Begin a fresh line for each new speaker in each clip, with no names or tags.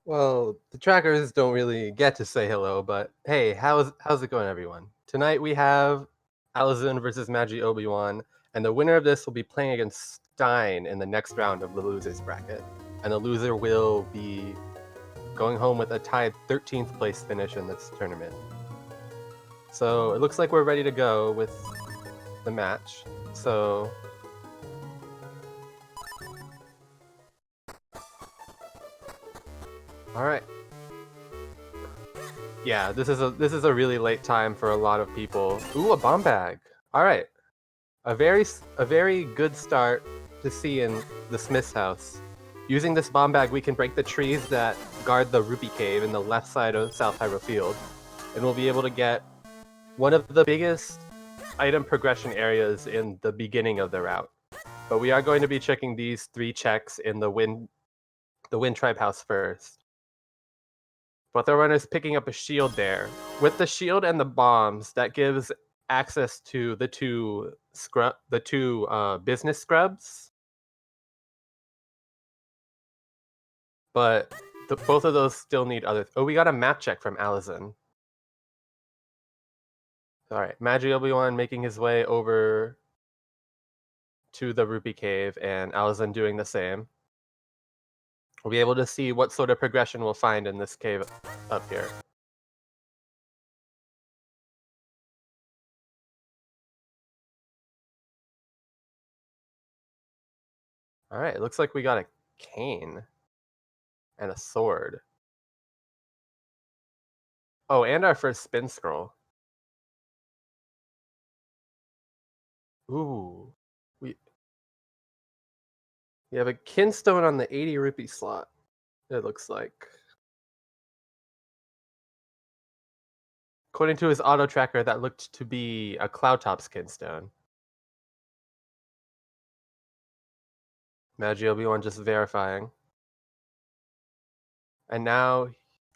Well, the trackers don't really get to say hello, but hey, how's it going, everyone? Tonight we have Alaszun versus Magiobiwan, and the winner of this will be playing against Stein in the next round of the losers bracket, and the loser will be going home with a tied 13th place finish in this tournament. So it looks like we're ready to go with the match. So all right. Yeah, this is a really late time for a lot of people. Ooh, a bomb bag. All right. A very good start to see in the Smith's house. Using this bomb bag, we can break the trees that guard the Rupee Cave in the left side of South Hyrule Field, and we'll be able to get one of the biggest item progression areas in the beginning of the route. But we are going to be checking these 3 checks in the Wind Tribe house first. But the runner's picking up a shield there. With the shield and the bombs, that gives access to the two business scrubs. But both of those still need other. Oh, we got a map check from Alaszun. All right, Magiobiwan making his way over to the Rupee Cave, and Alaszun doing the same. We'll be able to see what sort of progression we'll find in this cave up here. All right, it looks like we got a cane and a sword. Oh, and our first spin scroll. Ooh, we we have a kinstone on the 80 rupee slot. It looks like. According to his auto tracker, that looked to be a Cloudtop's kinstone. Magiobiwan just verifying. And now,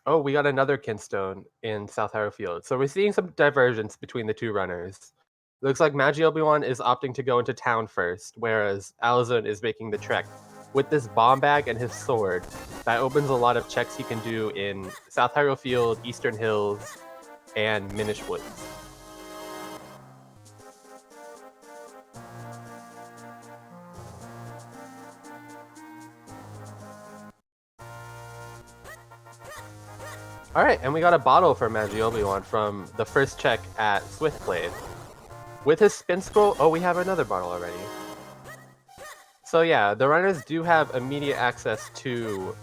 oh, we got another kinstone in South Hyrule Field. So we're seeing some divergence between the two runners. Looks like Magiobiwan is opting to go into town first, whereas Alaszun is making the trek. With this bomb bag and his sword, that opens a lot of checks he can do in South Hyrule Field, Eastern Hills, and Minish Woods. Alright, and we got a bottle for Magiobiwan from the first check at Swiftblade. With his spin scroll, oh, we have another bottle already. So yeah, the runners do have immediate access to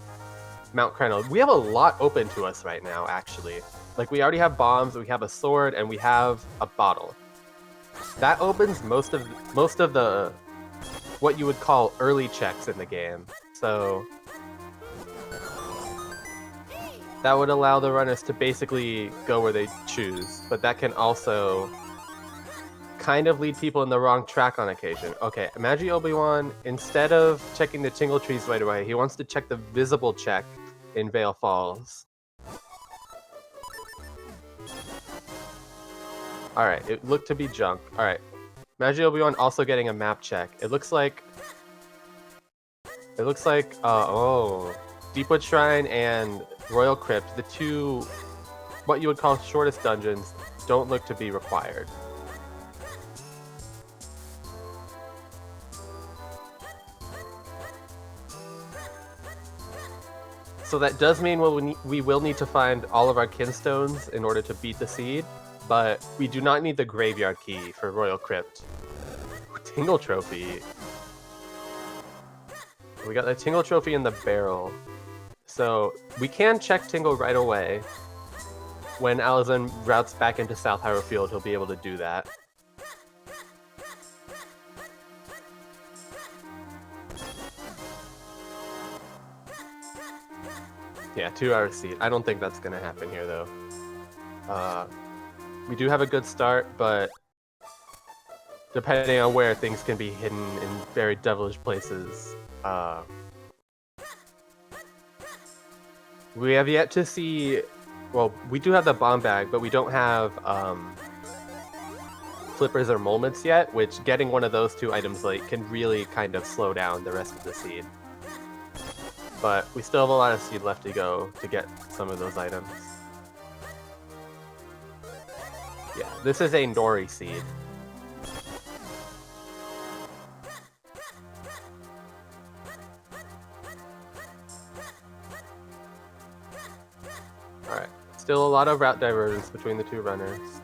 Mount Krenel. We have a lot open to us right now, actually. Like, we already have bombs, we have a sword, and we have a bottle. That opens most of the what you would call early checks in the game. So that would allow the runners to basically go where they choose, but that can also kind of lead people in the wrong track on occasion. Okay, Magiobiwan, instead of checking the tingle trees right away, he wants to check the visible check in Vale Falls. Alright, it looked to be junk. Alright, Magiobiwan also getting a map check. It looks like, oh, Deepwood Shrine and Royal Crypt, the two, what you would call shortest dungeons, don't look to be required. So that does mean we will need to find all of our kinstones in order to beat the seed, but we do not need the graveyard key for Royal Crypt. Tingle Trophy. We got the Tingle Trophy in the barrel. So we can check Tingle right away. When Alaszun routes back into South Hyrule Field, he'll be able to do that. Yeah, 2-hour seed. I don't think that's going to happen here, though. We do have a good start, but depending on where things can be hidden in very devilish places, we have yet to see... Well, we do have the bomb bag, but we don't have flippers or moments yet, which getting one of those two items late can really kind of slow down the rest of the seed. but we still have a lot of seed left to go to get some of those items. Yeah, this is a Nori seed. Alright, still a lot of route divergence between the two runners.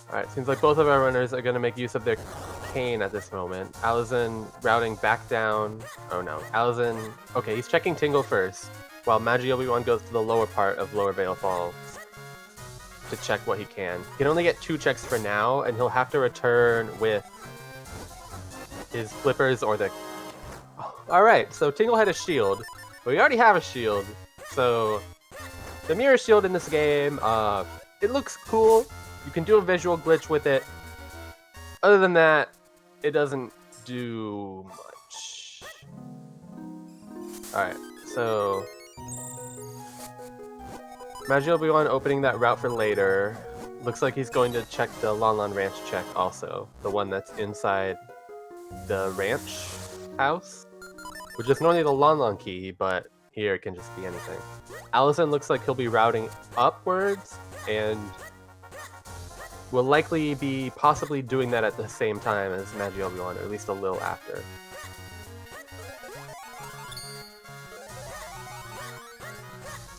Alright, seems like both of our runners are going to make use of their cane at this moment. Alaszun routing back down. Oh no, Alaszun... Okay, he's checking Tingle first, while Magiobiwan goes to the lower part of Lower Vale Falls to check what he can. He can only get 2 checks for now, and he'll have to return with his flippers or the... Oh, alright, so Tingle had a shield, but we already have a shield, so... The mirror shield in this game, it looks cool. You can do a visual glitch with it. Other than that, it doesn't do much. Alright, so... Magiobiwan opening that route for later. Looks like he's going to check the Lon Lon Ranch check also. The one that's inside the ranch house. Which is normally the Lon Lon key, but here it can just be anything. Alaszun looks like he'll be routing upwards, and will likely be possibly doing that at the same time as Magiobiwan, or at least a little after.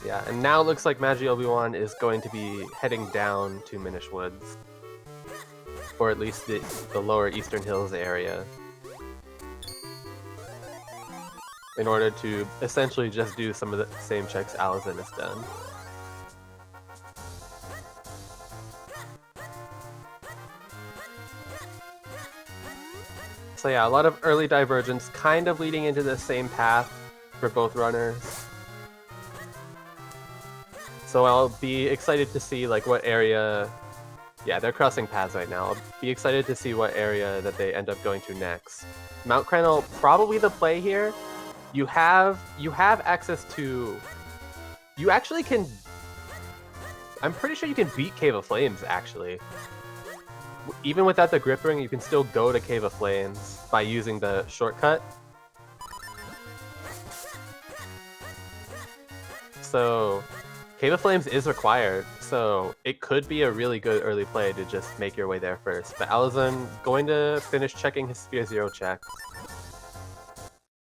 Yeah, and now it looks like Magiobiwan is going to be heading down to Minish Woods. Or at least the lower Eastern Hills area. In order to essentially just do some of the same checks Alaszun has done. So yeah, a lot of early divergence, kind of leading into the same path for both runners. So I'll be excited to see like what area... Yeah, they're crossing paths right now. I'll be excited to see what area that they end up going to next. Mount Crenel, probably the play here. You have access to... You actually can... I'm pretty sure you can beat Cave of Flames, actually. Even without the grip ring, you can still go to Cave of Flames by using the shortcut. So, Cave of Flames is required, so it could be a really good early play to just make your way there first. But Alaszun going to finish checking his Sphere 0 check.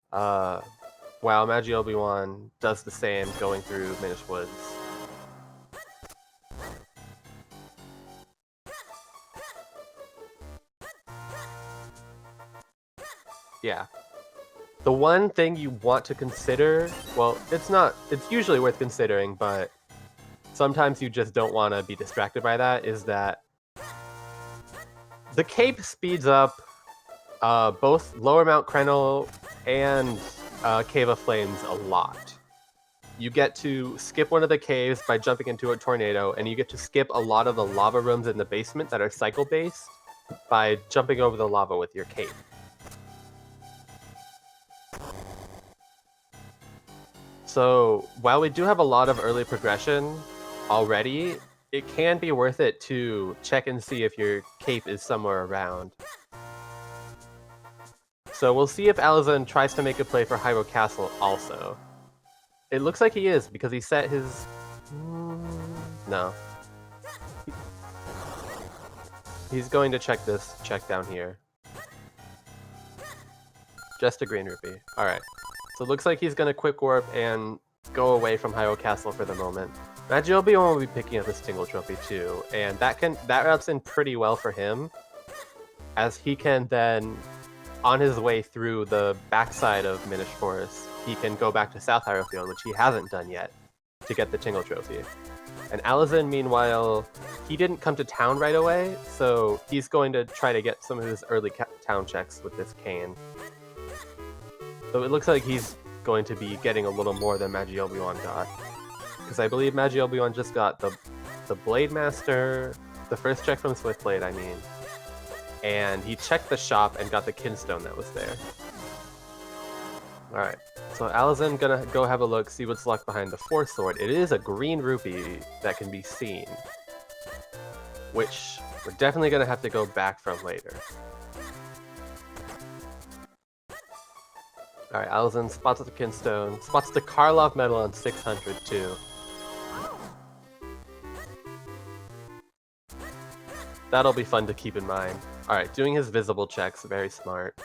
While Magiobiwan does the same going through Minish Woods. Yeah. The one thing you want to consider, well, it's usually worth considering, but sometimes you just don't want to be distracted by that, is that the cape speeds up both Lower Mount Crenel and Cave of Flames a lot. You get to skip one of the caves by jumping into a tornado, and you get to skip a lot of the lava rooms in the basement that are cycle-based by jumping over the lava with your cape. So, while we do have a lot of early progression already, it can be worth it to check and see if your cape is somewhere around. So we'll see if Alaszun tries to make a play for Hyrule Castle also. It looks like he is, because he set his... No. He's going to check this check down here. Just a green rupee. Alright. So it looks like he's going to quick warp and go away from Hyrule Castle for the moment. Magiobiwan will be picking up his Tingle Trophy too, and that routes in pretty well for him, as he can then, on his way through the backside of Minish Forest, he can go back to South Hyrule Field, which he hasn't done yet, to get the Tingle Trophy. And Alaszun, meanwhile, he didn't come to town right away, so he's going to try to get some of his early town checks with this cane. So it looks like he's going to be getting a little more than Magiobiwan got. Because I believe Magiobiwan just got the Blade Master, the first check from Swiftblade, I mean. And he checked the shop and got the Kinstone that was there. Alright, so Alaszun gonna go have a look, see what's locked behind the Force Sword. It is a green rupee that can be seen. which we're definitely going to have to go back from later. Alright, Alaszun spots the Kinstone, spots the Karlov medal on 600 too. That'll be fun to keep in mind. Alright, doing his visible checks, very smart.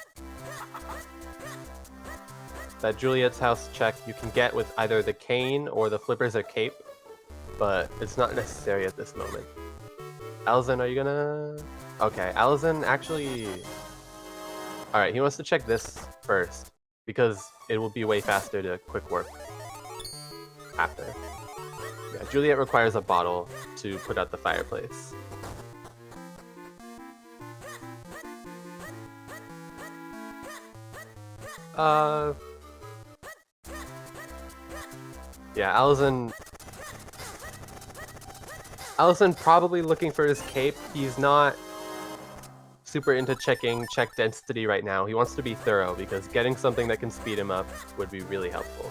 That Juliet's house check you can get with either the cane or the flippers or cape, but it's not necessary at this moment. Alaszun, are you gonna... Okay, Alaszun actually... Alright, he wants to check this first, because it will be way faster to quick warp after. Yeah, Juliet requires a bottle to put out the fireplace. Yeah, Alaszun probably looking for his cape. He's not super into checking check density right now. He wants to be thorough because getting something that can speed him up would be really helpful.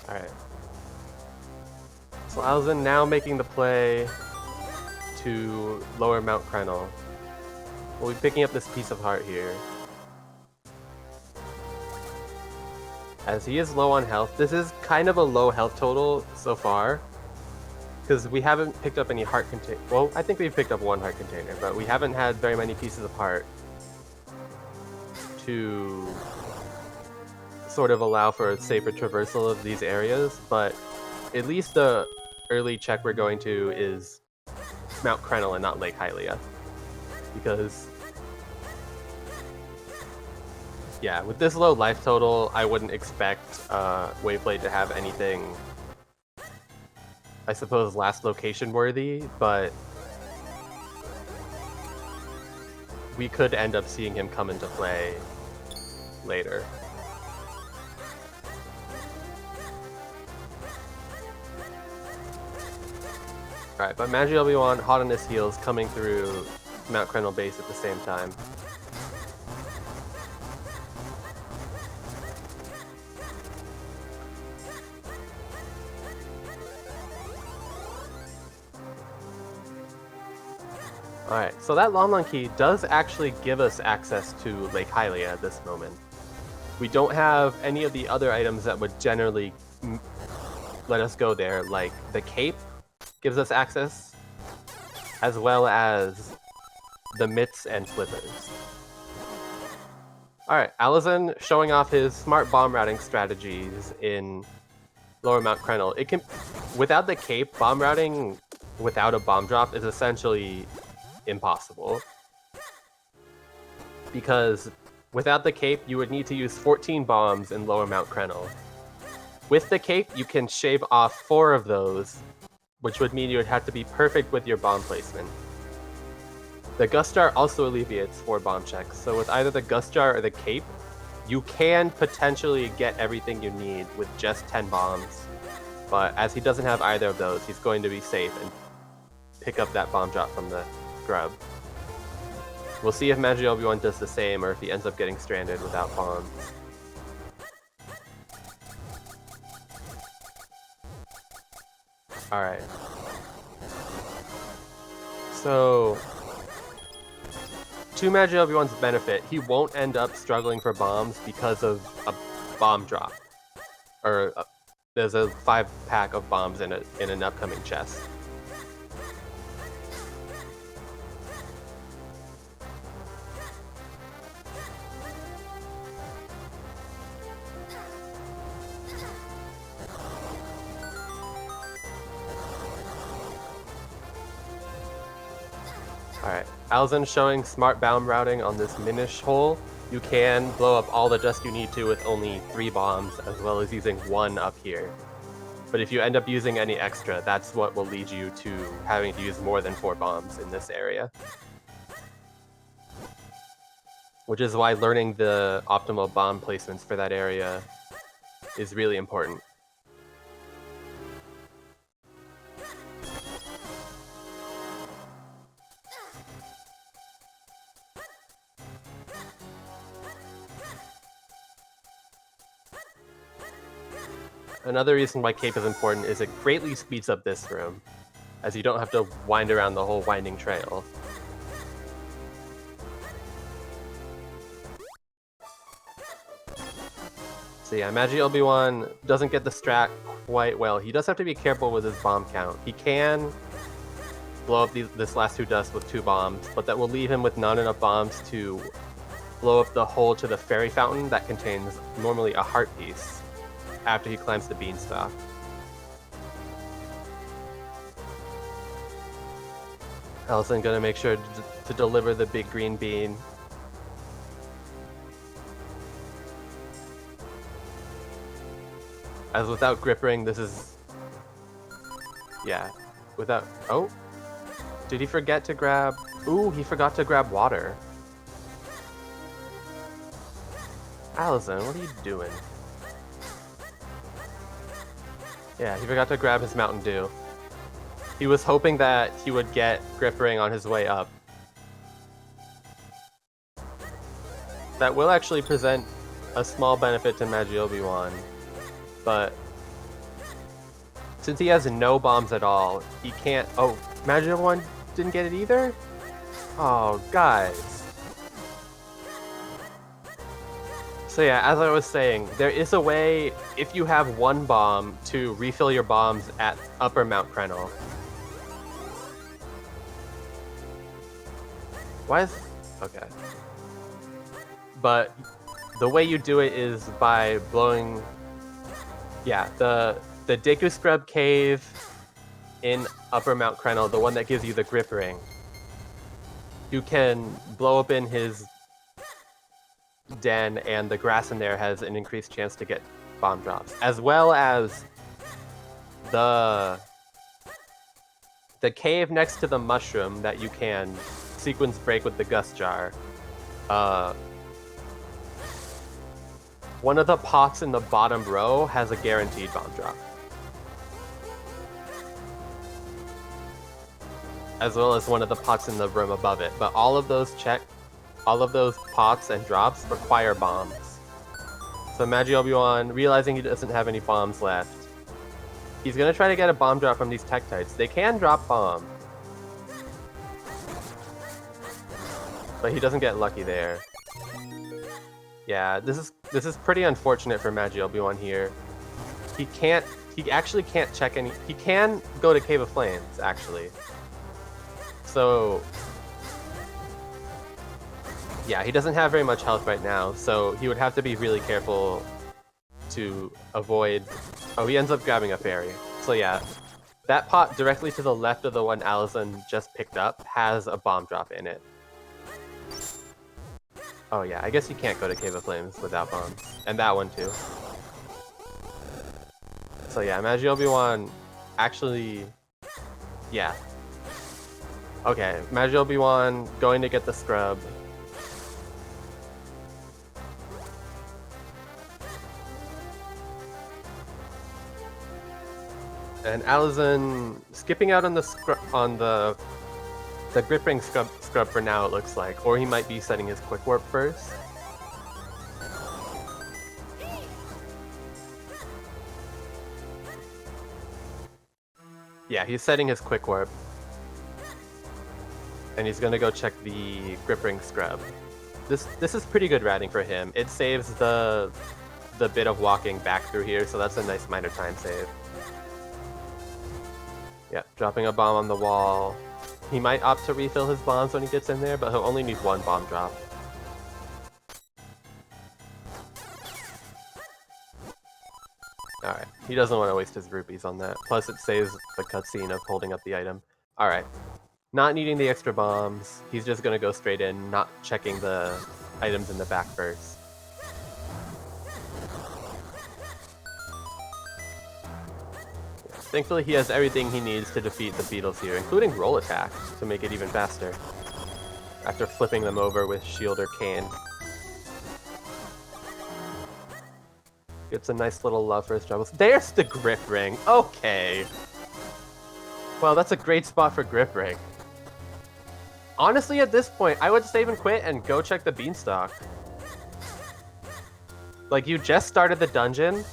Alright. So Alaszun now making the play to lower Mount Krenel. We'll be picking up this piece of heart here. As he is low on health, this is kind of a low health total so far. Because we haven't picked up any heart container. Well, I think we've picked up one heart container, but we haven't had very many pieces of heart to sort of allow for a safer traversal of these areas, but at least the early check we're going to is Mount Krenel and not Lake Hylia. Because, yeah, with this low life total, I wouldn't expect Waveblade to have anything, I suppose, last location worthy, but we could end up seeing him come into play later. Alright, but Magiobiwan hot on his heels coming through Mount Krenel base at the same time. Alright, so that Lomlon key does actually give us access to Lake Hylia at this moment. We don't have any of the other items that would generally let us go there, like the cape gives us access, as well as the mitts and flippers. Alright, Alaszun showing off his smart bomb routing strategies in Lower Mount Krenel. It can, without the cape, bomb routing without a bomb drop is essentially impossible. Because without the cape, you would need to use 14 bombs in Lower Mount Krenel. With the cape, you can shave off 4 of those, which would mean you would have to be perfect with your bomb placement. The Gust Jar also alleviates 4 bomb checks, so with either the Gust Jar or the cape, you can potentially get everything you need with just 10 bombs. But as he doesn't have either of those, he's going to be safe and pick up that bomb drop from the grub. We'll see if Magiobiwan does the same or if he ends up getting stranded without bombs. Alright. So, to Magiobiwan's benefit, he won't end up struggling for bombs because of a bomb drop. Or there's a 5-pack of bombs in an upcoming chest. Alright, Alaszun showing smart bomb routing on this Minish hole. You can blow up all the dust you need to with only 3 bombs, as well as using 1 up here. But if you end up using any extra, that's what will lead you to having to use more than 4 bombs in this area. Which is why learning the optimal bomb placements for that area is really important. Another reason why Cape is important is it greatly speeds up this room, as you don't have to wind around the whole winding trail. So yeah, Magiobiwan doesn't get the strat quite well. He does have to be careful with his bomb count. He can blow up this last 2 dust with 2 bombs, but that will leave him with not enough bombs to blow up the hole to the fairy fountain that contains normally a heart piece after he climbs the beanstalk. Alaszun gonna make sure to deliver the big green bean. As without grip ring, this is... Yeah, without... Oh! Did he forget to grab... Ooh, he forgot to grab water. Alaszun, what are you doing? Yeah, he forgot to grab his Mountain Dew. He was hoping that he would get grip ring on his way up. That will actually present a small benefit to Magiobiwan, but since he has no bombs at all, he can't... Oh, Magiobiwan didn't get it either? Oh, guys. So yeah, as I was saying, there is a way, if you have 1 bomb, to refill your bombs at Upper Mount Krenel. Why is... Okay. But the way you do it is by blowing... Yeah, the Deku Scrub Cave in Upper Mount Krenel, the one that gives you the grip ring. You can blow up in his den, and the grass in there has an increased chance to get bomb drops, as well as the cave next to the mushroom that you can sequence break with the gust jar. One of the pots in the bottom row has a guaranteed bomb drop, as well as one of the pots in the room above it. But all of those pots and drops require bombs. So Magiobiwan, realizing he doesn't have any bombs left, he's gonna try to get a bomb drop from these Tektites. They can drop bomb, but he doesn't get lucky there. Yeah, this is pretty unfortunate for Magiobiwan here. He actually can't check any... He can go to Cave of Flames, actually. So... Yeah, he doesn't have very much health right now, so he would have to be really careful to avoid... Oh, he ends up grabbing a fairy. So yeah, that pot directly to the left of the one Alaszun just picked up has a bomb drop in it. Oh yeah, I guess you can't go to Cave of Flames without bombs. And that one too. So yeah, Magiobiwan actually... Yeah. Okay, Magiobiwan going to get the scrub. And Alaszun skipping out on the grip ring scrub for now, it looks like, or he might be setting his quick warp first. Yeah, he's setting his quick warp, and he's gonna go check the grip ring scrub. This is pretty good ratting for him. It saves the bit of walking back through here, so that's a nice minor time save. Yeah, dropping a bomb on the wall. He might opt to refill his bombs when he gets in there, but he'll only need 1 bomb drop. Alright, he doesn't want to waste his rupees on that. Plus it saves the cutscene of holding up the item. Alright, Not needing the extra bombs, he's just gonna go straight in, not checking the items in the back first. Thankfully, he has everything he needs to defeat the beetles here, including roll attack to make it even faster. After flipping them over with shield or cane. Gets a nice little love for his troubles. There's the grip ring. Okay. Well, that's a great spot for grip ring. Honestly, at this point, I would save and quit and go check the beanstalk. Like, you just started the dungeon.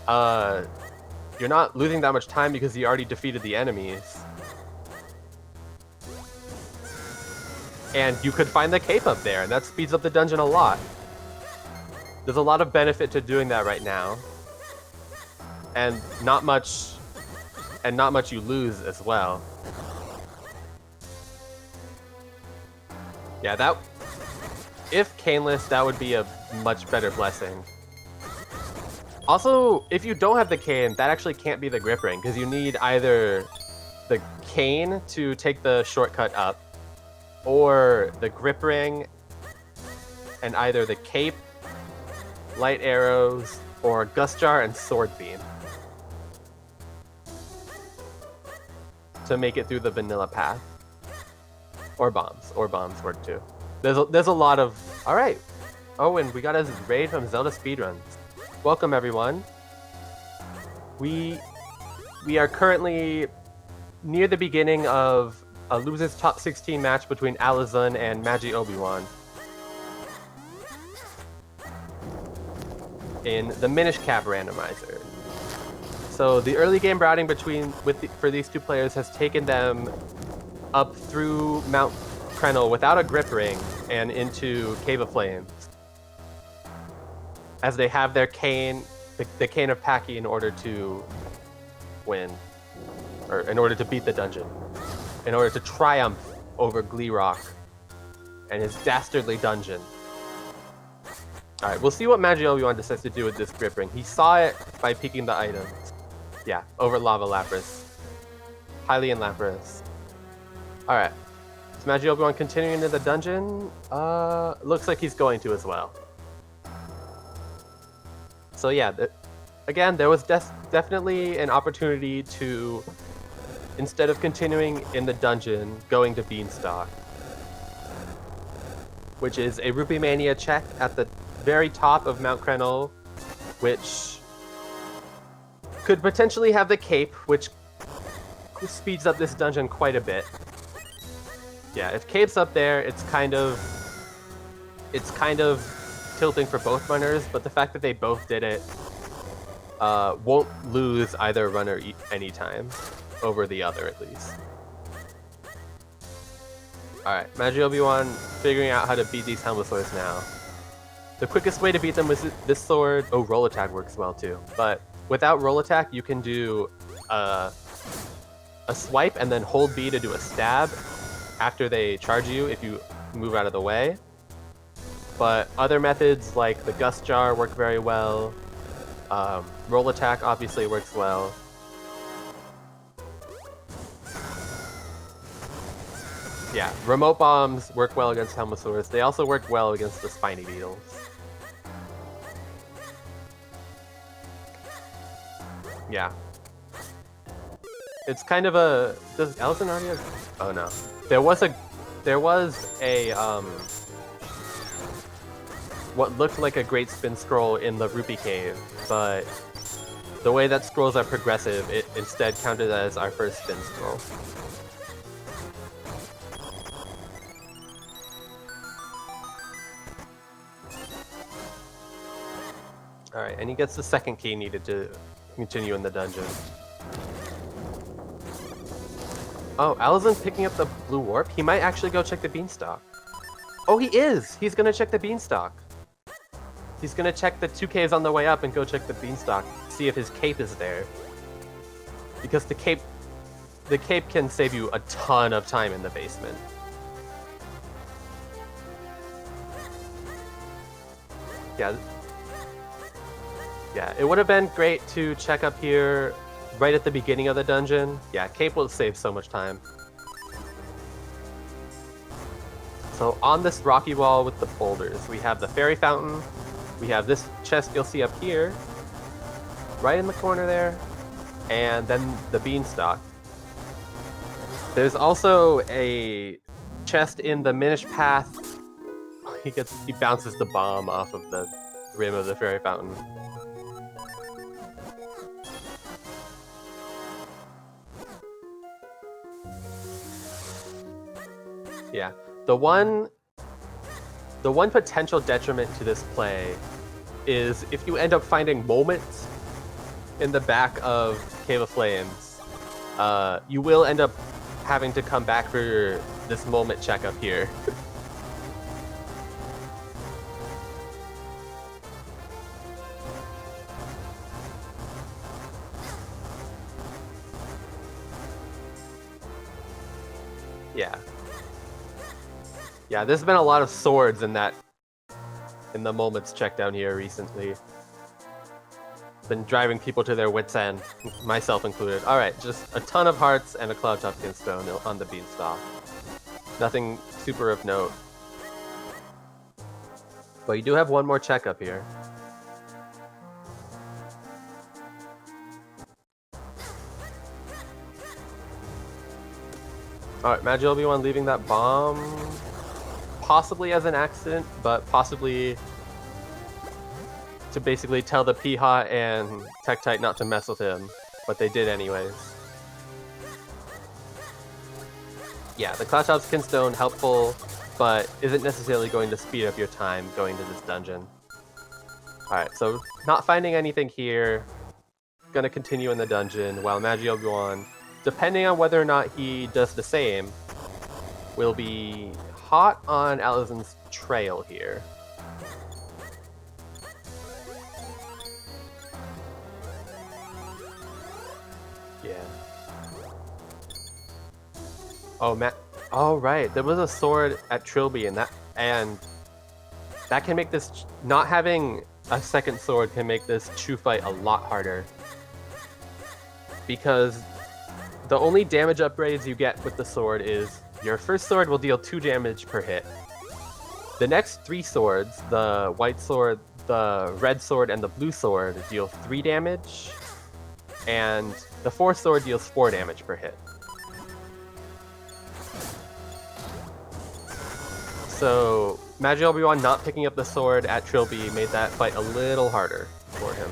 You're not losing that much time because you already defeated the enemies. And you could find the cape up there, and that speeds up the dungeon a lot. There's a lot of benefit to doing that right now. And not much you lose as well. Yeah, that... If caneless, that would be a much better blessing. Also, if you don't have the cane, that actually can't be the grip ring, because you need either the cane to take the shortcut up, or the grip ring, and either the cape, light arrows, or gust jar and sword beam. To make it through the vanilla path. Or bombs work too. There's a lot of... Alright. Oh, and we got a raid from ZeldaSpeedRuns. Welcome, everyone. We are currently near the beginning of a losers top 16 match between Alaszun and Magiobiwan in the Minish Cap Randomizer. So the early game routing for these two players has taken them up through Mount Krenel without a grip ring and into Cave of Flames, as they have their cane, the cane of Paki, in order to win, or in order to beat the dungeon, in order to triumph over Glee Rock and his dastardly dungeon. Alright, we'll see what Magiobiwan decides to do with this grip ring. He saw it by peeking the items. Yeah, over Lava Lapras. Hylian Lapras. Alright. Is Magiobiwan continuing into the dungeon? Looks like he's going to as well. So yeah, again, there was definitely an opportunity to, instead of continuing in the dungeon, going to Beanstalk, which is a Rupee Mania check at the very top of Mount Krenel, which could potentially have the cape, which speeds up this dungeon quite a bit. Yeah, if cape's up there, it's kind of tilting for both runners, but the fact that they both did it won't lose either runner anytime over the other, at least. Alright, Magiobiwan figuring out how to beat these Helmosaurs now. The quickest way to beat them was this sword. Oh, roll attack works well too. But without roll attack, you can do a swipe and then hold B to do a stab after they charge you if you move out of the way. But other methods like the Gust Jar work very well. Roll attack obviously works well. Yeah, remote bombs work well against Helmosaurs. They also work well against the spiny beetles. Yeah. It's kind of a... Does Alaszun already have... Oh no. There was a what looked like a great spin scroll in the Rupee Cave, but the way that scrolls are progressive, it instead counted as our first spin scroll. Alright, and he gets the second key needed to continue in the dungeon. Oh, Alaszun's picking up the blue warp? He might actually go check the beanstalk. Oh, he is! He's gonna check the beanstalk. He's gonna check the 2 caves on the way up and go check the beanstalk, see if his cape is there. Because the cape can save you a ton of time in the basement. Yeah, it would have been great to check up here right at the beginning of the dungeon. Yeah, cape will save so much time. So on this rocky wall with the boulders, we have the fairy fountain. We have this chest you'll see up here, right in the corner there, and then the beanstalk. There's also a chest in the Minish Path. He bounces the bomb off of the rim of the fairy fountain. Yeah, the one potential detriment to this play is if you end up finding moments in the back of Cave of Flames, you will end up having to come back for this moment checkup here. Yeah, there's been a lot of swords in the moments check down here recently. Been driving people to their wits' end, myself included. Alright, just a ton of hearts and a cloud top stone on the beanstalk. Nothing super of note. But you do have one more checkup here. Alright, Magiobiwan leaving that bomb possibly as an accident, but possibly to basically tell the Piha and Tektite not to mess with him, but they did anyways. Yeah, the Cloud Top Skinstone helpful, but isn't necessarily going to speed up your time going to this dungeon. Alright, so not finding anything here, gonna continue in the dungeon, while Magiobiwan, depending on whether or not he does the same, will be hot on Alaszun's trail here. Yeah. Oh, oh, right. There was a sword at Trilby, and that can make this... Not having a second sword can make this Chu fight a lot harder. Because the only damage upgrades you get with the sword is your first sword will deal 2 damage per hit. The next 3 swords, the white sword, the red sword, and the blue sword, deal 3 damage. And the 4th sword deals 4 damage per hit. So Magiobiwan not picking up the sword at Trilby made that fight a little harder for him.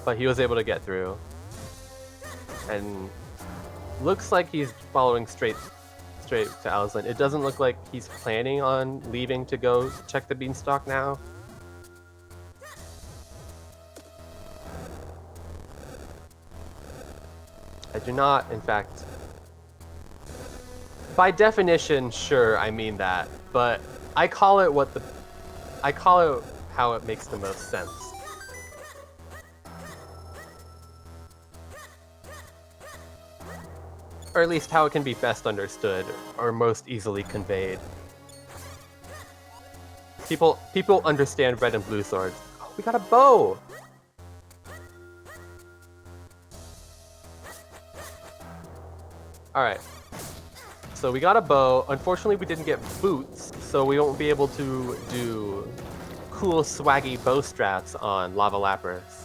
But he was able to get through. And looks like he's following straight to Alaszun. It doesn't look like he's planning on leaving to go check the beanstalk now. I do not, in fact... By definition, sure, I mean that, but I call it how it makes the most sense. Or at least how it can be best understood, or most easily conveyed. People understand red and blue swords. Oh, we got a bow! Alright. So we got a bow. Unfortunately, we didn't get boots, so we won't be able to do cool, swaggy bow strats on Lava Lapras.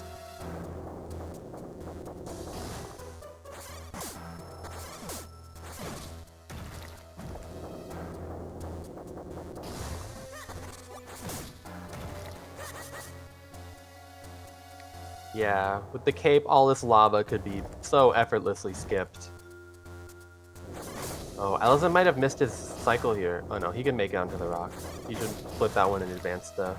Yeah, with the cape, all this lava could be so effortlessly skipped. Oh, Alaszun might have missed his cycle here. Oh no, he can make it onto the rock. He should flip that one in advance though.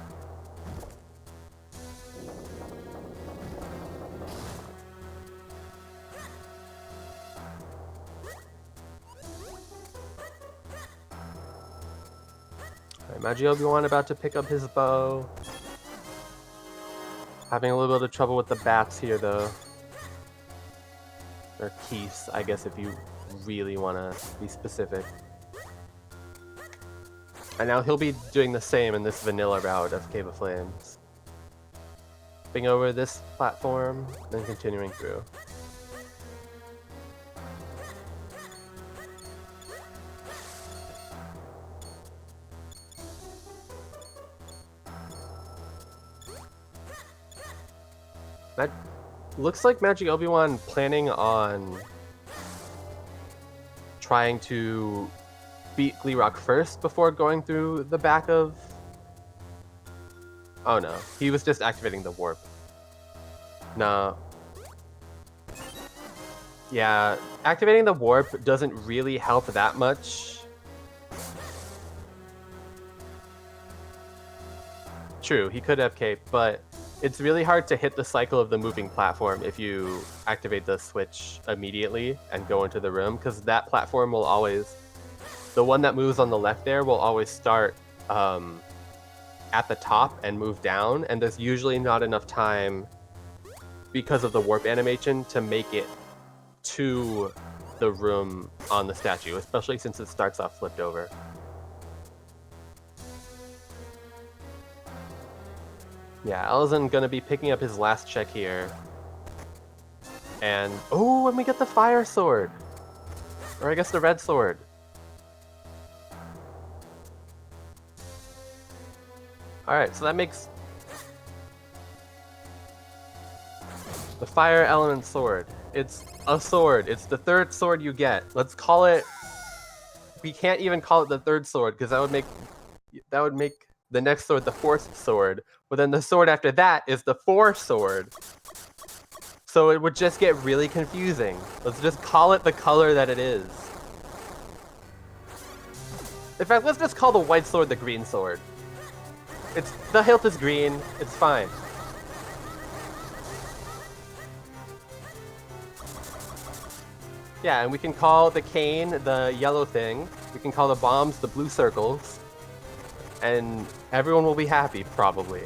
Alright, Magiobiwan about to pick up his bow. Having a little bit of trouble with the bats here though. Or keys, I guess, if you really want to be specific. And now he'll be doing the same in this vanilla route of Cave of Flames. Hopping over this platform, then continuing through. That looks like Magiobiwan planning on trying to beat Gleerock first before going through the back of... Oh no, he was just activating the warp. No. Yeah, activating the warp doesn't really help that much. True, he could have cape, but it's really hard to hit the cycle of the moving platform if you activate the switch immediately and go into the room, because that platform will always... The one that moves on the left there will always start at the top and move down, and there's usually not enough time because of the warp animation to make it to the room on the statue, especially since it starts off flipped over. Yeah, Alaszun gonna be picking up his last check here. And, oh, and we get the fire sword! Or I guess the red sword. Alright, so that makes the fire element sword. It's a sword. It's the third sword you get. Let's call it... We can't even call it the third sword, because that would make the next sword the fourth sword. But then the sword after that is the fourth sword. So it would just get really confusing. Let's just call it the color that it is. In fact, let's just call the white sword the green sword. The hilt is green. It's fine. Yeah, and we can call the cane the yellow thing. We can call the bombs the blue circles. And everyone will be happy, probably.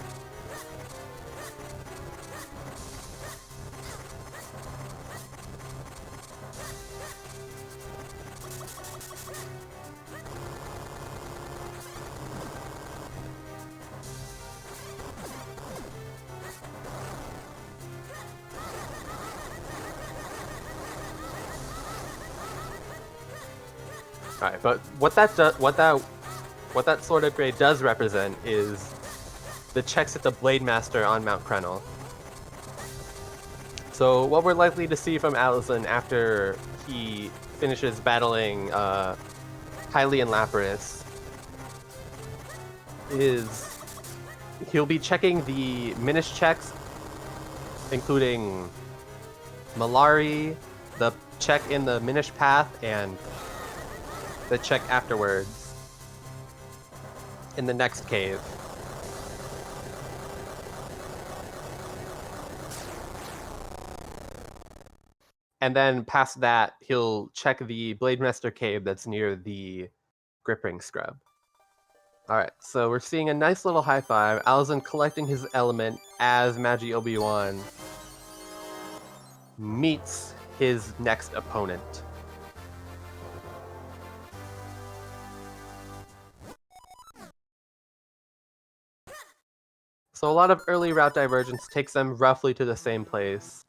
Alright, but what that sword upgrade does represent is the checks at the Blade Master on Mount Krenel. So what we're likely to see from Alaszun after he finishes battling Hylian Lapras is he'll be checking the Minish checks, including Malari, the check in the Minish path, and the check afterwards in the next cave. And then past that, he'll check the Blade Master cave that's near the Grip Ring Scrub. Alright, so we're seeing a nice little high five. Alaszun collecting his element as Magiobiwan meets his next opponent. So a lot of early route divergence takes them roughly to the same place,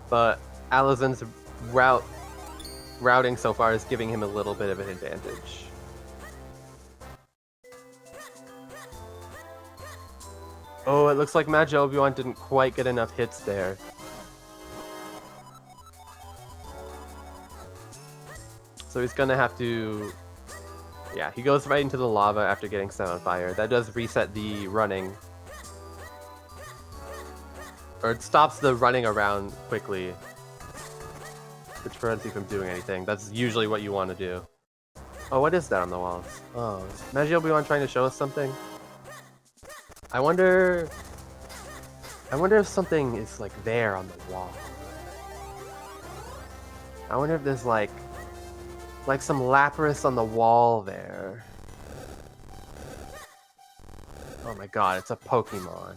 but Alaszun's routing so far is giving him a little bit of an advantage. Oh, it looks like Magiobiwan didn't quite get enough hits there. So he's gonna have to... Yeah, he goes right into the lava after getting set on fire. That does reset the running. Or it stops the running around quickly, which prevents you from doing anything. That's usually what you want to do. Oh, what is that on the walls? Oh, is Magiobiwan trying to show us something? I wonder if something is like there on the wall. I wonder if there's like some Lapras on the wall there. Oh my god, it's a Pokemon.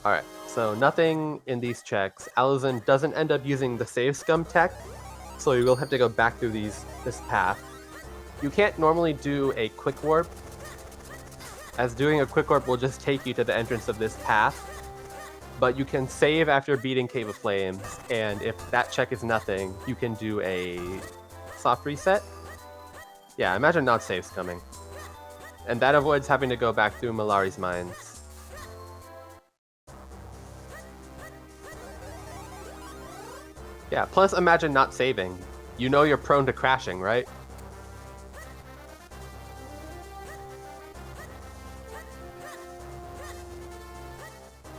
Alright, so nothing in these checks. Alaszun doesn't end up using the Save Scum tech, so you will have to go back through this path. You can't normally do a Quick Warp, as doing a Quick Warp will just take you to the entrance of this path, but you can save after beating Cave of Flames, and if that check is nothing, you can do a soft reset. Yeah, imagine not saves coming. And that avoids having to go back through Malari's Mines. Yeah, plus imagine not saving. You know you're prone to crashing, right?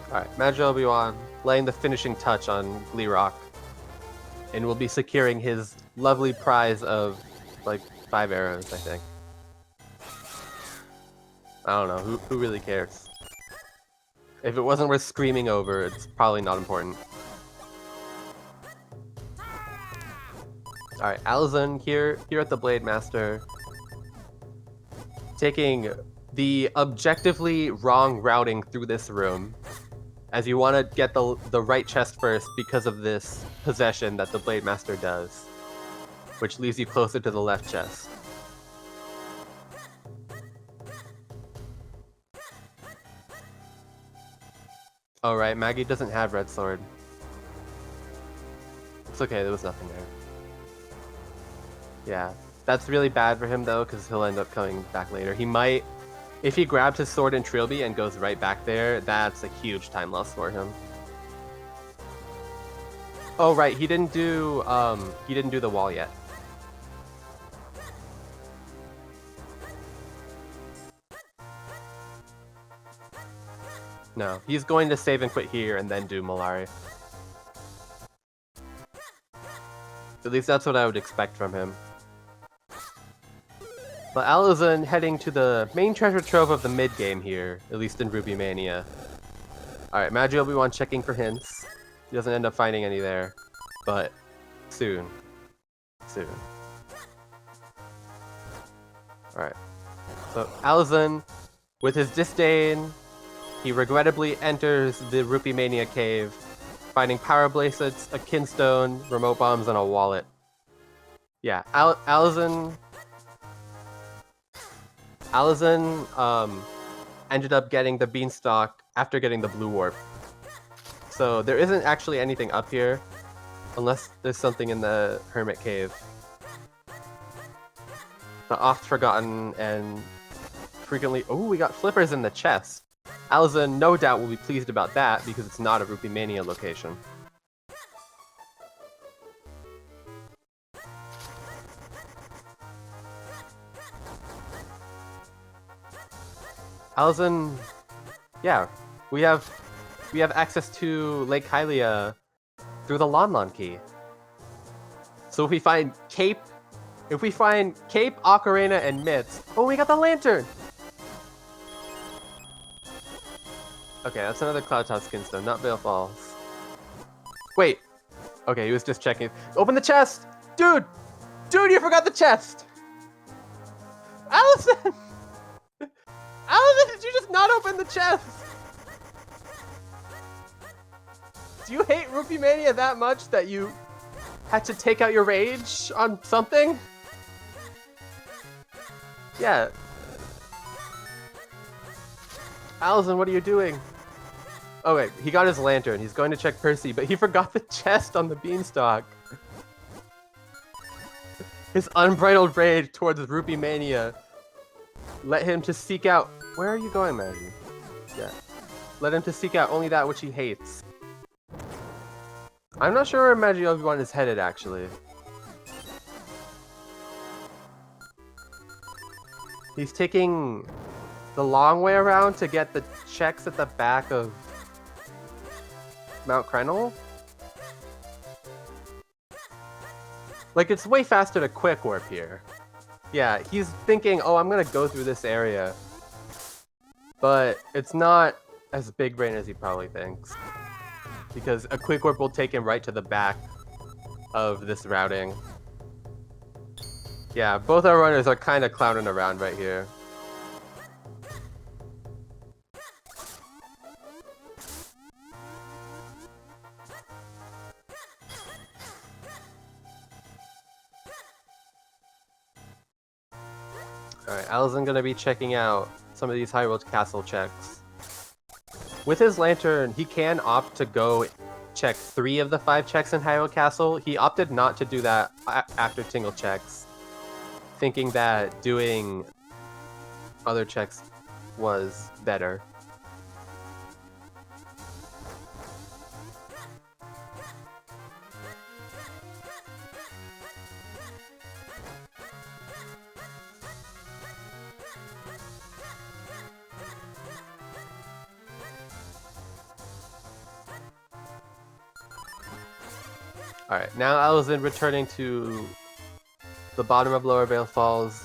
Alright, Magiobiwan laying the finishing touch on Gleerock. And we'll be securing his lovely prize of, like, 5 arrows, I think. I don't know, who really cares? If it wasn't worth screaming over, it's probably not important. Alright, Alaszun here at the Blade Master. Taking the objectively wrong routing through this room. As you want to get the right chest first because of this possession that the Blade Master does. Which leaves you closer to the left chest. Oh right, Maggie doesn't have Red Sword. It's okay, there was nothing there. Yeah, that's really bad for him though, because he'll end up coming back later. He might, if he grabs his sword in Trilby and goes right back there, that's a huge time loss for him. Oh right, he didn't do the wall yet. No, he's going to save and quit here and then do Malari. At least that's what I would expect from him. But Alaszun heading to the main treasure trove of the mid-game here, at least in Ruby Mania. Alright, Magiobiwan checking for hints. He doesn't end up finding any there, but soon. Soon. Alright. So Alaszun, with his disdain, he regrettably enters the Rupee Mania cave, finding power bracelets, a kinstone, remote bombs, and a wallet. Yeah, Alaszun ended up getting the beanstalk after getting the blue warp. So there isn't actually anything up here, unless there's something in the Hermit Cave. The oft-forgotten and frequently... Oh, we got flippers in the chest. Alaszun no doubt will be pleased about that, because it's not a Rupee Mania location. Alaszun, yeah, we have access to Lake Hylia through the Lon key. So if we find Cape, Ocarina, and Mitts, oh, we got the lantern. Okay, that's another Cloud Top Skinstone, not Veil Falls. Wait. Okay, he was just checking. Open the chest! Dude! Dude, you forgot the chest! Alaszun! Alaszun, did you just not open the chest? Do you hate Rupee Mania that much that you had to take out your rage on something? Yeah. Alaszun, what are you doing? Oh wait, he got his lantern. He's going to check Percy, but he forgot the chest on the beanstalk. His unbridled rage towards Rupee Mania let him to seek out... Where are you going, Maggie? Yeah. Let him to seek out only that which he hates. I'm not sure where Magiobiwan is headed, actually. He's taking the long way around to get the checks at the back of Mount Krenel? Like, it's way faster to quick warp here. Yeah, he's thinking, oh, I'm gonna go through this area. But it's not as big brain as he probably thinks. Because a quick warp will take him right to the back of this routing. Yeah, both our runners are kind of clowning around right here. Alright, Alaszun gonna be checking out some of these Hyrule Castle checks. With his lantern, he can opt to go check 3 of the 5 checks in Hyrule Castle. He opted not to do that after Tingle checks, thinking that doing other checks was better. Alright, now Alaszun returning to the bottom of Lower Vale Falls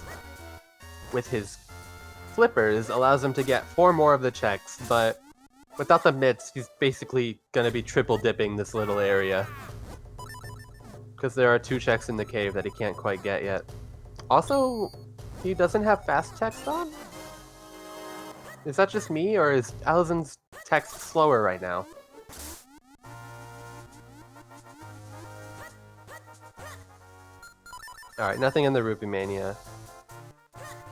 with his flippers allows him to get 4 more of the checks, but without the mitts, he's basically gonna be triple dipping this little area. Because there are 2 checks in the cave that he can't quite get yet. Also, he doesn't have fast text on? Is that just me, or is Alaszun's text slower right now? Alright, nothing in the Rupee Mania.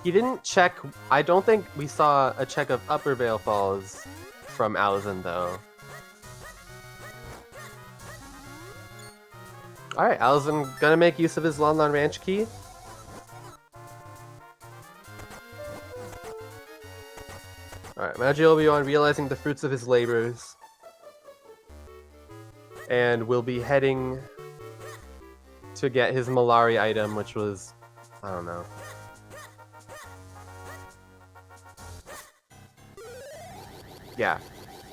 He didn't check... I don't think we saw a check of Upper Vale Falls from Alaszun, though. Alright, Alaszun gonna make use of his Lon Lon Ranch key. Alright, Magiobiwan realizing the fruits of his labors. And will be heading to get his Malari item, which was... I don't know. Yeah.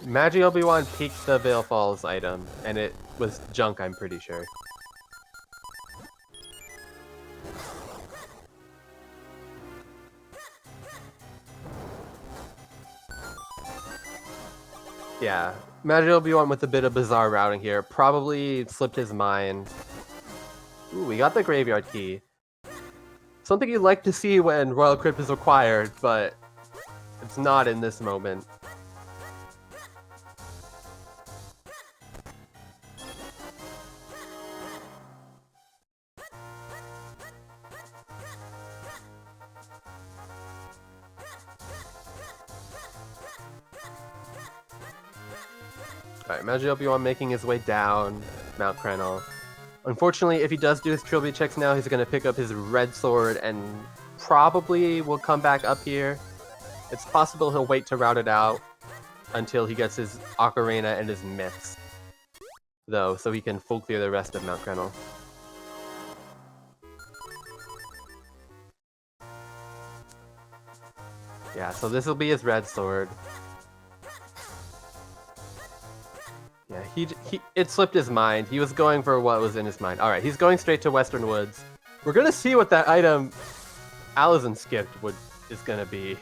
Magiobiwan peeked the Vale Falls item, and it was junk, I'm pretty sure. Yeah. Magiobiwan with a bit of bizarre routing here. Probably slipped his mind. Ooh, we got the Graveyard Key. Something you'd like to see when Royal Crypt is required, but it's not in this moment. Alright, Magiobiwan making his way down Mount Krenel. Unfortunately, if he does do his trilby checks now, he's going to pick up his red sword and probably will come back up here. It's possible he'll wait to route it out until he gets his Ocarina and his myths, though, so he can full clear the rest of Mount Krenel. Yeah, so this will be his red sword. Yeah, it slipped his mind. He was going for what was in his mind. Alright, he's going straight to Western Woods. We're gonna see what that item Alaszun skipped is gonna be.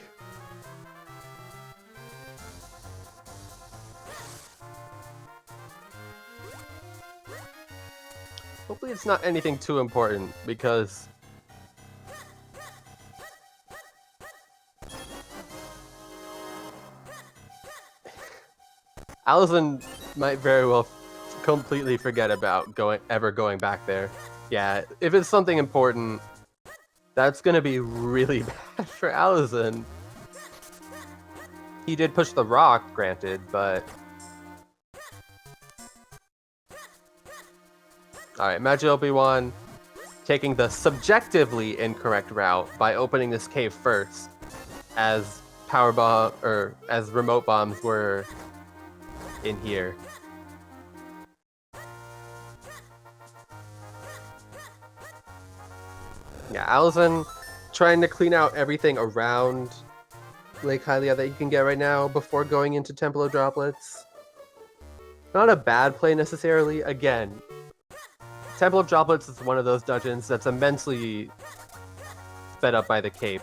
Hopefully it's not anything too important, because... Alaszun might very well completely forget about ever going back there. Yeah, if it's something important, that's gonna be really bad for Alaszun. He did push the rock, granted, but... Alright, Magiobiwan taking the subjectively incorrect route by opening this cave first, as as remote bombs were in here. Yeah, Alaszun trying to clean out everything around Lake Hylia that he can get right now before going into Temple of Droplets. Not a bad play necessarily. Again, Temple of Droplets is one of those dungeons that's immensely sped up by the cape.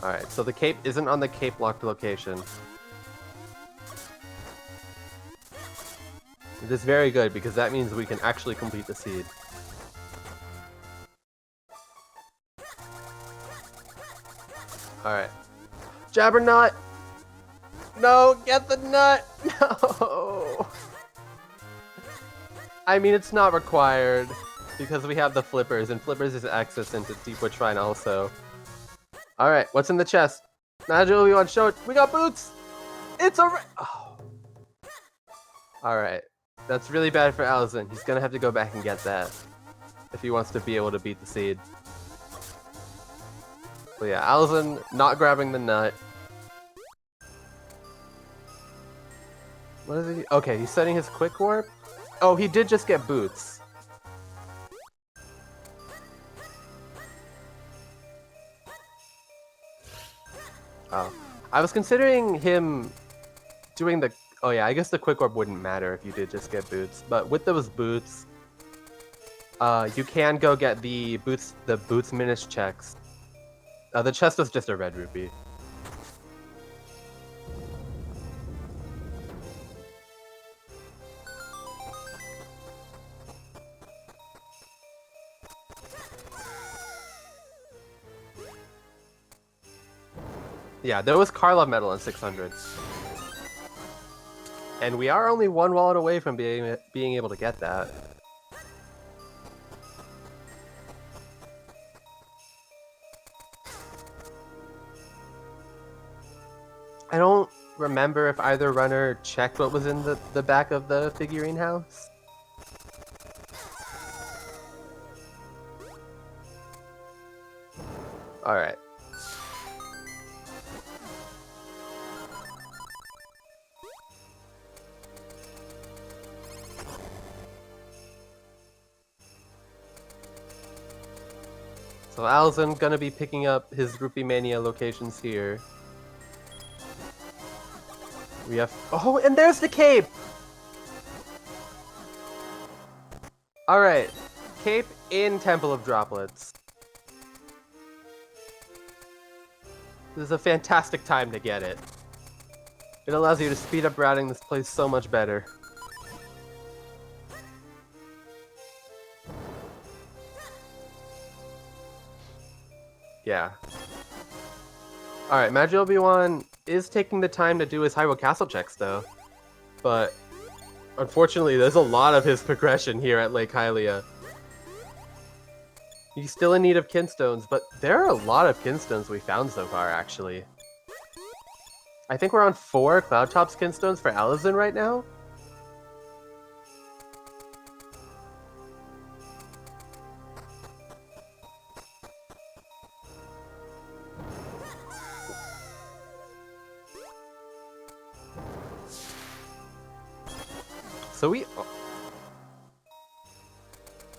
Alright, so the cape isn't on the cape locked location. It is very good, because that means we can actually complete the seed. Alright. Jabbernut! No! Get the nut! No! I mean, it's not required, because we have the flippers, and flippers is access into Deepwood Shrine also. Alright, what's in the chest? Magiobiwan, show it. We got boots! It's a oh. Alright. That's really bad for Alaszun. He's gonna have to go back and get that if he wants to be able to beat the seed. But yeah, Alaszun not grabbing the nut. What is he? Okay, he's setting his quick warp? Oh, he did just get boots. Oh. I was considering him doing the... Oh yeah, I guess the quick orb wouldn't matter if you did just get boots. But with those boots, you can go get the boots minus checks. The chest was just a red rupee. Yeah, there was Karlov medal in 600. And we are only one wallet away from being able to get that. I don't remember if either runner checked what was in the back of the figurine house. Alright. So Alaszun gonna be picking up his Rupee Mania locations here. We have... Oh, and there's the cape! Alright. Cape in Temple of Droplets. This is a fantastic time to get it. It allows you to speed up routing this place so much better. Yeah. Alright, Magiobiwan is taking the time to do his Hyrule Castle checks, though. But, unfortunately, there's a lot of his progression here at Lake Hylia. He's still in need of kinstones, but there are a lot of kinstones we found so far, actually. I think we're on 4 Cloudtops kinstones for Alaszun right now. So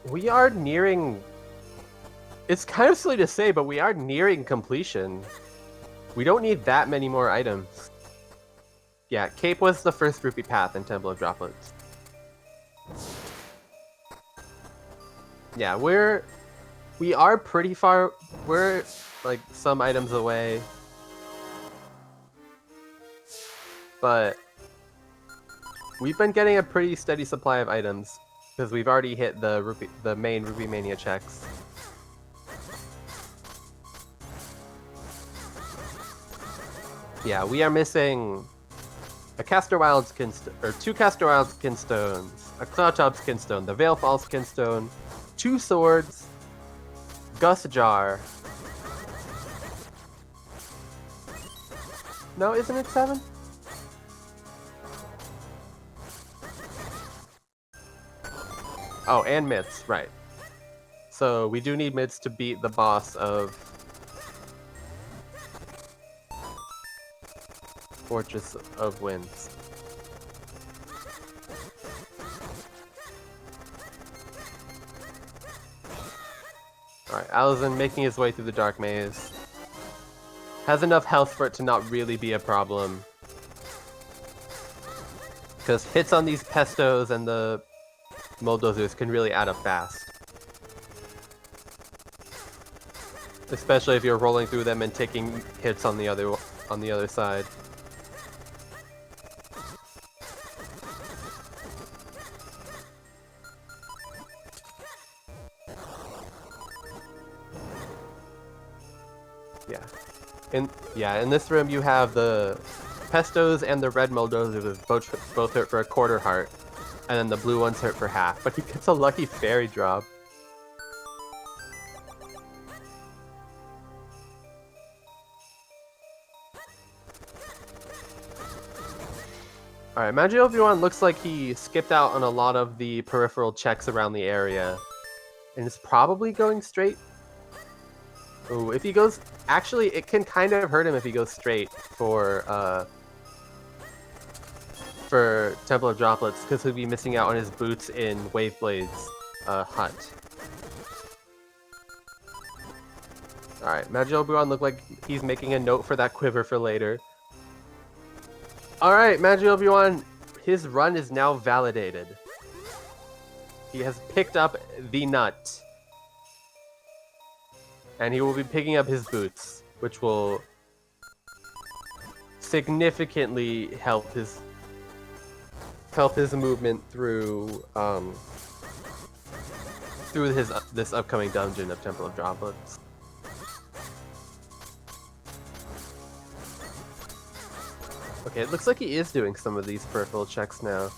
we are nearing... It's kind of silly to say, but we are nearing completion. We don't need that many more items. Yeah, Cape was the first rupee path in Temple of Droplets. Yeah, we are pretty far. We're like some items away. But we've been getting a pretty steady supply of items because we've already hit the main Rupee Mania checks. Yeah, we are missing a Castor Wilds kinstone, or 2 Castor Wilds kinstones, a Cloudtops kinstone, the Veil Falls kinstone, 2 swords, Gus Jar. No, isn't it 7? Oh, and myths, right. So we do need myths to beat the boss of Fortress of Winds. Alright, Alaszun making his way through the Dark Maze. Has enough health for it to not really be a problem. Because hits on these pestos and the Mulldozers can really add up fast. Especially if you're rolling through them and taking hits on the other side. In this room you have the pestos and the red Mulldozers both hurt for a quarter heart, and then the blue ones hurt for half, but he gets a lucky fairy drop. Alright, Magiobiwan looks like he skipped out on a lot of the peripheral checks around the area, and is probably going straight. Ooh, if he goes... Actually, it can kind of hurt him if he goes straight for Temple of Droplets, because he'll be missing out on his boots in Waveblade's hut. Alright, Magiobiwan looked like he's making a note for that quiver for later. Alright, Magiobiwan, his run is now validated. He has picked up the nut. And he will be picking up his boots, which will significantly help his movement through this upcoming dungeon of Temple of Droplets. Okay, it looks like he is doing some of these peripheral checks now.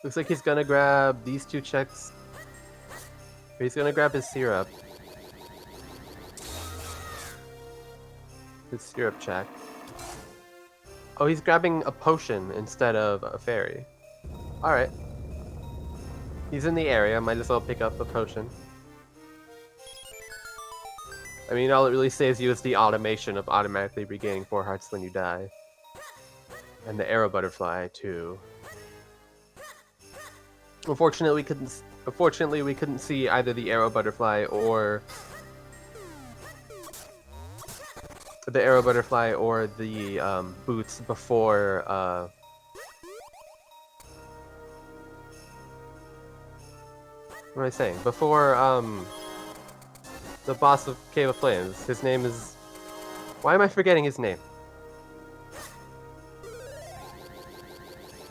Looks like he's gonna grab these two checks. Or he's gonna grab his syrup. His syrup check. Oh, he's grabbing a potion instead of a fairy. Alright. He's in the area, might as well pick up a potion. I mean, all it really saves you is the automation of automatically regaining 4 hearts when you die. And the arrow butterfly, too. Unfortunately, we couldn't see either the arrow butterfly or the boots before what am I saying? Before the boss of Cave of Flames. His name is... Why am I forgetting his name?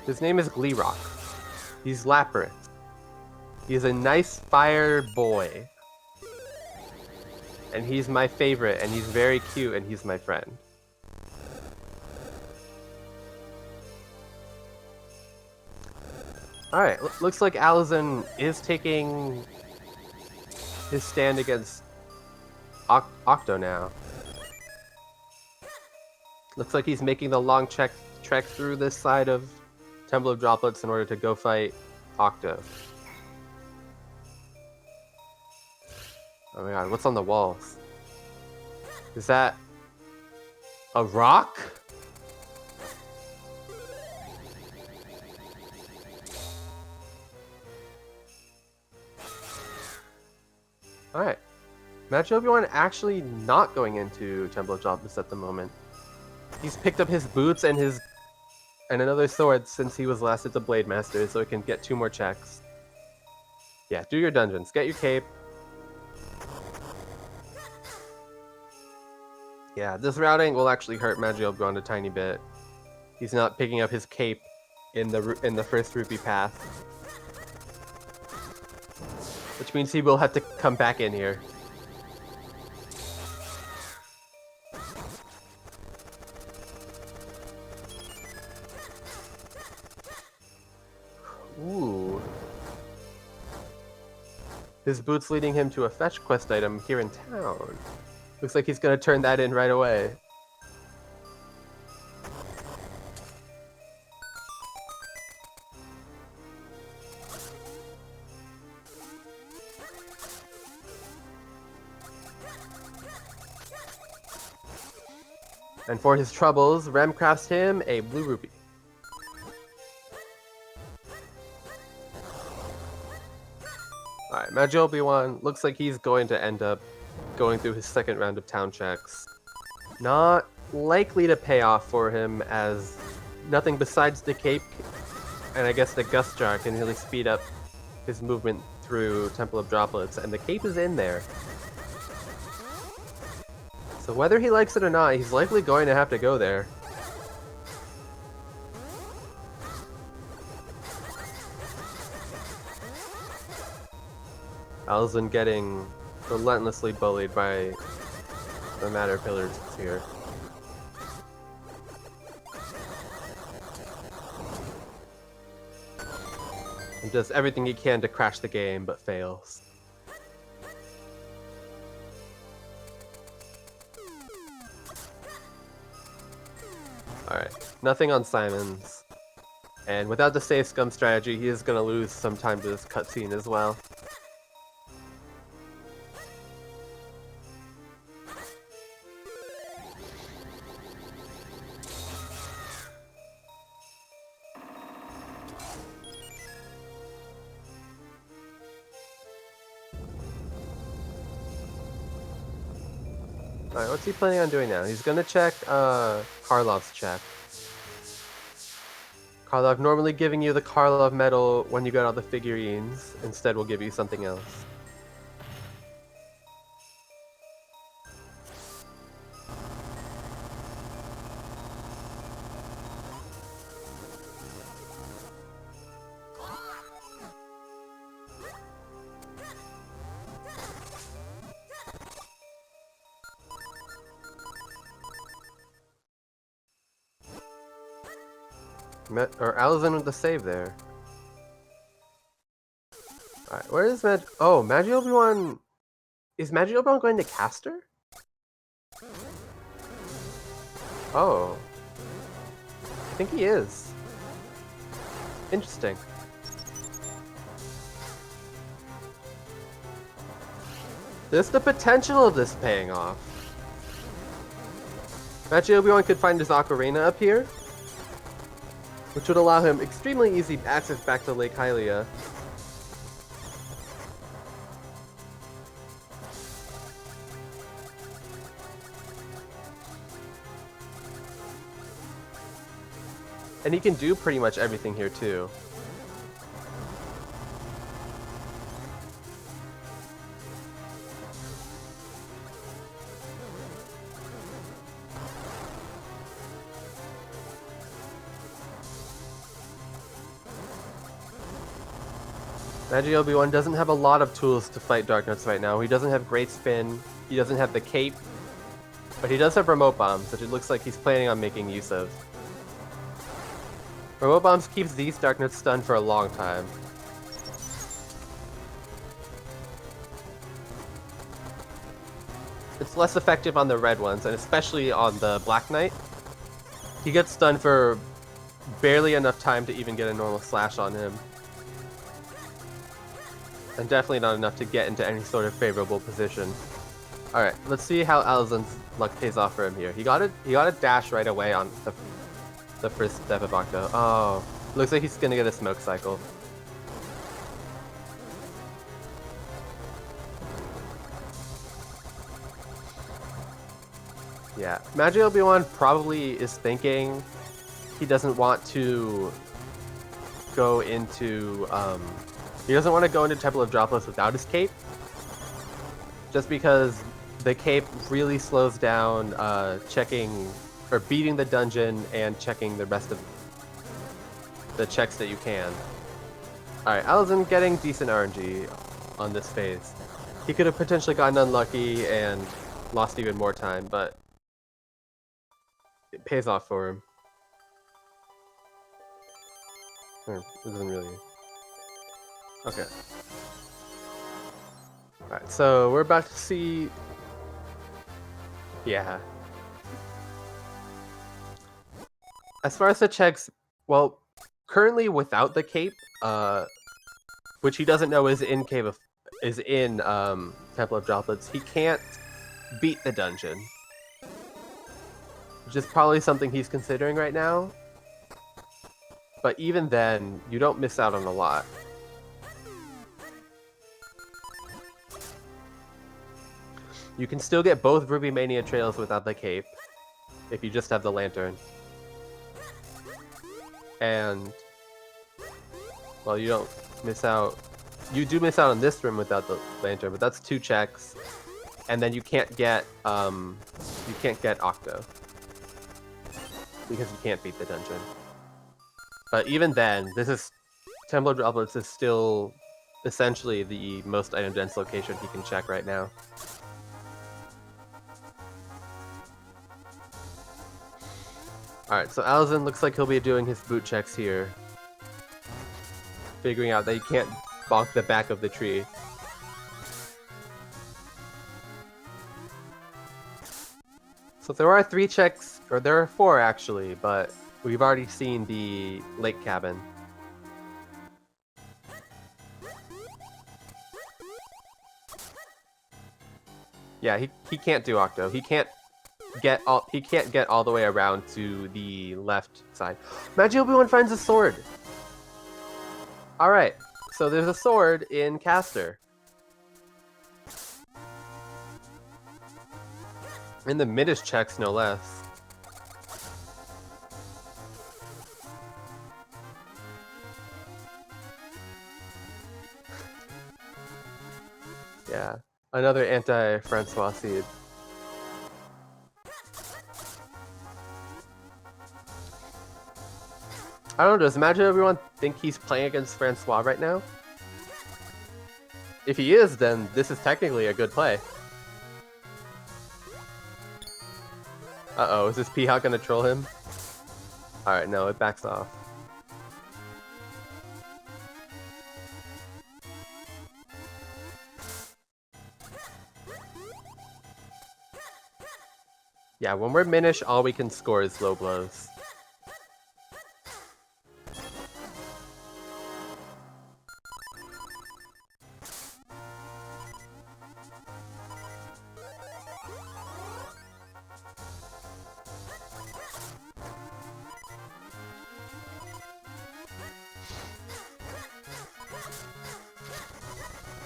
His name is Gleerock. He's Lapras. He's a nice fire boy. And he's my favorite, and he's very cute, and he's my friend. Alright, looks like Alaszun is taking his stand against Octo now. Looks like he's making the long trek through this side of Temple of Droplets in order to go fight Octo. Oh my god, what's on the walls? Is that a rock? Alright. Magiobiwan actually not going into Temple of Droplets at the moment. He's picked up his boots and another sword since he was last at the Blade Master, so he can get 2 more checks. Yeah, do your dungeons. Get your cape. Yeah, this routing will actually hurt Magiobiwan a tiny bit. He's not picking up his cape in the first rupee path. Which means he will have to come back in here. Ooh. His boots leading him to a fetch quest item here in town. Looks like he's gonna turn that in right away. And for his troubles, Rem crafts him a blue rupee. Alright, Magiobiwan looks like he's going to end up going through his second round of town checks. Not likely to pay off for him, as nothing besides the cape and I guess the gust jar can really speed up his movement through Temple of Droplets, and the cape is in there. So whether he likes it or not, he's likely going to have to go there. Alaszun getting relentlessly bullied by the Matter Pillars here. He does everything he can to crash the game, but fails. Alright, nothing on Simon's. And without the save scum strategy, he is going to lose some time to this cutscene as well. Alright, what's he planning on doing now? He's gonna check Karlov's check. Karlov normally giving you the Karlov medal when you get all the figurines. Instead, we'll give you something else. Or Alaszun with the save there. Alright, where is Oh, Magiobiwan... Is Magiobiwan going to Caster? Oh. I think he is. Interesting. There's the potential of this paying off. Magiobiwan could find his ocarina up here, which would allow him extremely easy access back to Lake Hylia. And he can do pretty much everything here too. Magiobiwan doesn't have a lot of tools to fight Darknuts right now. He doesn't have Great Spin, he doesn't have the Cape, but he does have Remote Bombs, which it looks like he's planning on making use of. Remote Bombs keeps these Darknuts stunned for a long time. It's less effective on the red ones, and especially on the Black Knight. He gets stunned for barely enough time to even get a normal slash on him. And definitely not enough to get into any sort of favorable position. Alright, let's see how Alaszun's luck pays off for him here. He got a dash right away on the first step of Octo. Oh, looks like he's gonna get a smoke cycle. Yeah, Magiobiwan probably is thinking he doesn't want to go into, he doesn't want to go into Temple of Droplets without his cape. Just because the cape really slows down checking, or beating the dungeon and checking the rest of the checks that you can. Alright, Alaszun getting decent RNG on this phase. He could have potentially gotten unlucky and lost even more time, but it pays off for him. Or, it doesn't really... Okay. Alright, so we're about to see... Yeah. As far as the checks, well, currently without the cape, which he doesn't know is in Temple of Droplets, he can't beat the dungeon. Which is probably something he's considering right now. But even then, you don't miss out on a lot. You can still get both Ruby Mania trails without the cape, if you just have the lantern. And, well, you don't miss out. You do miss out on this room without the lantern, but that's 2 checks. And then you can't get Octo. Because you can't beat the dungeon. But even then, Temple of Droplets is still essentially the most item dense location he can check right now. Alright, so Alaszun looks like he'll be doing his boot checks here. Figuring out that he can't bonk the back of the tree. So there are 3 checks, or there are 4 actually, but we've already seen the lake cabin. Yeah, he can't do Octo. He can't get all the way around to the left side. Magiobiwan finds a sword. All right, so there's a sword in Caster. In the Minish checks, no less. Yeah, another anti-Francois seed. I don't know, does Magiobiwan think he's playing against Francois right now? If he is, then this is technically a good play. Uh-oh, is this P-Hawk gonna troll him? Alright, no, it backs off. Yeah, when we're Minish, all we can score is low blows.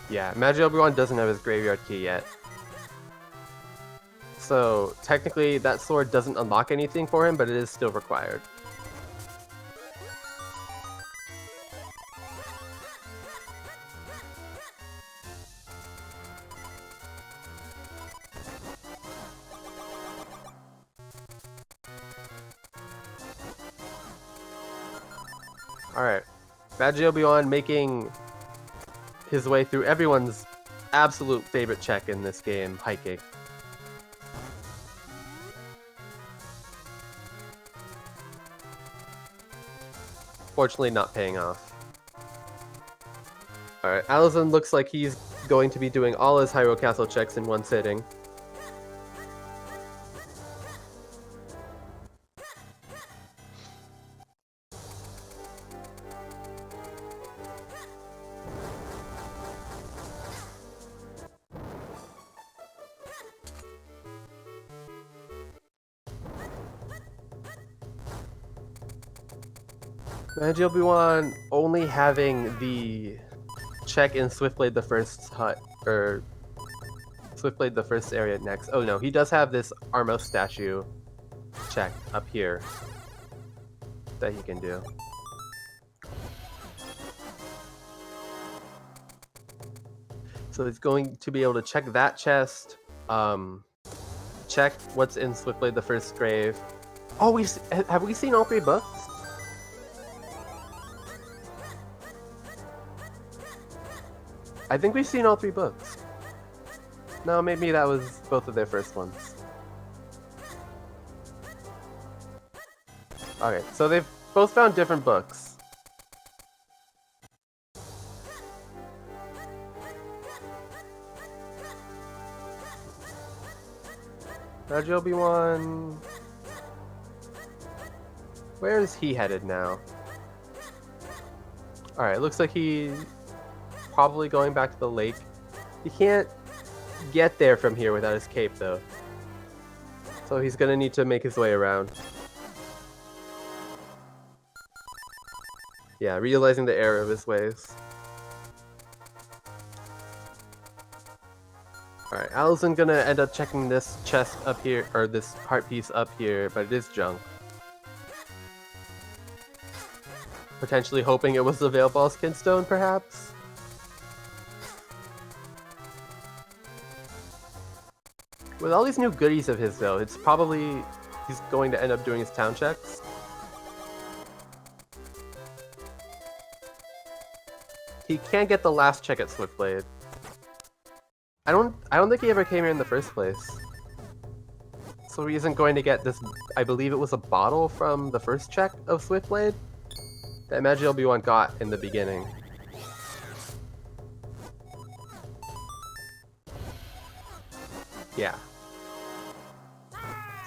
Yeah, Magiobiwan doesn't have his graveyard key yet. So, technically, that sword doesn't unlock anything for him, but it is still required. Alright, Magiobiwan making his way through everyone's absolute favorite check in this game, hiking. Fortunately, not paying off. Alright, Alaszun looks like he's going to be doing all his Hyrule Castle checks in one sitting. Magiobiwan only having the check in Swiftblade the first hut, or Swiftblade the first area next. Oh no, he does have this Armos statue check up here that he can do. So he's going to be able to check that chest, check what's in Swiftblade the first grave. Oh, have we seen all 3 books? I think we've seen all 3 books. No, maybe that was both of their first ones. Okay, so they've both found different books. Magiobiwan... Where is he headed now? Alright, looks like he's probably going back to the lake. He can't get there from here without his cape, though. So he's gonna need to make his way around. Yeah, realizing the error of his ways. Alright, Alaszun gonna end up checking this chest up here, or this heart piece up here, but it is junk. Potentially hoping it was the Veil Ball Skin Stone, perhaps? With all these new goodies of his, though, it's probably he's going to end up doing his town checks. He can't get the last check at Swiftblade. I don't think he ever came here in the first place. So he isn't going to get this, I believe it was a bottle from the first check of Swiftblade that Magiobiwan got in the beginning. Yeah.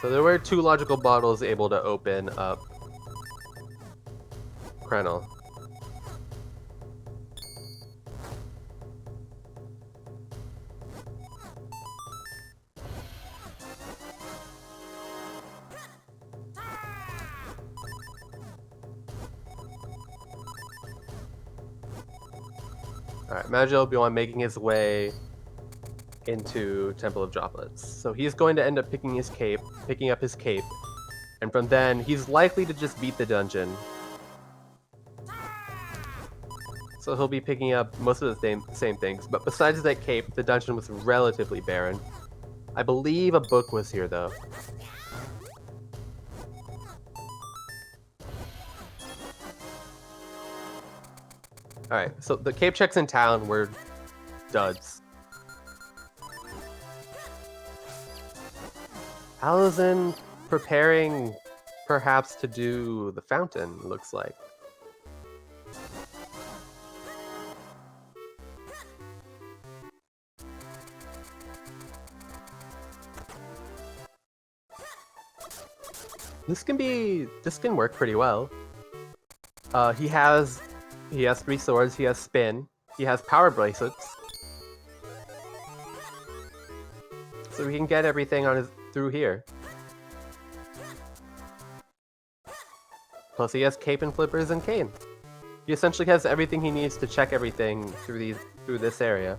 So there were 2 logical bottles able to open up Krenel. Alright, Magiobiwan making his way into Temple of Droplets. So he's going to end up picking up his cape, and from then he's likely to just beat the dungeon. So he'll be picking up most of the same things, but besides that cape, the dungeon was relatively barren. I believe a book was here though. Alright, so the cape checks in town were duds. Alaszun preparing perhaps to do the fountain, looks like. This can work pretty well. He has 3 swords, he has spin, he has power bracelets. So he can get everything through here. Plus he has cape and flippers and cane. He essentially has everything he needs to check everything through this area.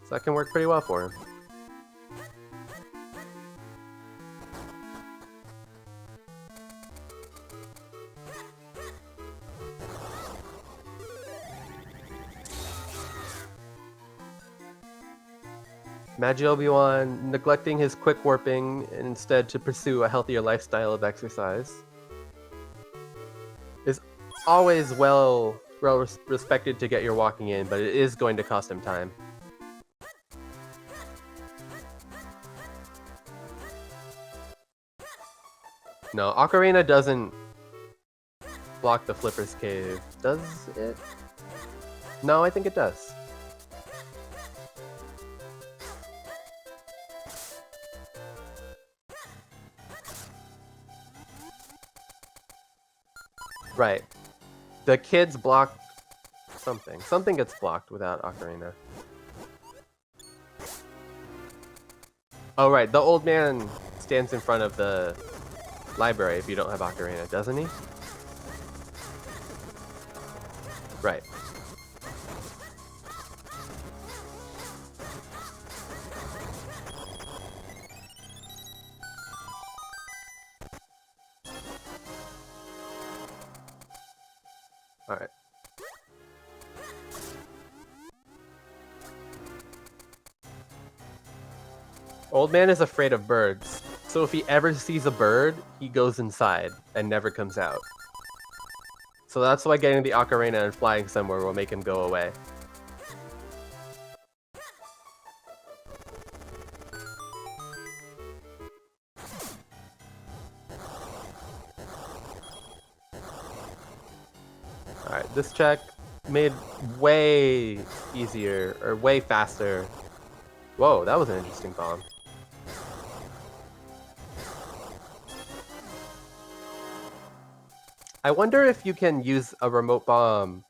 So that can work pretty well for him. Magiobiwan neglecting his quick warping and instead to pursue a healthier lifestyle of exercise is always well respected to get your walking in, but it is going to cost him time. No, Ocarina doesn't block the Flipper's Cave. Does it? No, I think it does. Right. The kids block something. Something gets blocked without Ocarina. Oh, right. The old man stands in front of the library if you don't have Ocarina, doesn't he? Right. Alright. Old man is afraid of birds, so if he ever sees a bird, he goes inside and never comes out. So that's why getting the Ocarina and flying somewhere will make him go away. Alright, this check made way easier, or way faster. Whoa, that was an interesting bomb. I wonder if you can use a remote bomb.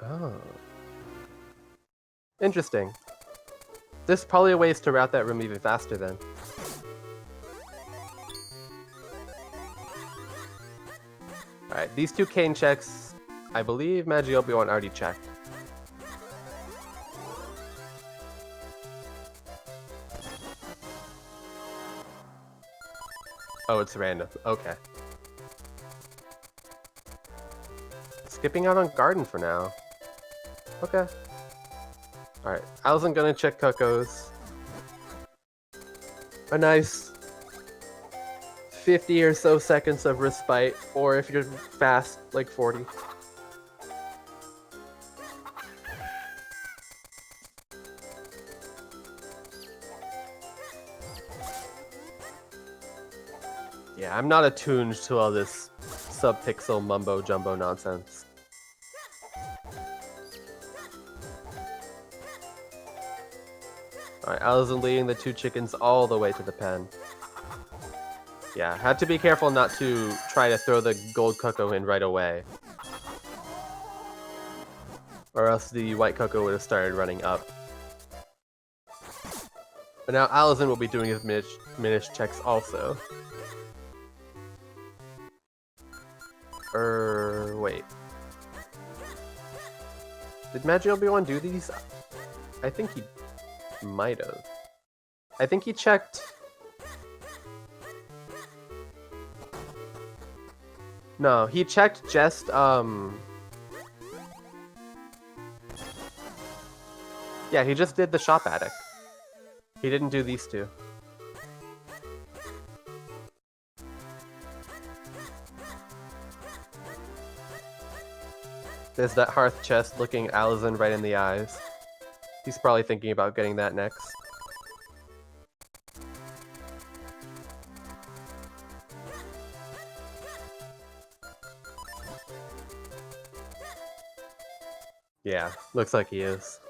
Oh. Interesting. There's probably ways to route that room even faster then. Alright, these 2 cane checks, I believe Magiobiwan already checked. Oh, it's random. Okay. Skipping out on Garden for now. Okay. Alright, Alaszun gonna check Coco's. A nice 50 or so seconds of respite, or if you're fast, like 40. Yeah, I'm not attuned to all this sub-pixel mumbo-jumbo nonsense. Alright, Alaszun leading the 2 chickens all the way to the pen. Yeah, had to be careful not to try to throw the gold cocoa in right away. Or else the white cocoa would have started running up. But now Alaszun will be doing his Minish checks also. Wait. Did Magiobiwan do these? I think he might have. I think he checked... No, he checked just, Yeah, he just did the shop attic. He didn't do these two. There's that hearth chest looking Alaszun right in the eyes. He's probably thinking about getting that next. Yeah, looks like he is.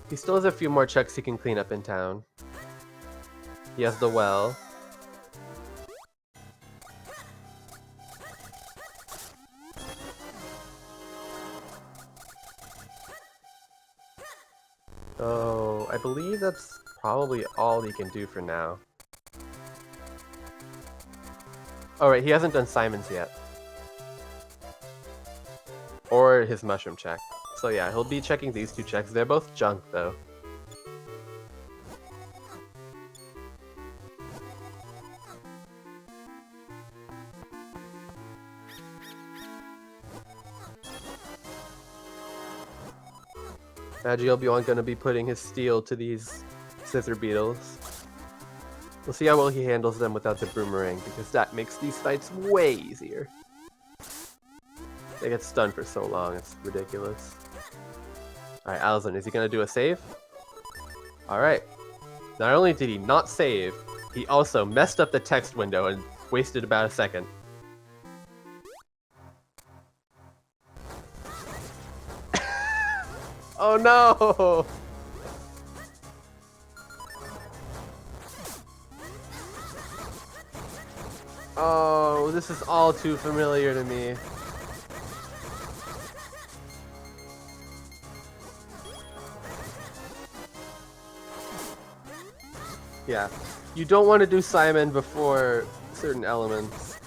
He still has a few more checks he can clean up in town. He has the well. Oh, I believe that's probably all he can do for now. Oh, right, he hasn't done Simon's yet. Or his mushroom check. So yeah, he'll be checking these two checks. They're both junk, though. Magiobiwan gonna be putting his steel to these scissor beetles. We'll see how well he handles them without the boomerang, because that makes these fights way easier. They get stunned for so long, it's ridiculous. Alright, Alaszun, is he gonna do a save? Alright. Not only did he not save, he also messed up the text window and wasted about a second. Oh no! Oh, this is all too familiar to me. Yeah, you don't want to do Simon before certain elements.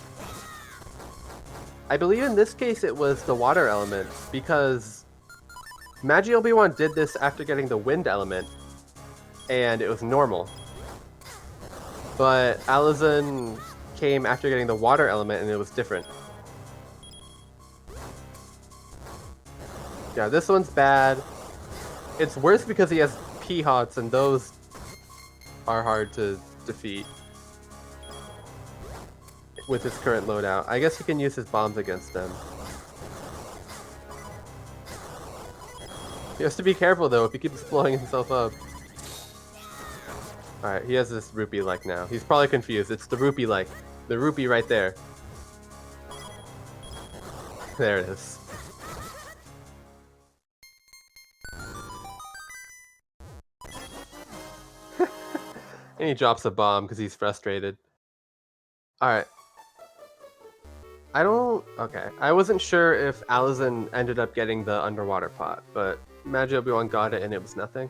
I believe in this case it was the water element, because Magiobiwan did this after getting the wind element, and it was normal. But Alaszun came after getting the water element, and it was different. Yeah, this one's bad. It's worse because he has P-Hots, and those are hard to defeat with his current loadout. I guess he can use his bombs against them. He has to be careful though if he keeps blowing himself up. Alright, he has this rupee-like now. He's probably confused. It's the rupee-like. The rupee right there. There it is. And he drops a bomb because he's frustrated. Alright. Okay. I wasn't sure if Alaszun ended up getting the underwater pot, but Magiobiwan got it and it was nothing.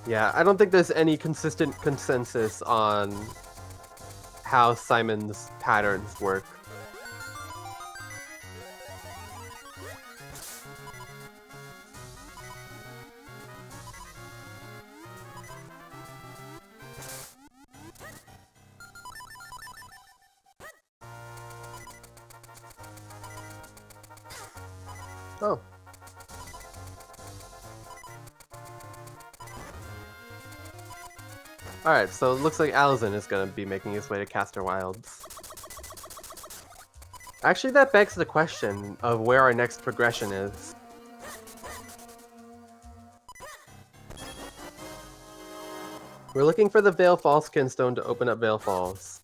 Yeah, I don't think there's any consistent consensus on how Simon's patterns work. Oh. Alright, so it looks like Alaszun is going to be making his way to Caster Wilds. Actually, that begs the question of where our next progression is. We're looking for the Vale Falls Kinstone to open up Vale Falls.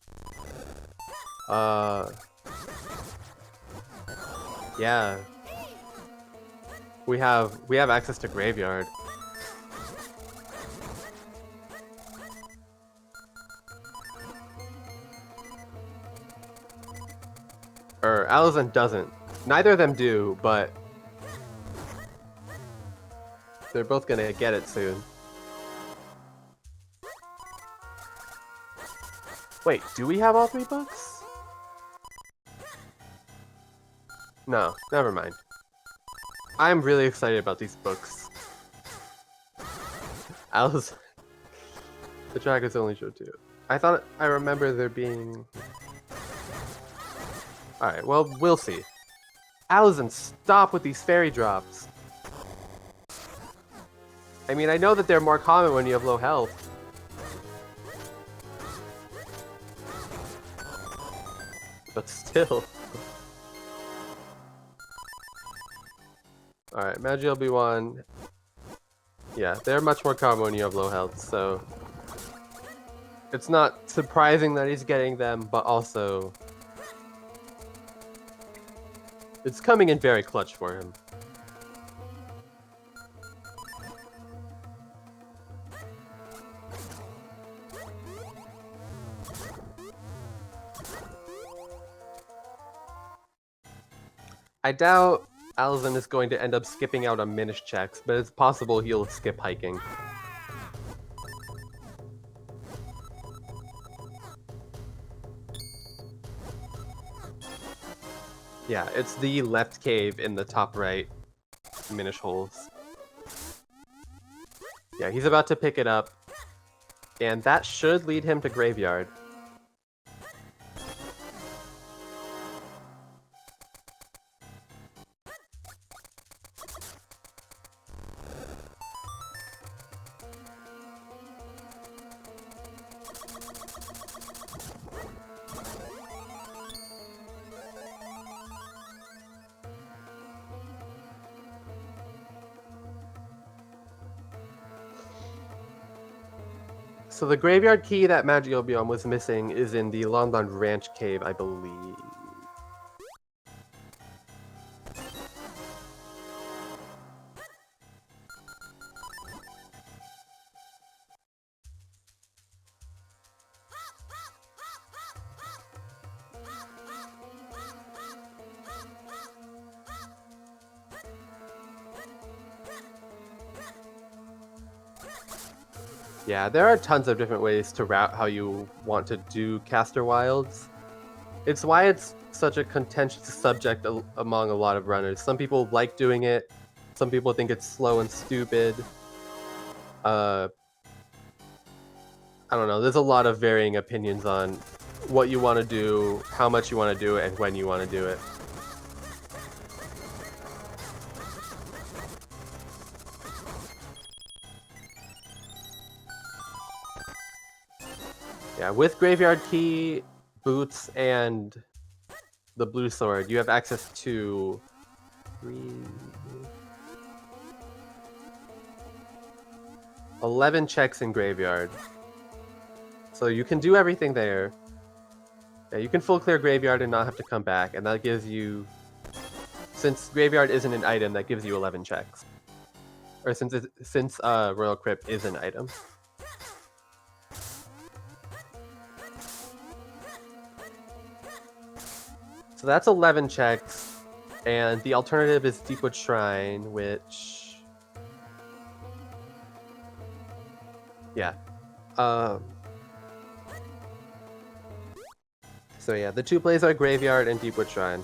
Yeah. We have access to graveyard. Alaszun doesn't. Neither of them do, but they're both gonna get it soon. Wait, do we have all 3 books? No, never mind. I'm really excited about these books. Alaszun. The trackers only show 2. I remember there being... Alright, well, we'll see. Alaszun, stop with these fairy drops. I mean, I know that they're more common when you have low health. But still. Alright, Magiobiwan. Yeah, they're much more common when you have low health, so... It's not surprising that he's getting them, but also... It's coming in very clutch for him. I doubt Alaszun is going to end up skipping out on Minish checks, but it's possible he'll skip hiking. Yeah, it's the left cave in the top right Minish holes. Yeah, he's about to pick it up, and that should lead him to graveyard. So the graveyard key that Magiobiwan was missing is in the London Ranch cave, I believe. Yeah, there are tons of different ways to route how you want to do caster wilds. It's why it's such a contentious subject among a lot of runners. Some people like doing it, some people think it's slow and stupid. I don't know, there's a lot of varying opinions on what you want to do, how much you want to do it, and when you want to do it. Yeah, with Graveyard Key, Boots, and the Blue Sword, you have access to 11 checks in Graveyard. So you can do everything there. Yeah, you can full clear Graveyard and not have to come back, and that gives you... Since Graveyard isn't an item, that gives you 11 checks. Or since Royal Crypt is an item. So that's 11 checks, and the alternative is Deepwood Shrine, which... Yeah. So yeah, the two plays are Graveyard and Deepwood Shrine.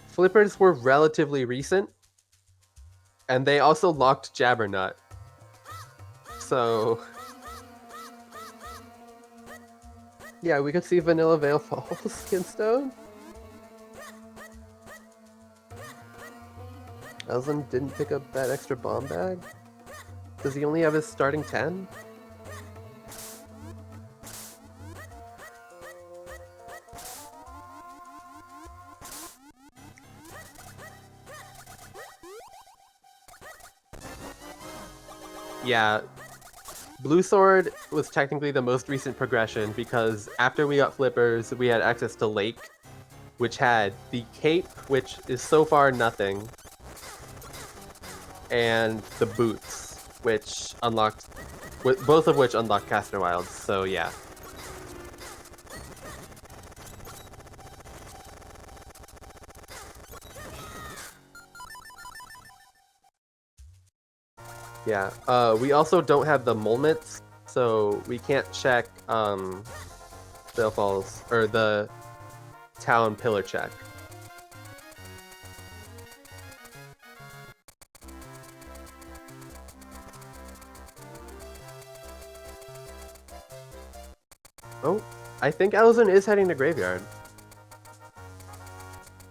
Flippers were relatively recent, and they also locked Jabbernut. So... Yeah, we could see Vanilla Veil Falls, Skinstone. Alaszun didn't pick up that extra bomb bag? Does he only have his starting 10? Yeah. Blue Sword was technically the most recent progression because after we got Flippers, we had access to Lake, which had the Cape, which is so far nothing, and the boots, which unlocked, both of which unlock Caster Wilds. So yeah. Yeah. We also don't have the Molmets, so we can't check Sail Falls or the town pillar check. Oh, I think Alaszun is heading to Graveyard.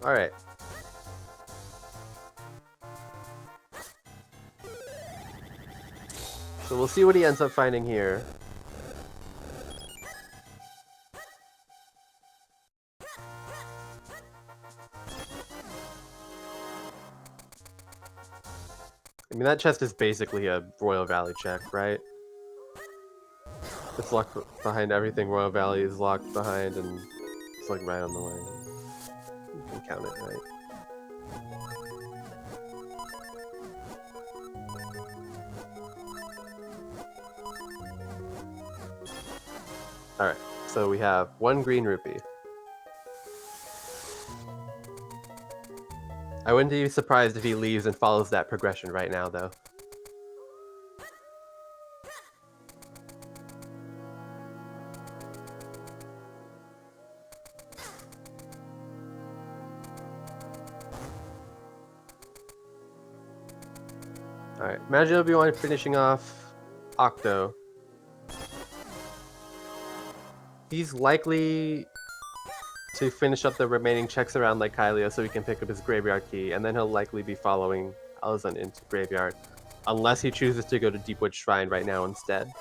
Alright. So we'll see what he ends up finding here. I mean, that chest is basically a Royal Valley check, right? It's locked behind everything Royal Valley is locked behind, and it's like right on the way. You can count it, right? Alright, so we have 1 green rupee. I wouldn't be surprised if he leaves and follows that progression right now, though. Alright, Magiobiwan finishing off Octo. He's likely to finish up the remaining checks around Lake Hylia so he can pick up his Graveyard Key, and then he'll likely be following Alaszun into Graveyard, unless he chooses to go to Deepwood Shrine right now instead.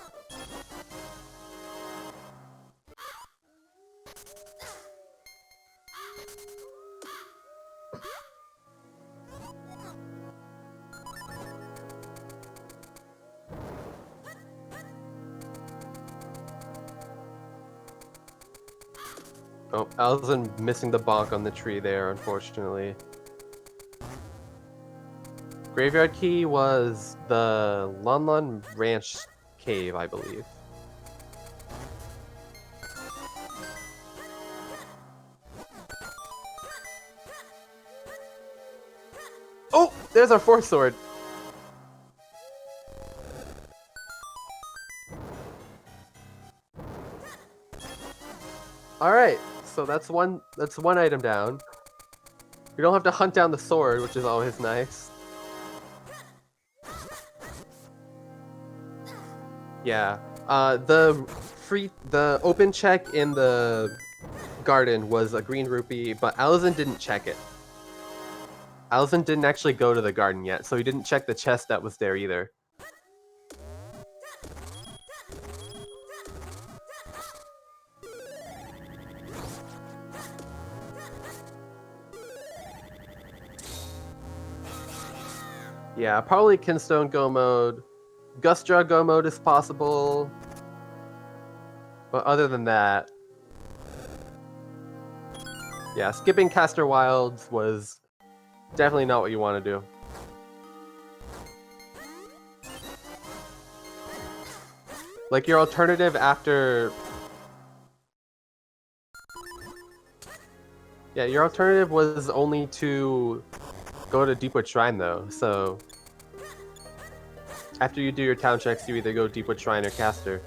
Oh, Alaszun missing the bonk on the tree there, unfortunately. Graveyard Key was the Lon Ranch cave, I believe. Oh! There's our 4th sword! Alright, so that's one item down. We don't have to hunt down the sword, which is always nice. Yeah. The open check in the garden was a green rupee, but Alaszun didn't check it. Alaszun didn't actually go to the garden yet, so he didn't check the chest that was there either. Yeah, probably Kinstone Go mode. Gustra Go mode is possible. But other than that... yeah, skipping Caster Wilds was definitely not what you want to do. Like, your alternative after... yeah, your alternative was only to go to Deepwood Shrine, though, so... after you do your town checks, you either go Deepwood Shrine or Caster.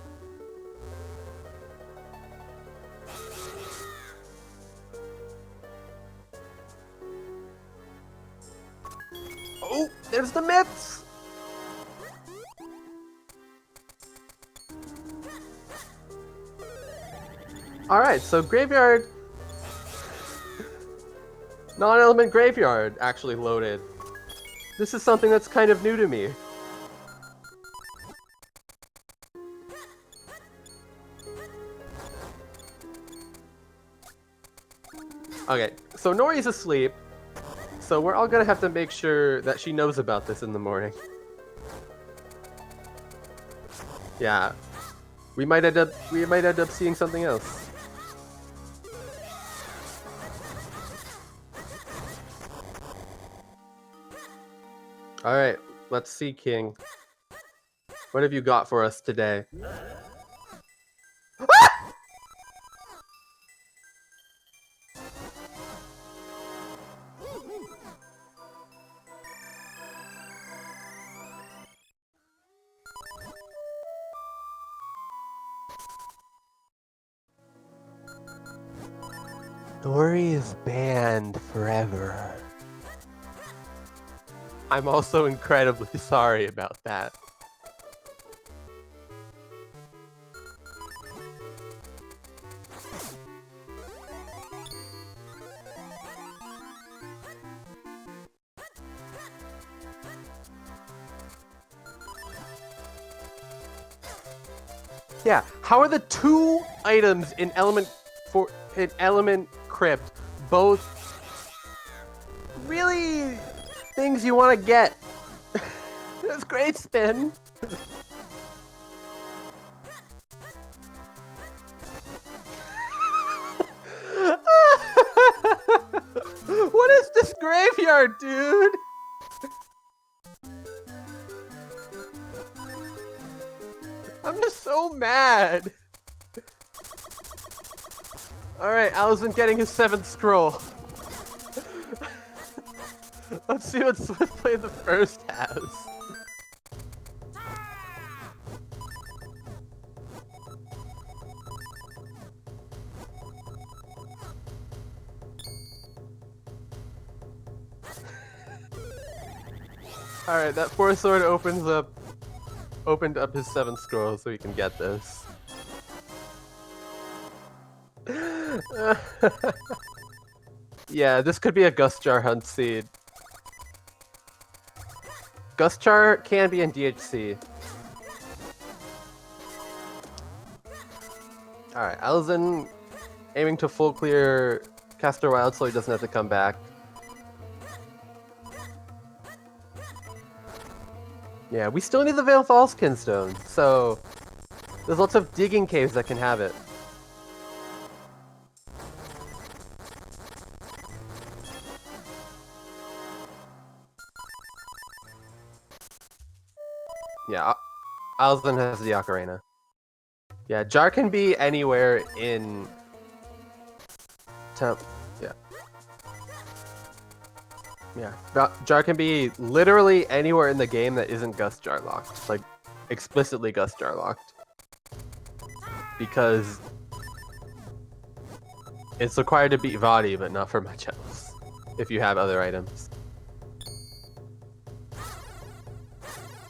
Oh, there's the myths! Alright, so Graveyard... non-element Graveyard actually loaded. This is something that's kind of new to me. Okay, so Nori's asleep, so we're all gonna have to make sure that she knows about this in the morning. Yeah, we might end up seeing something else. All right, Let's see, King. What have you got for us today? Dory is banned forever. I'm also incredibly sorry about that. Yeah, how are the two items in Element Crypt both really things you want to get? That's great spin. What is this graveyard, dude? I'm just so mad. Alright, Alaszun getting his 7th scroll. Let's see what Swiftplay the First has. Alright, that 4th sword opened up his 7th scroll so he can get this. Yeah, this could be a Gustjar hunt seed. Gustjar can be in DHC. Alright, Alaszun aiming to full clear Castor Wild so he doesn't have to come back. Yeah, we still need the Veil Fallskin stone, so there's lots of digging caves that can have it. Yeah, Alaszun has the Ocarina. Yeah, Jar can be anywhere in... Yeah. Yeah, Jar can be literally anywhere in the game that isn't Gustjar locked. Like, explicitly Gustjar locked. Because it's required to beat Vadi, but not for much else. If you have other items.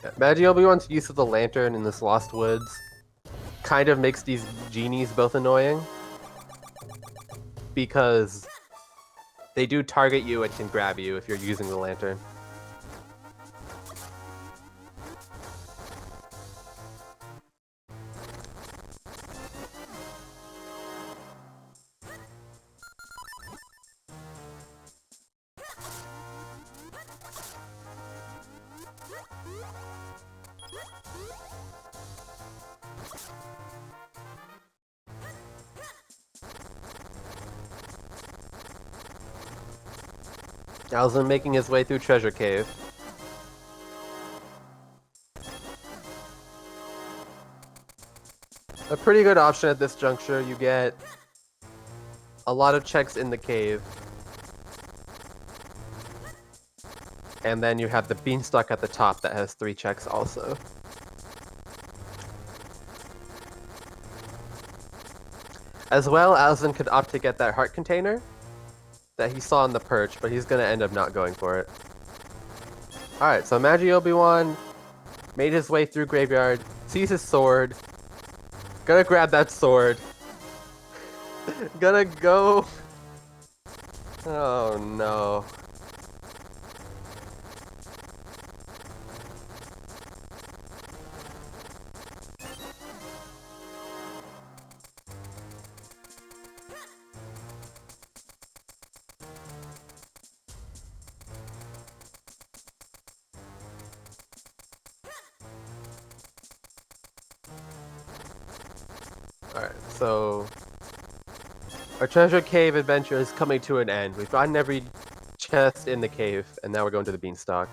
Yeah, Magiobiwan's use of the lantern in this Lost Woods kind of makes these genies both annoying. Because they do target you and can grab you if you're using the lantern. Alaszun making his way through Treasure Cave. A pretty good option at this juncture. You get a lot of checks in the cave. And then you have the beanstalk at the top that has 3 checks also. As well, Alaszun could opt to get that heart container that he saw on the perch, but he's gonna end up not going for it. Alright, so Magiobiwan made his way through Graveyard, sees his sword, gonna grab that sword, gonna go... Oh no. Alright, so our treasure cave adventure is coming to an end. We've gotten every chest in the cave, and now we're going to the beanstalk.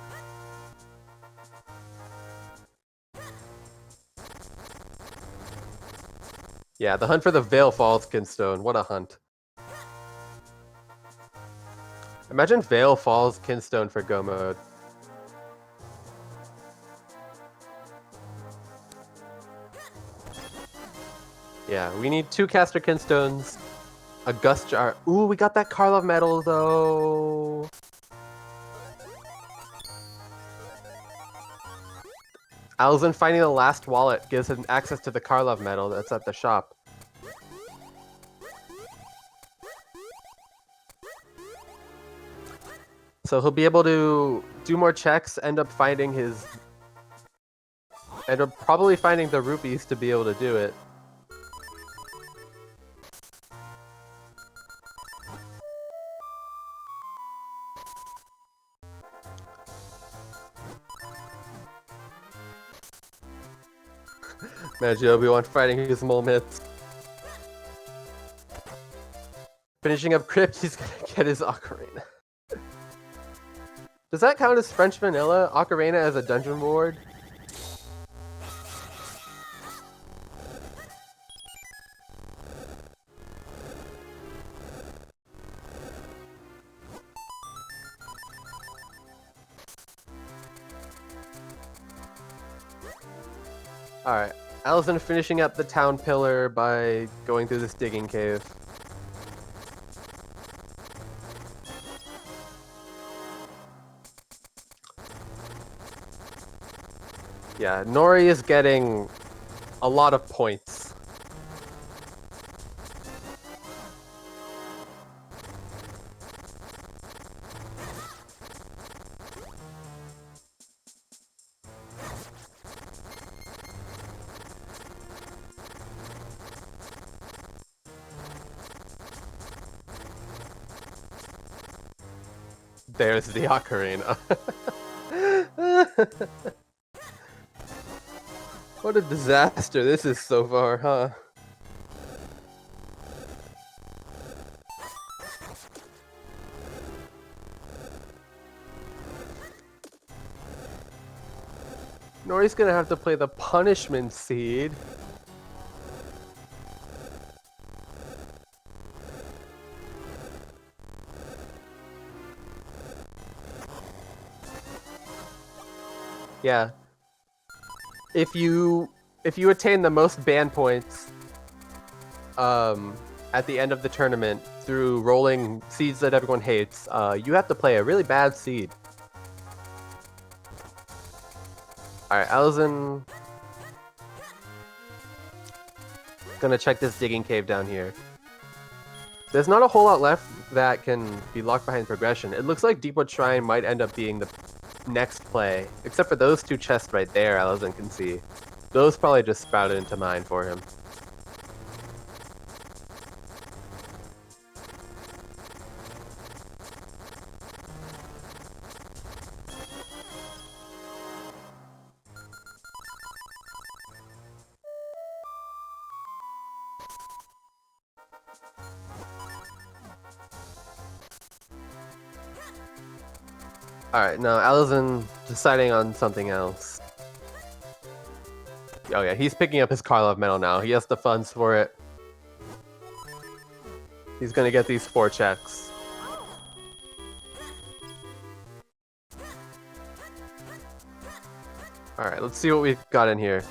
Yeah, the hunt for the Vale Falls Kinstone. What a hunt. Imagine Vale Falls Kinstone for Go mode. Yeah, we need 2 caster Kinstones, a Gust Jar. Ooh, we got that Karlov medal though. Alaszun finding the last wallet gives him access to the Karlov medal that's at the shop. So he'll be able to do more checks, end up probably finding the rupees to be able to do it. Magiobiwan fighting his mole myths. Finishing up Crypt, he's gonna get his Ocarina. Does that count as French vanilla? Ocarina as a dungeon reward? Alright, Alaszun finishing up the town pillar by going through this digging cave. Yeah, Nori is getting a lot of points. There's the Ocarina. What a disaster this is so far, huh? Nori's gonna have to play the punishment seed. Yeah. If you attain the most ban points at the end of the tournament through rolling seeds that everyone hates, you have to play a really bad seed. Alright, Alaszun gonna check this digging cave down here. There's not a whole lot left that can be locked behind progression. It looks like Deepwood Shrine might end up being the next play, except for those 2 chests right there Alaszun can see. Those probably just sprouted into mine for him. Alright, now Alaszun deciding on something else. Oh yeah, he's picking up his Karlov medal now. He has the funds for it. He's gonna get these 4 checks. Alright, let's see what we've got in here.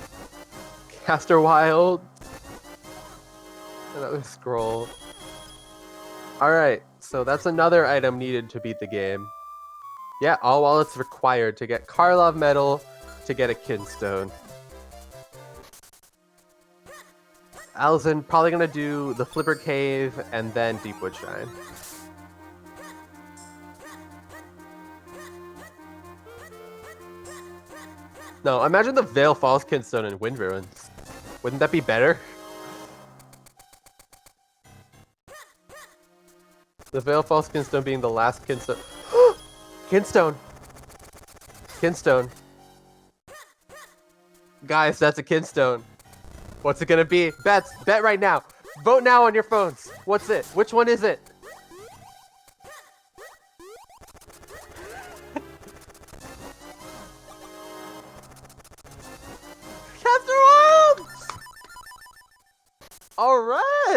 Caster Wild. Another scroll. Alright, so that's another item needed to beat the game. Yeah, all wallets required to get Karlov medal to get a Kinstone. Alaszun probably gonna do the Flipper Cave and then Deepwood Shrine. No, imagine the Vale Falls Kinstone in Wind Ruins. Wouldn't that be better? The Vale Falls Kinstone being the last Kinstone. Kinstone! Kinstone. Guys, that's a Kinstone. What's it gonna be? Bets! Bet right now! Vote now on your phones! What's it? Which one is it? Caster Wilds!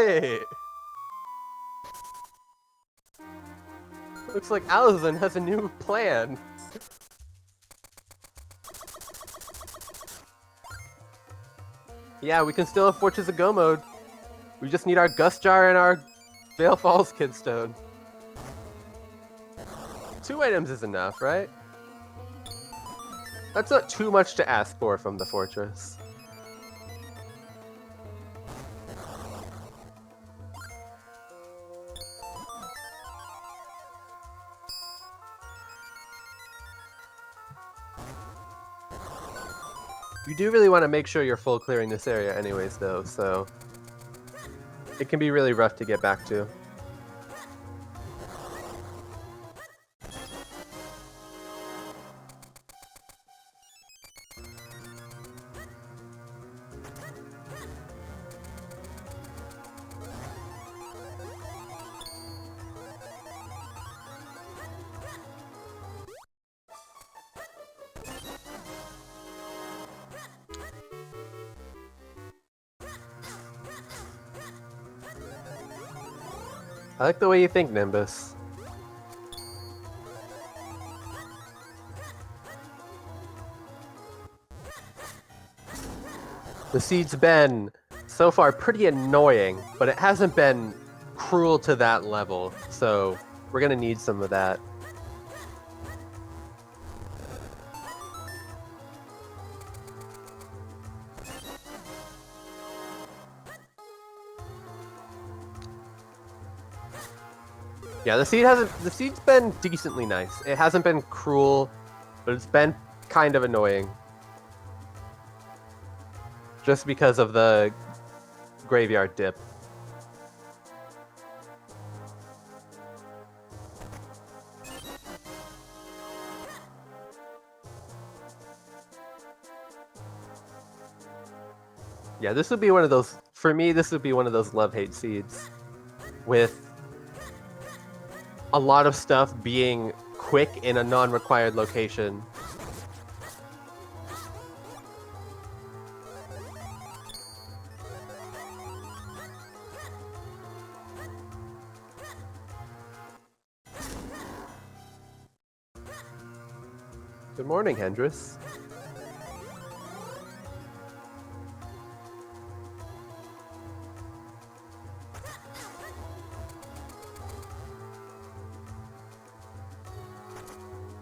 right! Looks like Alaszun has a new plan. Yeah, we can still have Fortress of Go mode. We just need our Gust Jar and our Vale Falls Kidstone. 2 items is enough, right? That's not too much to ask for from the fortress. You do really want to make sure you're full clearing this area anyways, though, so it can be really rough to get back to. I like the way you think, Nimbus. The seed's been, so far, pretty annoying, but it hasn't been cruel to that level, so we're gonna need some of that. Yeah, the seed's been decently nice. It hasn't been cruel, but it's been kind of annoying. Just because of the graveyard dip. Yeah, this would be one of those, for me, this would be one of those love-hate seeds. With a lot of stuff being quick in a non-required location. Good morning, Hendris.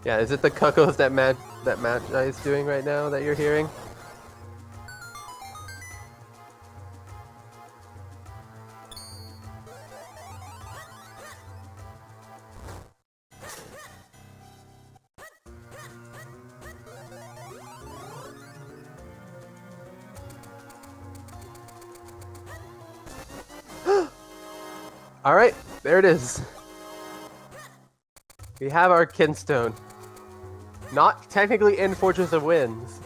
Yeah, is it the cuckoos that Magi is doing right now that you're hearing? Alright, there it is. We have our Kinstone. Not technically in Fortress of Winds.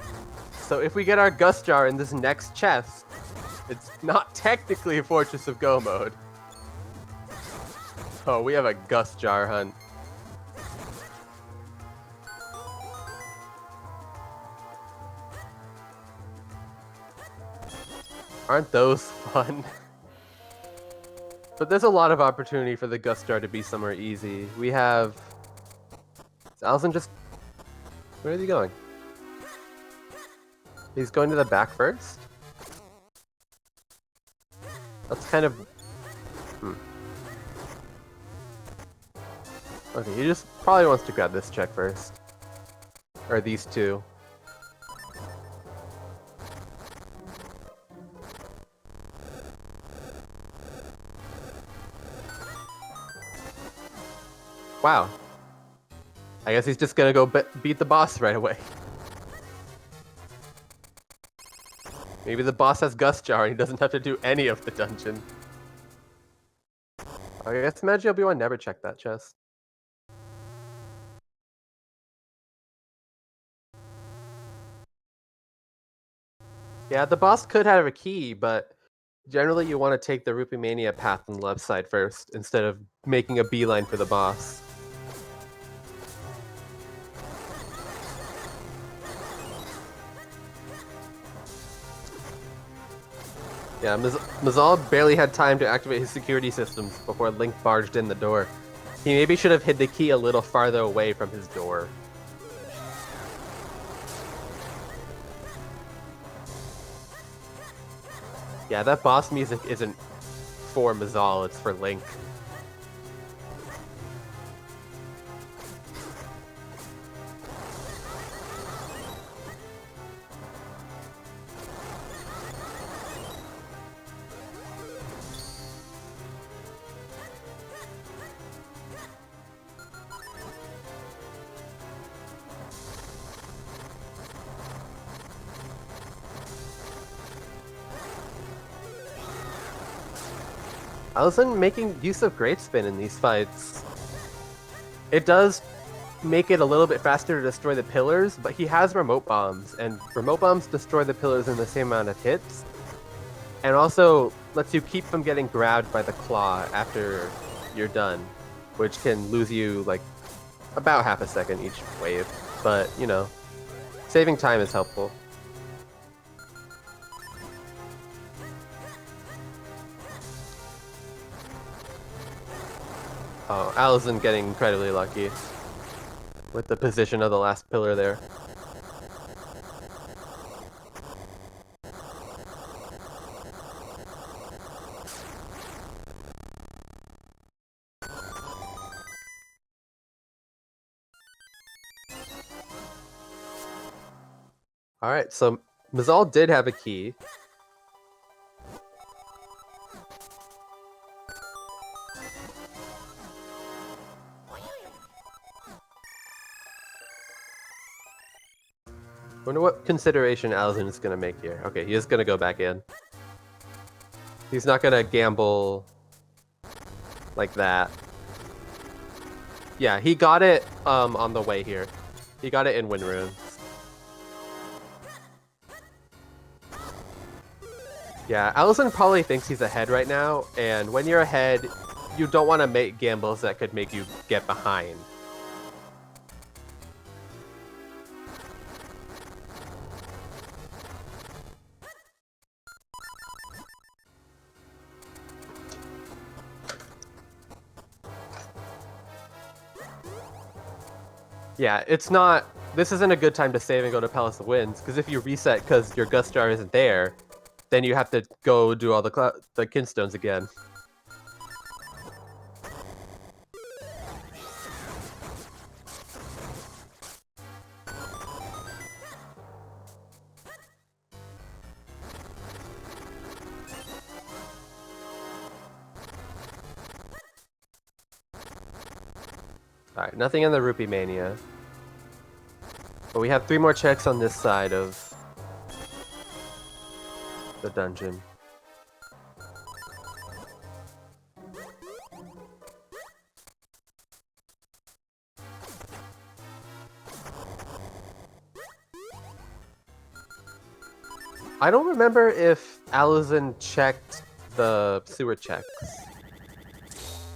So if we get our Gust Jar in this next chest, it's not technically Fortress of Go mode. Oh, we have a Gust Jar hunt. Aren't those fun? But there's a lot of opportunity for the Gust Jar to be somewhere easy. We have... Is Alaszun just... Where is he going? He's going to the back first? That's kind of... Okay, he just probably wants to grab this check first. Or these two. Wow. I guess he's just gonna go beat the boss right away. Maybe the boss has Gust Jar and he doesn't have to do any of the dungeon. I guess Magiobiwan never checked that chest. Yeah, the boss could have a key, but generally you want to take the Rupee Mania path on the left side first, instead of making a beeline for the boss. Yeah, Mazal barely had time to activate his security systems before Link barged in the door. He maybe should have hid the key a little farther away from his door. Yeah, that boss music isn't for Mazal, it's for Link. Alaszun making use of Great Spin in these fights. It does make it a little bit faster to destroy the pillars, but he has remote bombs, and remote bombs destroy the pillars in the same amount of hits, and also lets you keep from getting grabbed by the claw after you're done, which can lose you like about half a second each wave, but you know, saving time is helpful. Oh, Alaszun getting incredibly lucky with the position of the last pillar there. Alright, so Mazal did have a key. Wonder what consideration Alaszun is gonna make here. Okay, he is gonna go back in. He's not gonna gamble like that. Yeah, he got it on the way here. He got it in Wind Runes. Yeah, Alaszun probably thinks he's ahead right now, and when you're ahead, you don't want to make gambles that could make you get behind. Yeah, it's not... This isn't a good time to save and go to Palace of Winds, because if you reset because your Gust Jar isn't there, then you have to go do all the Kinstones again. Alright, nothing in the Rupee Mania. But we have 3 more checks on this side of the dungeon. I don't remember if Alaszun checked the sewer checks.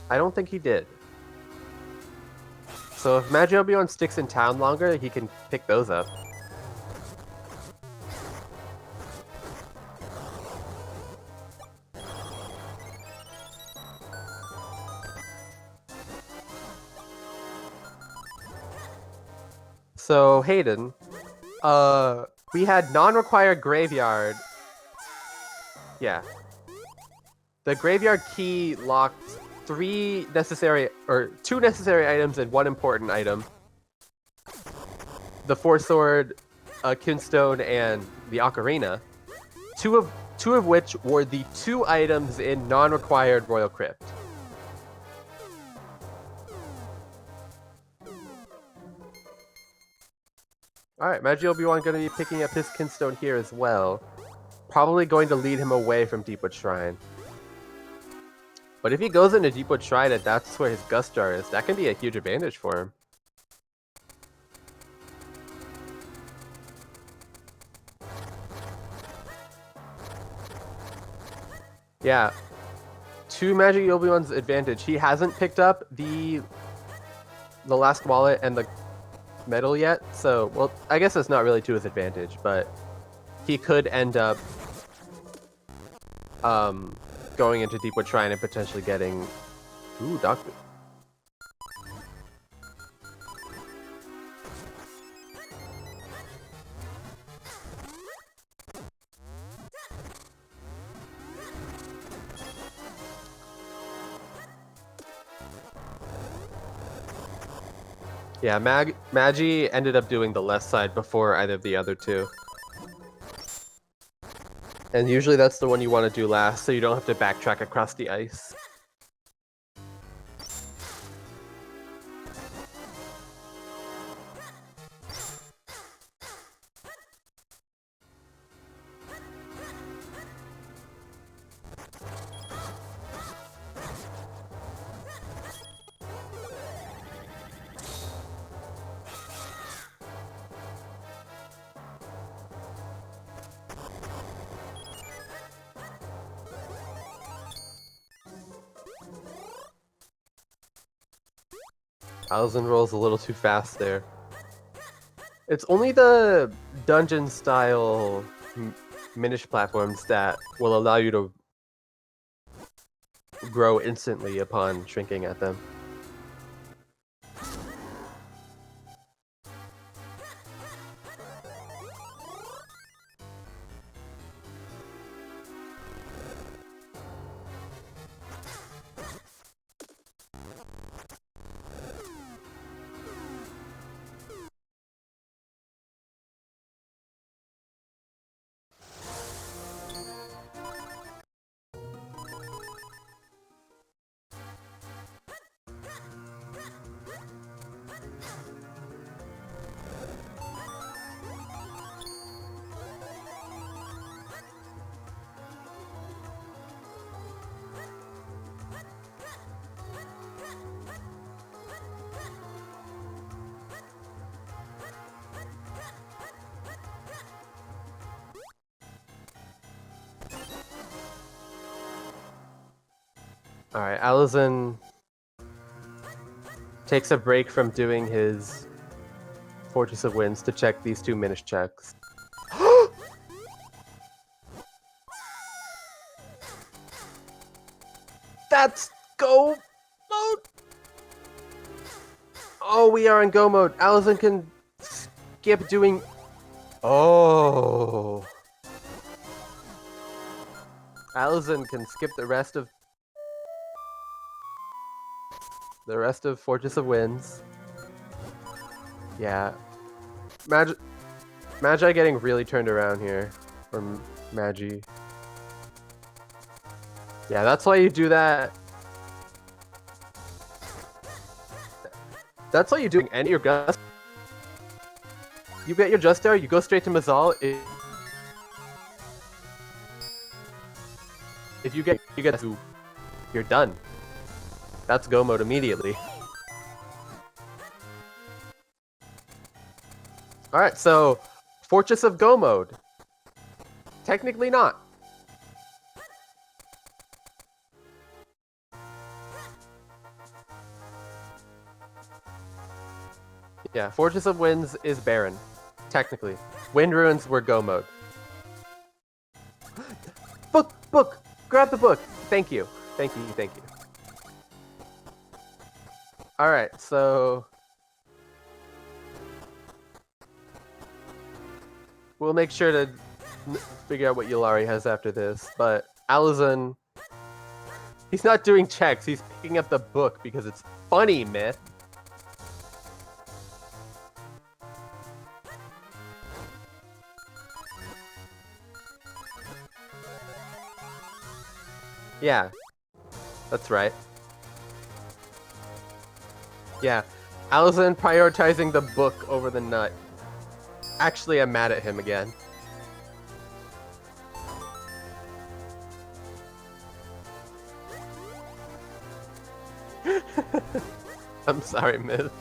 I don't think he did. So if Magiobiwan sticks in town longer, he can pick those up. So Hayden, we had non-required graveyard. Yeah. The graveyard key locked 2 necessary items and 1 important item. The 4-sword, Kinstone, and the Ocarina. Two of which were the 2 items in non-required Royal Crypt. Alright, Magiobiwan going to be picking up his Kinstone here as well. Probably going to lead him away from Deepwood Shrine. But if he goes into Deepwood Shrine and that's where his Gust Jar is, that can be a huge advantage for him. Yeah. To Magiobiwan's advantage, he hasn't picked up the last wallet and the medal yet, so, well, I guess it's not really to his advantage, but he could end up going into Deepwood Shrine and potentially getting... Ooh, Doctor... Yeah, Magi ended up doing the left side before either of the other two. And usually that's the one you want to do last, so you don't have to backtrack across the ice. Alaszun rolls a little too fast there. It's only the dungeon-style Minish platforms that will allow you to grow instantly upon shrinking at them. Alright, Alaszun takes a break from doing his Fortress of Winds to check these two Minish checks. That's go mode! Oh, we are in go mode. Alaszun can skip doing... Oh. Alaszun can skip the rest of Fortress of Winds. Yeah. Magi getting really turned around here. Or Magi. Yeah, that's why you do that. That's why you do any your Gust. You get your Just Air, you go straight to Mazal. If you get you're done. That's go mode immediately. Alright, so Fortress of Go mode. Technically not. Yeah, Fortress of Winds is barren. Technically. Wind Ruins were go mode. Book! Grab the book! Thank you. Thank you. Alright, so... we'll make sure to figure out what Yulari has after this, but Alaszun... he's not doing checks, he's picking up the book because it's funny, Myth! Yeah, that's right. Yeah, Alaszun prioritizing the book over the nut. Actually, I'm mad at him again. I'm sorry, Myth.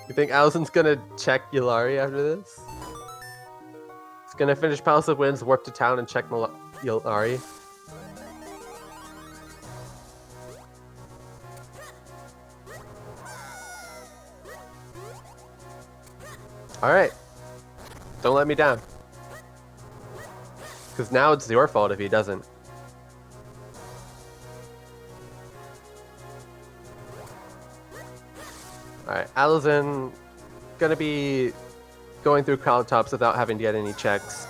You think Alaszun's gonna check Yulari after this? He's gonna finish Palace of Winds, warp to town, and check Yulari. Alright. Don't let me down. Because now it's your fault if he doesn't. Alright, Alaszun gonna be going through cloud tops without having to get any checks.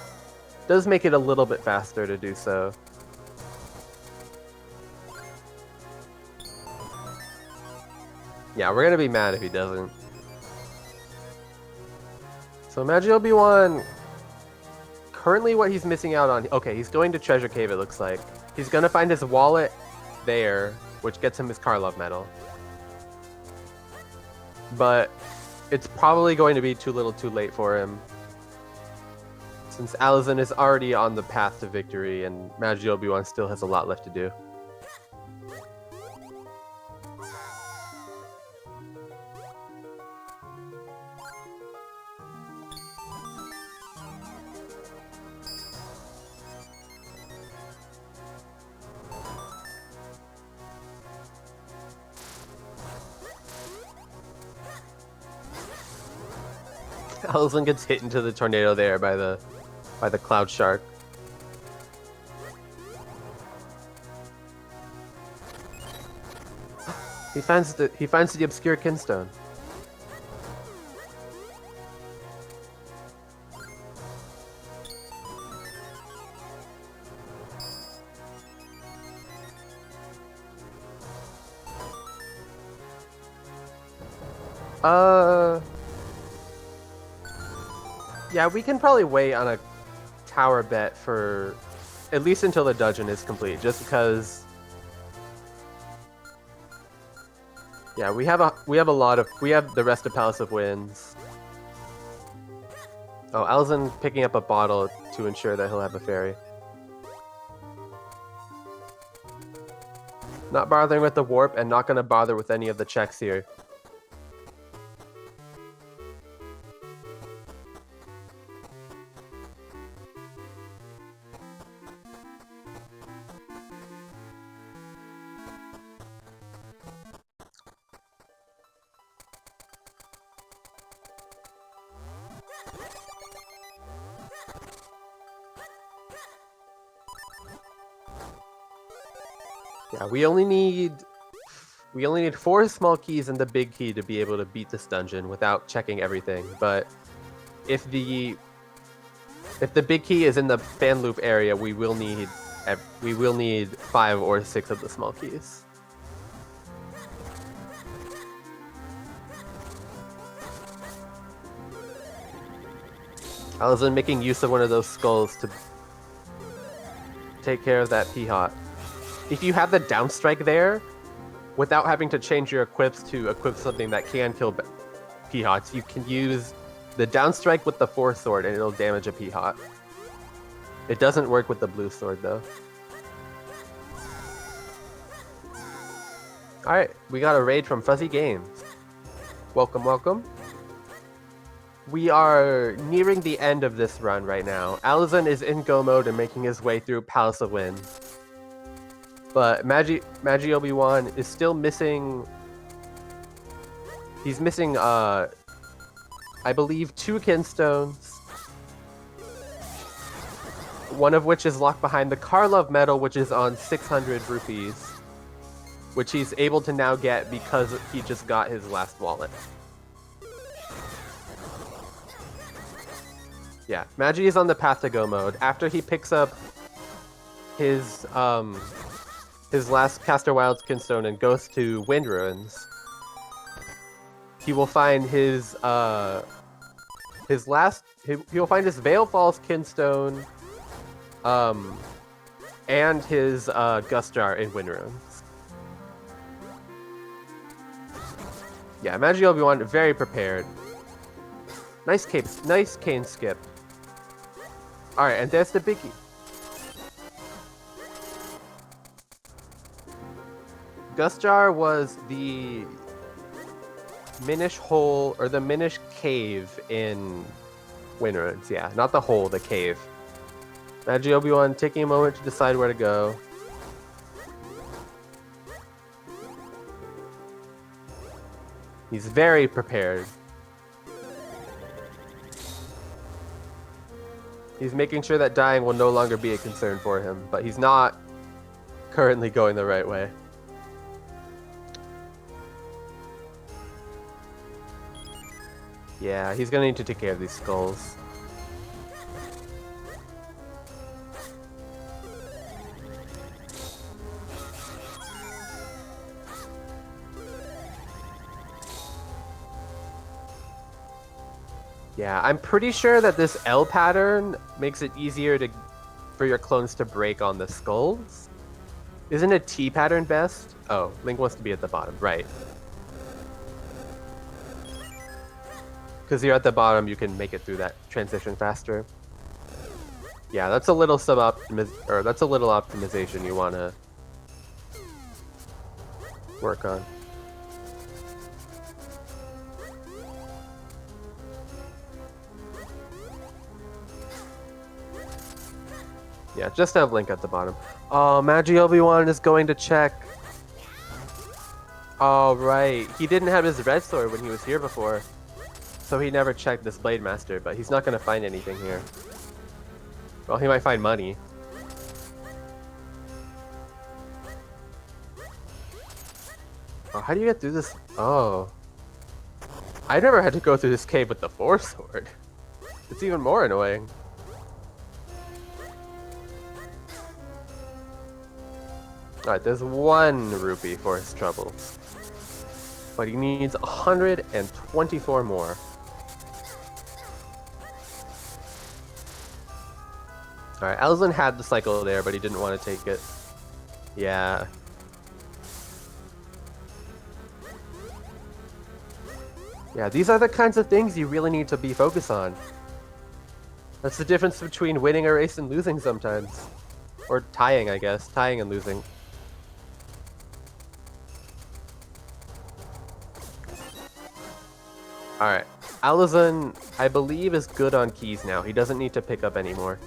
Does make it a little bit faster to do so. Yeah, we're gonna be mad if he doesn't. So Magiobiwan, currently what he's missing out on, okay, he's going to Treasure Cave it looks like. He's gonna find his wallet there, which gets him his Karlov medal. But it's probably going to be too little too late for him. Since Alaszun is already on the path to victory and Magiobiwan still has a lot left to do. Alaszun gets hit into the tornado there by the cloud shark. He finds the obscure kinstone. Yeah, we can probably wait on a tower bet for at least until the dungeon is complete, just because. Yeah, we have the rest of Palace of Winds. Oh, Alaszun picking up a bottle to ensure that he'll have a fairy. Not bothering with the warp and not gonna bother with any of the checks here. Yeah, we only need 4 small keys and the big key to be able to beat this dungeon without checking everything. But if the big key is in the fan loop area, we will need 5 or 6 of the small keys. Alaszun making use of one of those skulls to take care of that P-Hot. If you have the downstrike there, without having to change your equips to equip something that can kill P-Hots, you can use the downstrike with the 4 sword and it'll damage a P-Hot. It doesn't work with the blue sword though. Alright, we got a raid from Fuzzy Games. Welcome, welcome. We are nearing the end of this run right now. Alaszun is in go mode and making his way through Palace of Winds. But Magiobiwan is still missing. He's missing, I believe, 2 kinstones. One of which is locked behind the Karlov medal, which is on 600 rupees. Which he's able to now get because he just got his last wallet. Yeah, Magi is on the path to go mode. After he picks up his last Caster Wild's kinstone and goes to Wind Ruins, he will find he'll find his Veil Falls kinstone, and his Gust Jar in Wind Ruins. Yeah, Magiobiwan very prepared. Nice cane skip. All right, and there's the biggie. Gust Jar was the Minish hole, or the Minish cave in Wind Ruins. Yeah, not the hole, the cave. Magiobiwan taking a moment to decide where to go. He's very prepared. He's making sure that dying will no longer be a concern for him, but he's not currently going the right way. Yeah, he's gonna need to take care of these skulls. Yeah, I'm pretty sure that this L pattern makes it easier for your clones to break on the skulls. Isn't a T pattern best? Oh, Link wants to be at the bottom, right. Because you're at the bottom, you can make it through that transition faster. Yeah, that's a little that's a little optimization you want to work on. Yeah, just have Link at the bottom. Oh, Magiobiwan is going to check. Oh, right. He didn't have his red sword when he was here before. So he never checked this Blade Master, but he's not going to find anything here. Well, he might find money. Oh, how do you get through this? Oh. I never had to go through this cave with the 4 sword. It's even more annoying. Alright, there's 1 rupee for his trouble. But he needs 124 more. Alright, Alaszun had the cycle there, but he didn't want to take it. Yeah. Yeah, these are the kinds of things you really need to be focused on. That's the difference between winning a race and losing sometimes. Or tying, I guess. Tying and losing. Alright. Alaszun, I believe, is good on keys now. He doesn't need to pick up anymore.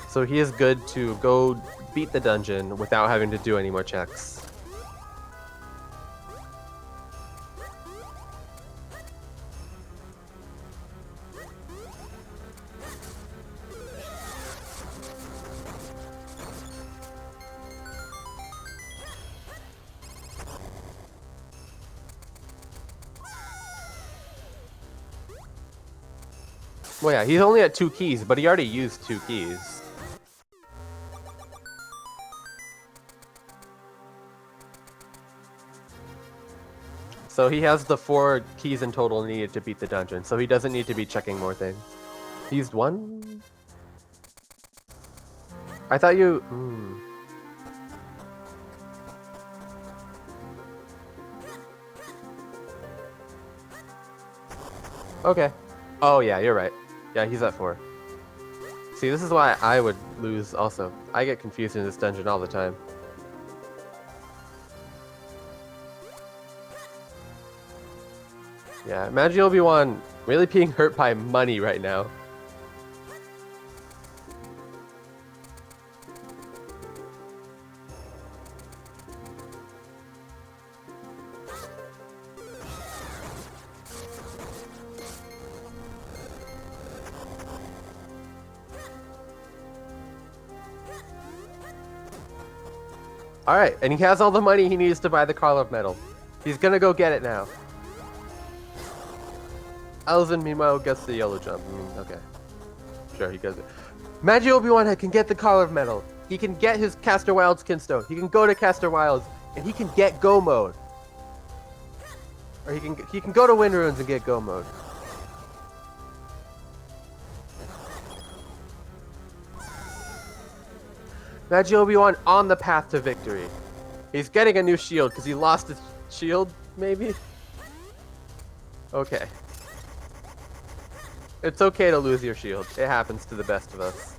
So he is good to go beat the dungeon without having to do any more checks. Well, yeah, he's only at 2 keys, but he already used 2 keys. So he has the 4 keys in total needed to beat the dungeon, so he doesn't need to be checking more things. He used 1? I thought you... Okay. Oh yeah, you're right. Yeah, he's at 4. See, this is why I would lose also. I get confused in this dungeon all the time. Yeah, Magiobiwan really being hurt by money right now. Alright, and he has all the money he needs to buy the Karlov medal. He's gonna go get it now. Alaszun, meanwhile, gets the yellow jump. Okay. Sure, he gets it. Magiobiwan can get the Karlov medal. He can get his Caster Wild's Kinstone. He can go to Caster Wilds, and he can get Go mode. Or he can go to Wind Ruins and get Go mode. Magiobiwan on the path to victory. He's getting a new shield because he lost his shield, maybe? Okay. It's okay to lose your shield. It happens to the best of us.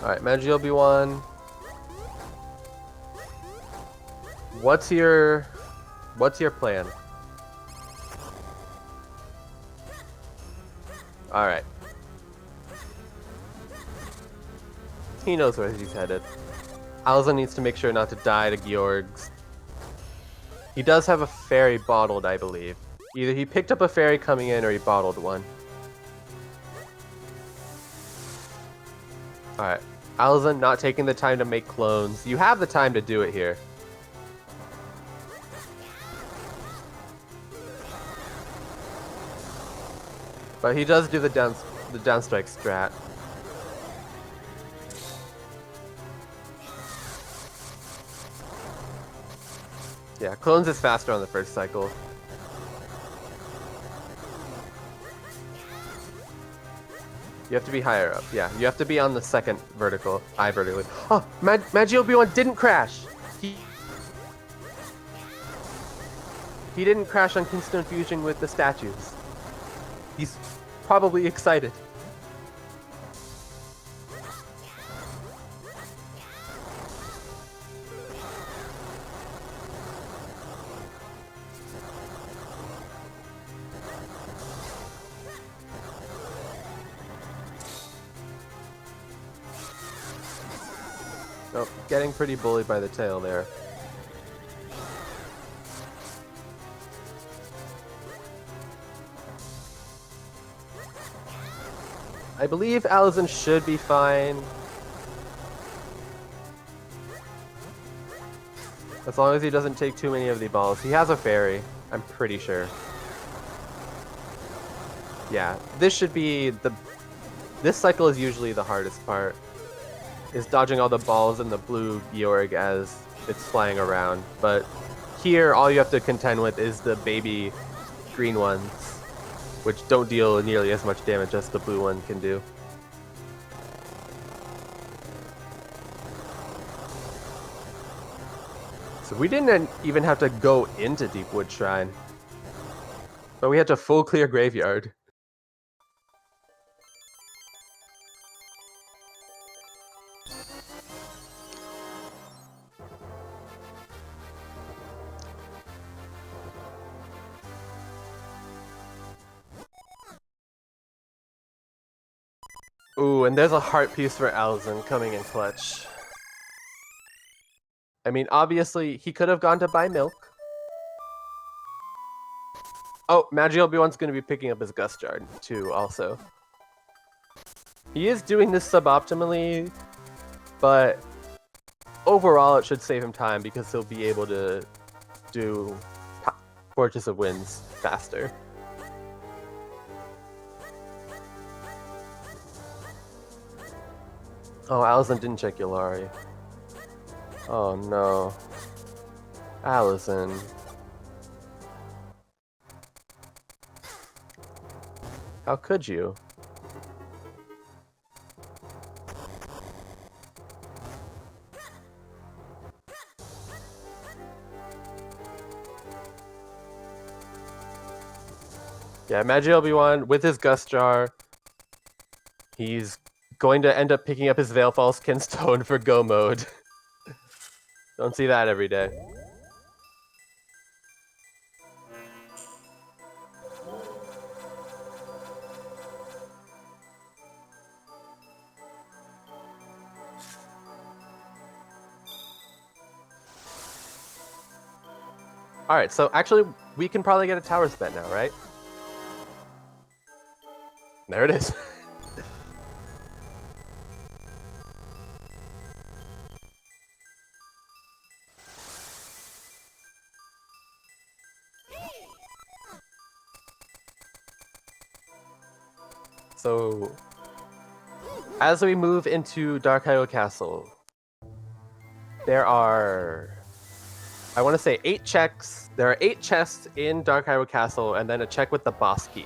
Alright, Magiobiwan. What's your plan? Alright. He knows where he's headed. Alaszun needs to make sure not to die to Georgs. He does have a fairy bottled, I believe. Either he picked up a fairy coming in or he bottled one. Alright. Alaszun not taking the time to make clones. You have the time to do it here. But he does do the downstrike strat. Yeah, clones is faster on the first cycle. You have to be higher up. Yeah, you have to be on the second vertical. Vertically. Oh, Magiobiwan didn't crash! He didn't crash on Kingstone Fusion with the statues. He's probably excited. Oh, getting pretty bullied by the tail there. I believe Alaszun should be fine. As long as he doesn't take too many of the balls. He has a fairy, I'm pretty sure. Yeah, this should be this cycle is usually the hardest part. Is dodging all the balls in the blue Georg as it's flying around. But here, all you have to contend with is the baby green ones, which don't deal nearly as much damage as the blue one can do. So we didn't even have to go into Deepwood Shrine, but we had to full clear Graveyard. Ooh, and there's a heart piece for Alaszun coming in clutch. I mean, obviously, he could have gone to buy milk. Oh, Magiobiwan's going to be picking up his Gust Jar, too, also. He is doing this suboptimally, but overall it should save him time because he'll be able to do Fortress of Winds faster. Oh, Alaszun didn't check Yulari. Oh no. Alaszun. How could you? Yeah, Magiobiwan with his Gust Jar, he's going to end up picking up his Veilfall Kinstone for Go mode. Don't see that every day. Alright, so actually, we can probably get a tower spent now, right? There it is. So, as we move into Dark Hyrule Castle, there are, I want to say 8 checks. There are 8 chests in Dark Hyrule Castle, and then a check with the boss key.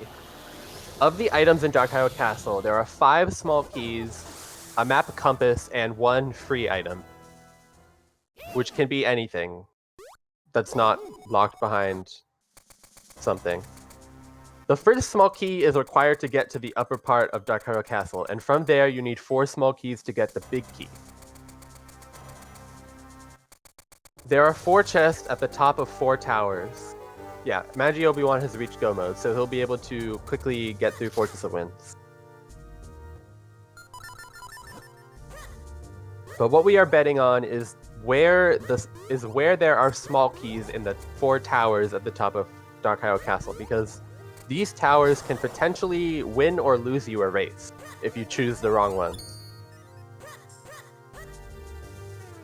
Of the items in Dark Hyrule Castle, there are 5 small keys, a map compass, and 1 free item, which can be anything that's not locked behind something. The first small key is required to get to the upper part of Dark Hyrule Castle, and from there you need 4 small keys to get the big key. There are 4 chests at the top of 4 towers. Yeah, Magiobiwan has reached Go mode, so he'll be able to quickly get through Fortress of Winds. But what we are betting on is where there are small keys in the 4 towers at the top of Dark Isle Castle, because these towers can potentially win or lose you a race if you choose the wrong one.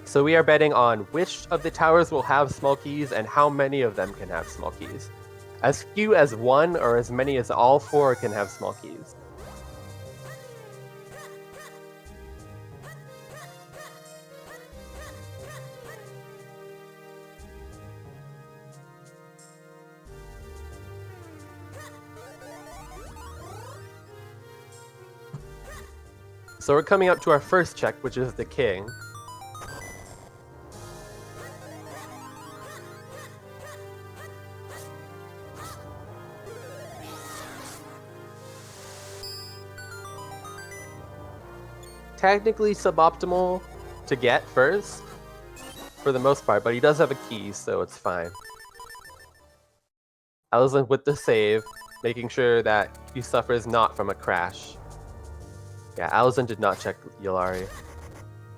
So we are betting on which of the towers will have small keys and how many of them can have small keys. As few as 1 or as many as all 4 can have small keys. So we're coming up to our first check, which is the king. Technically suboptimal to get first, for the most part, but he does have a key, so it's fine. Alaszun with the save, making sure that he suffers not from a crash. Yeah, Alaszun did not check Yulari.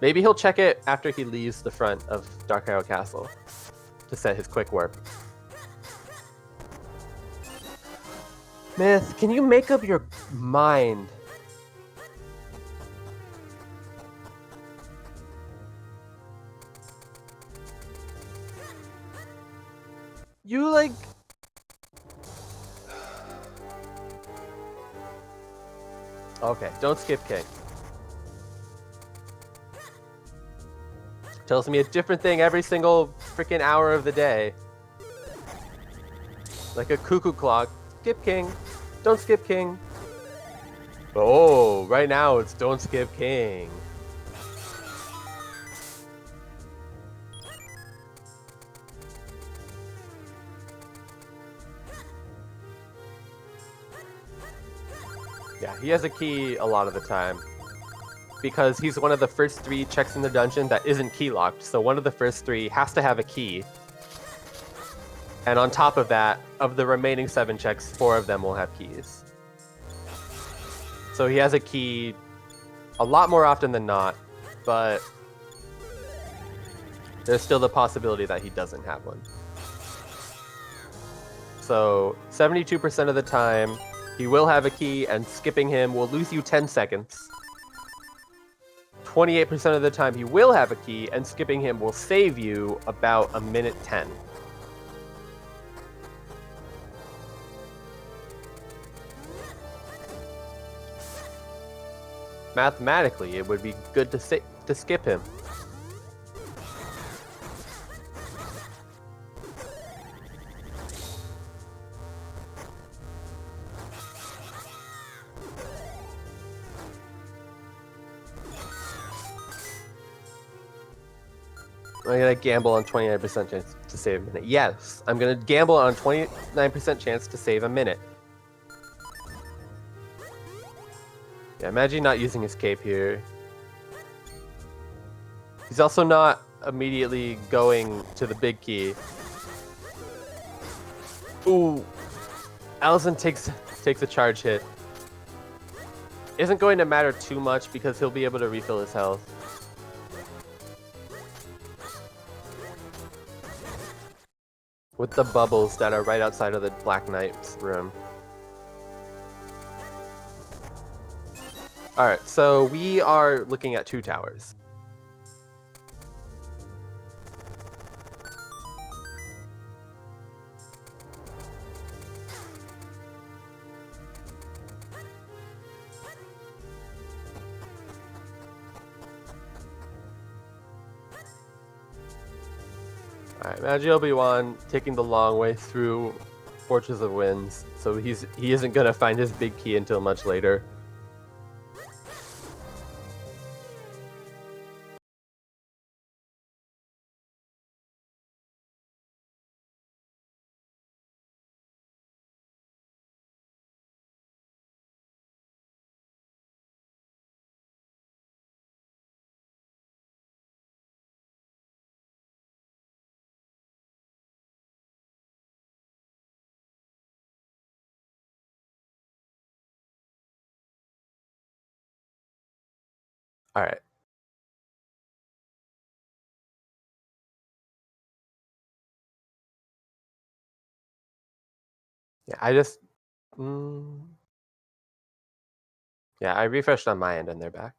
Maybe he'll check it after he leaves the front of Dark Isle Castle to set his quick warp. Myth, can you make up your mind? You like... Okay, don't skip king. Tells me a different thing every single freaking hour of the day. Like a cuckoo clock. Skip king. Don't skip king. Oh, right now it's don't skip king. Yeah, he has a key a lot of the time. Because he's one of the first 3 checks in the dungeon that isn't key locked. So one of the first 3 has to have a key. And on top of that, of the remaining 7 checks, 4 of them will have keys. So he has a key a lot more often than not, but there's still the possibility that he doesn't have one. So 72% of the time, he will have a key, and skipping him will lose you 10 seconds. 28% of the time, he will have a key, and skipping him will save you about a minute 10. Mathematically, it would be good to skip him. I'm gonna gamble on 29% chance to save a minute. Yes, I'm gonna gamble on 29% chance to save a minute. Yeah, imagine not using his cape here. He's also not immediately going to the big key. Ooh, Alaszun takes a charge hit. Isn't going to matter too much because he'll be able to refill his health. With the bubbles that are right outside of the Black Knight's room. Alright, so we are looking at 2 towers. Alright, Magiobiwan taking the long way through Fortress of Winds, so he isn't gonna find his big key until much later. Alright. Yeah, I just... Yeah, I refreshed on my end and they're back.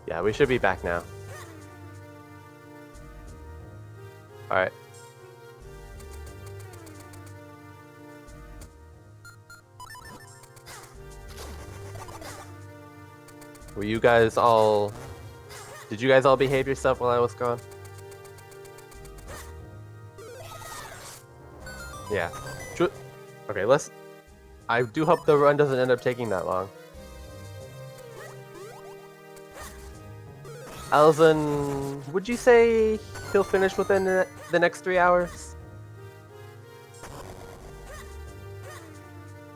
Yeah, we should be back now. Alright. Were you guys all... Did you guys all behave yourself while I was gone? Yeah. Okay, let's... I do hope the run doesn't end up taking that long. Alaszun, would you say he'll finish within the next 3 hours?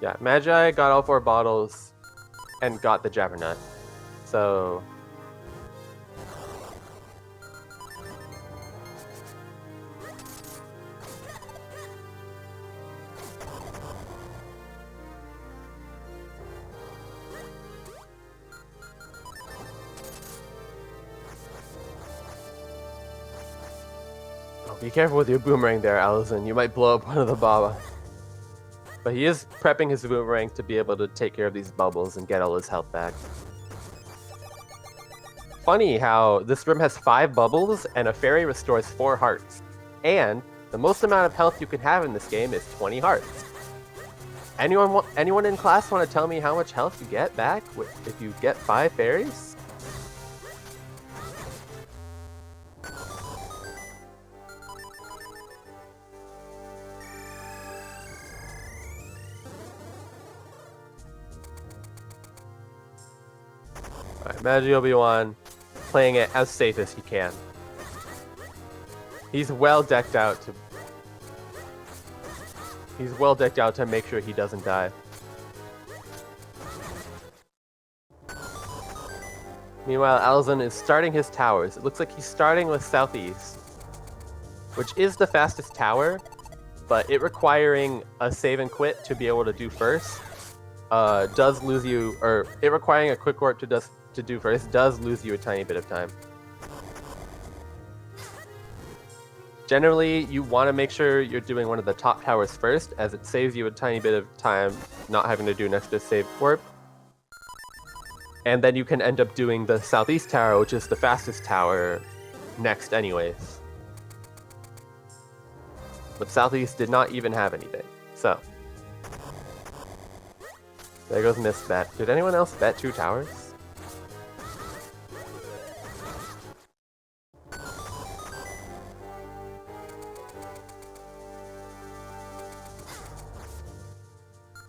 Yeah, Magi got all 4 bottles and got the Jabbernut. So... Be careful with your boomerang there, Alaszun. You might blow up one of the Baba. But he is prepping his boomerang to be able to take care of these bubbles and get all his health back. Funny how this room has 5 bubbles and a fairy restores 4 hearts. And the most amount of health you can have in this game is 20 hearts. Anyone in class want to tell me how much health you get back if you get 5 fairies? Magiobiwan playing it as safe as he can. He's well decked out to make sure he doesn't die. Meanwhile, Alaszun is starting his towers. It looks like he's starting with Southeast, which is the fastest tower, but it requiring a save and quit to be able to do first does lose you, or it requiring a quick work to do first does lose you a tiny bit of time. Generally, you want to make sure you're doing one of the top towers first, as it saves you a tiny bit of time not having to do an extra save warp. And then you can end up doing the Southeast tower, which is the fastest tower, next anyways. But Southeast did not even have anything, so... There goes Miss Bet. Did anyone else bet 2 towers?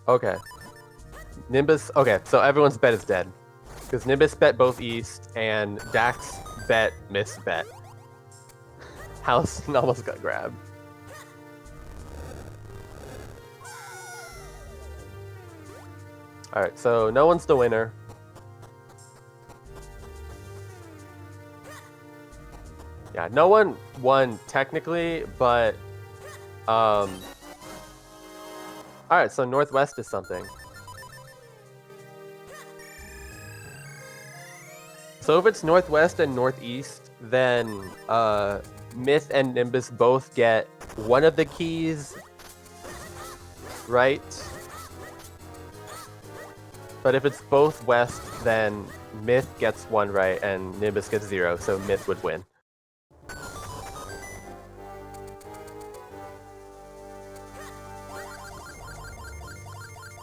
Okay. Nimbus... Okay, so everyone's bet is dead. Because Nimbus bet both East, and Dax bet Miss Bet. House almost got grabbed. Alright, so no one's the winner. Yeah, no one won technically, but... Alright, so Northwest is something. So if it's Northwest and Northeast, then Myth and Nimbus both get one of the keys, right? But if it's both West, then Myth gets 1 right and Nimbus gets 0, so Myth would win.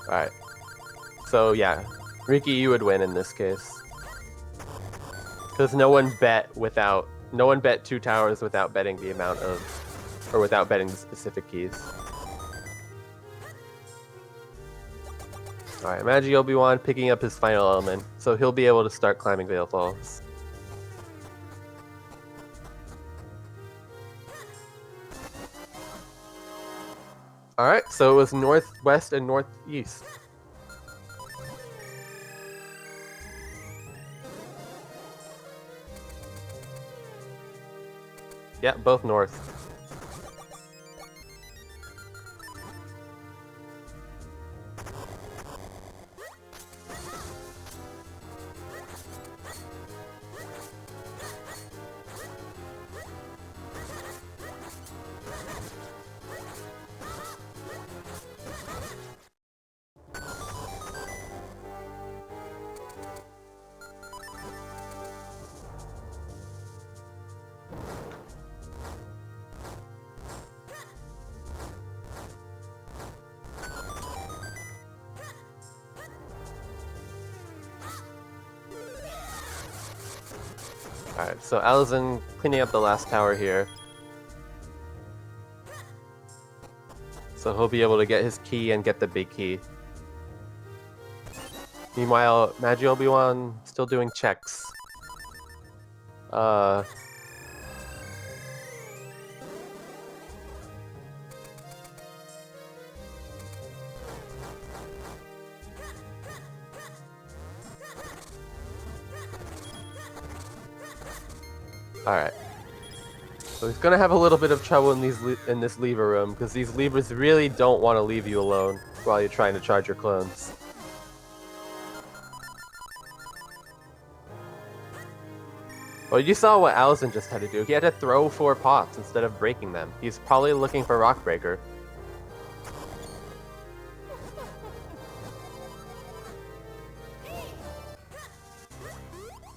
Alright. So yeah, Riki, you would win in this case. Because no one bet 2 towers without betting the amount of, or without betting the specific keys. Alright, Magiobiwan picking up his final element, so he'll be able to start climbing Veil Falls. Alright, so it was Northwest and Northeast. Yeah, both north. Alright, so Alaszun cleaning up the last tower here. So he'll be able to get his key and get the big key. Meanwhile, Magiobiwan still doing checks. Alright. So he's gonna have a little bit of trouble in this lever room, because these levers really don't want to leave you alone while you're trying to charge your clones. Well, you saw what Alaszun just had to do. He had to throw 4 pots instead of breaking them. He's probably looking for Rock Breaker.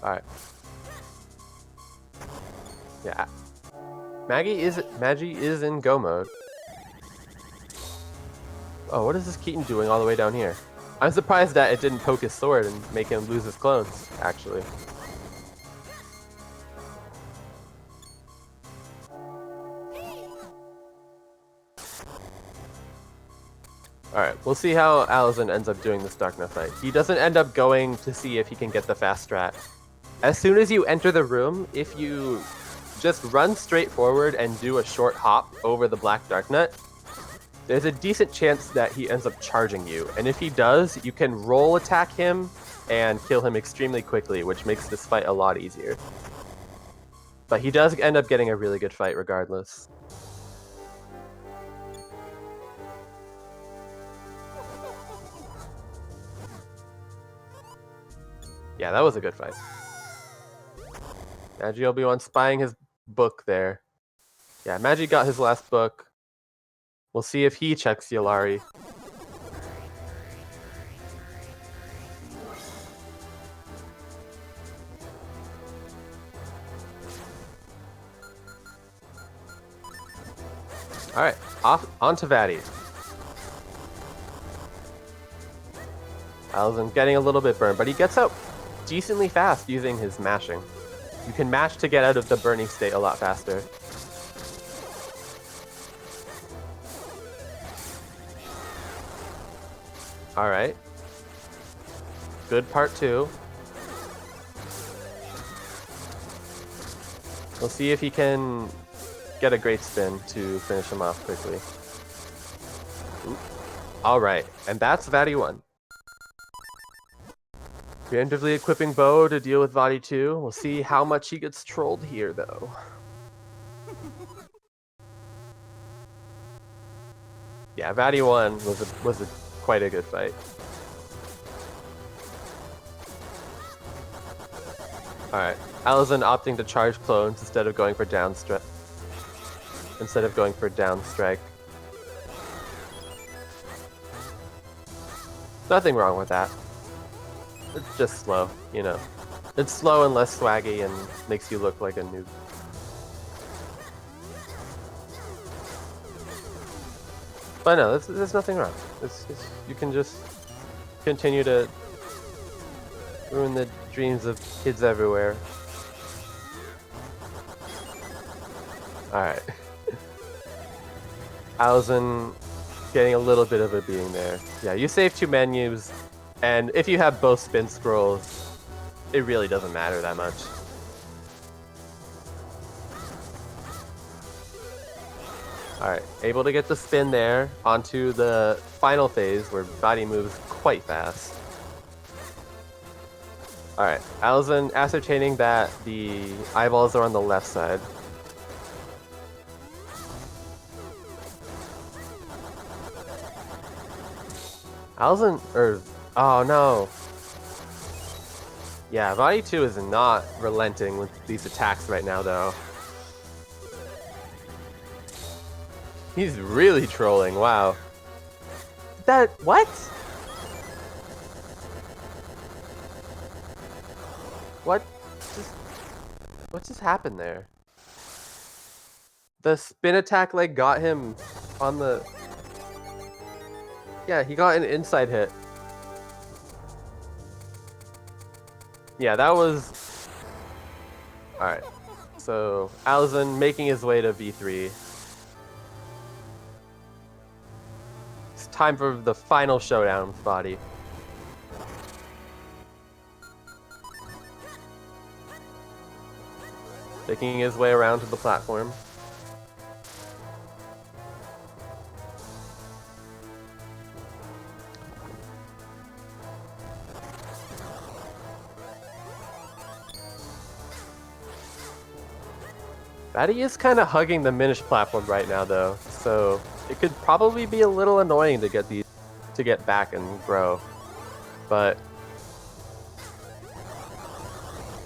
Alright. Yeah. Magi is in go mode. Oh, what is this Keaton doing all the way down here? I'm surprised that it didn't poke his sword and make him lose his clones, actually. Alright, we'll see how Alaszun ends up doing this Dark Knight fight. He doesn't end up going to see if he can get the fast strat. As soon as you enter the room, if you just run straight forward and do a short hop over the Black Dark Nut, there's a decent chance that he ends up charging you. And if he does, you can roll attack him and kill him extremely quickly, which makes this fight a lot easier. But he does end up getting a really good fight regardless. Yeah, that was a good fight. Magiobiwan spying his book there. Yeah, Magi got his last book. We'll see if he checks Yolari. Alright, on to Vati. Alaszun getting a little bit burned, but he gets out decently fast using his mashing. You can mash to get out of the burning state a lot faster. Alright. Good part 2. We'll see if he can get a great spin to finish him off quickly. Alright, and that's Vati 1. Preemptively equipping Bo to deal with Vati 2. We'll see how much he gets trolled here, though. Yeah, Vati 1 was quite a good fight. Alright, Alaszun opting to charge clones instead of going for down strike. Nothing wrong with that. It's just slow, you know. It's slow and less swaggy and makes you look like a noob. But no, there's nothing wrong. You can just continue to ruin the dreams of kids everywhere. Alright. Alaszun getting a little bit of a beating there. Yeah, you save 2 menus, and if you have both spin scrolls, it really doesn't matter that much. Alright, able to get the spin there onto the final phase where Vati moves quite fast. Alright, Alaszun ascertaining that the eyeballs are on the left side. Alaszun, oh no. Yeah, Vati 2 is not relenting with these attacks right now, though. He's really trolling, wow. What? What just happened there? The spin attack, like, got him on the... Yeah, he got an inside hit. Yeah, that was... Alright. So, Alaszun making his way to V3. It's time for the final showdown with Body. Making his way around to the platform. Batty is kind of hugging the Minish platform right now, though, so it could probably be a little annoying to get back and grow, but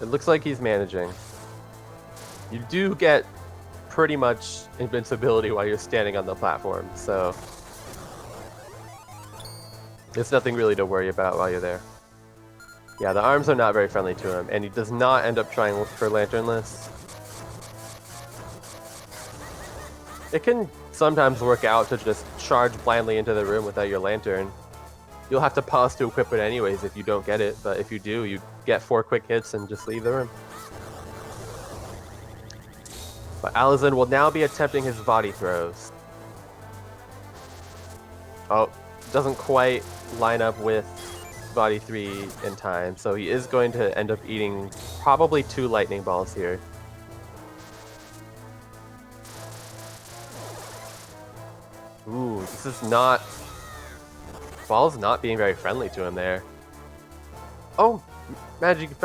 it looks like he's managing. You do get pretty much invincibility while you're standing on the platform, so there's nothing really to worry about while you're there. Yeah, the arms are not very friendly to him, and he does not end up trying for Lanternless. It can sometimes work out to just charge blindly into the room without your lantern. You'll have to pause to equip it anyways if you don't get it, but if you do, you get 4 quick hits and just leave the room. But Alaszun will now be attempting his body throws. Oh, doesn't quite line up with body 3 in time, so he is going to end up eating probably 2 lightning balls here. Ooh, this is not... Ball's not being very friendly to him there. Oh! Magiobiwan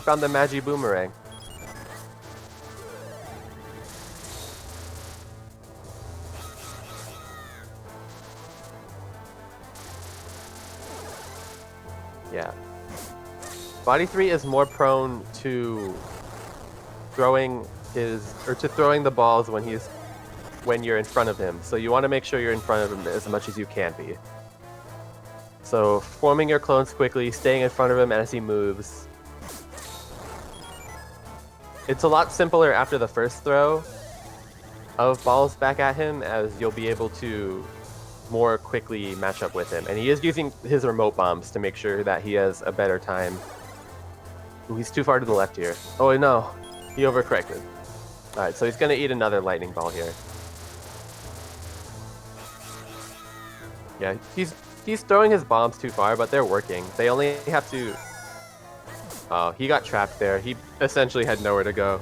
found the Magi Boomerang. Yeah. Body 3 is more prone to throwing the balls when you're in front of him. So you want to make sure you're in front of him as much as you can be. So forming your clones quickly, staying in front of him as he moves. It's a lot simpler after the first throw of balls back at him, as you'll be able to more quickly match up with him. And he is using his remote bombs to make sure that he has a better time. Ooh, he's too far to the left here. Oh no, he overcorrected. Alright, so he's going to eat another lightning ball here. Yeah, he's throwing his bombs too far, but they're working. They only have to... Oh, he got trapped there. He essentially had nowhere to go.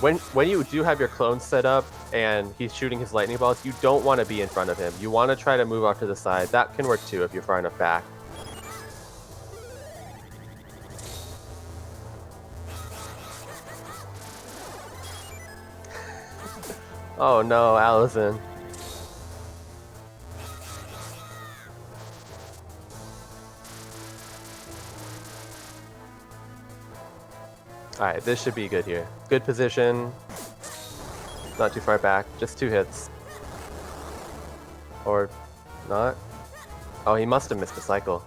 When you do have your clones set up and he's shooting his lightning balls, you don't want to be in front of him. You want to try to move off to the side. That can work too if you're far enough back. Oh no, Alaszun. Alright, this should be good here. Good position. Not too far back. Just 2 hits. Or not. Oh, he must have missed a cycle.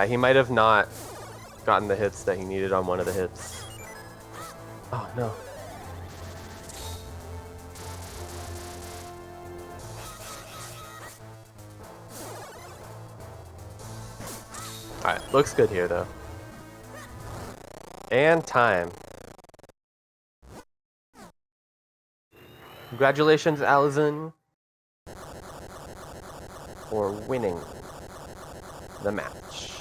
He might have not gotten the hits that he needed on one of the hits. Oh, no. Alright, looks good here, though. And time. Congratulations, Alaszun, for winning the match.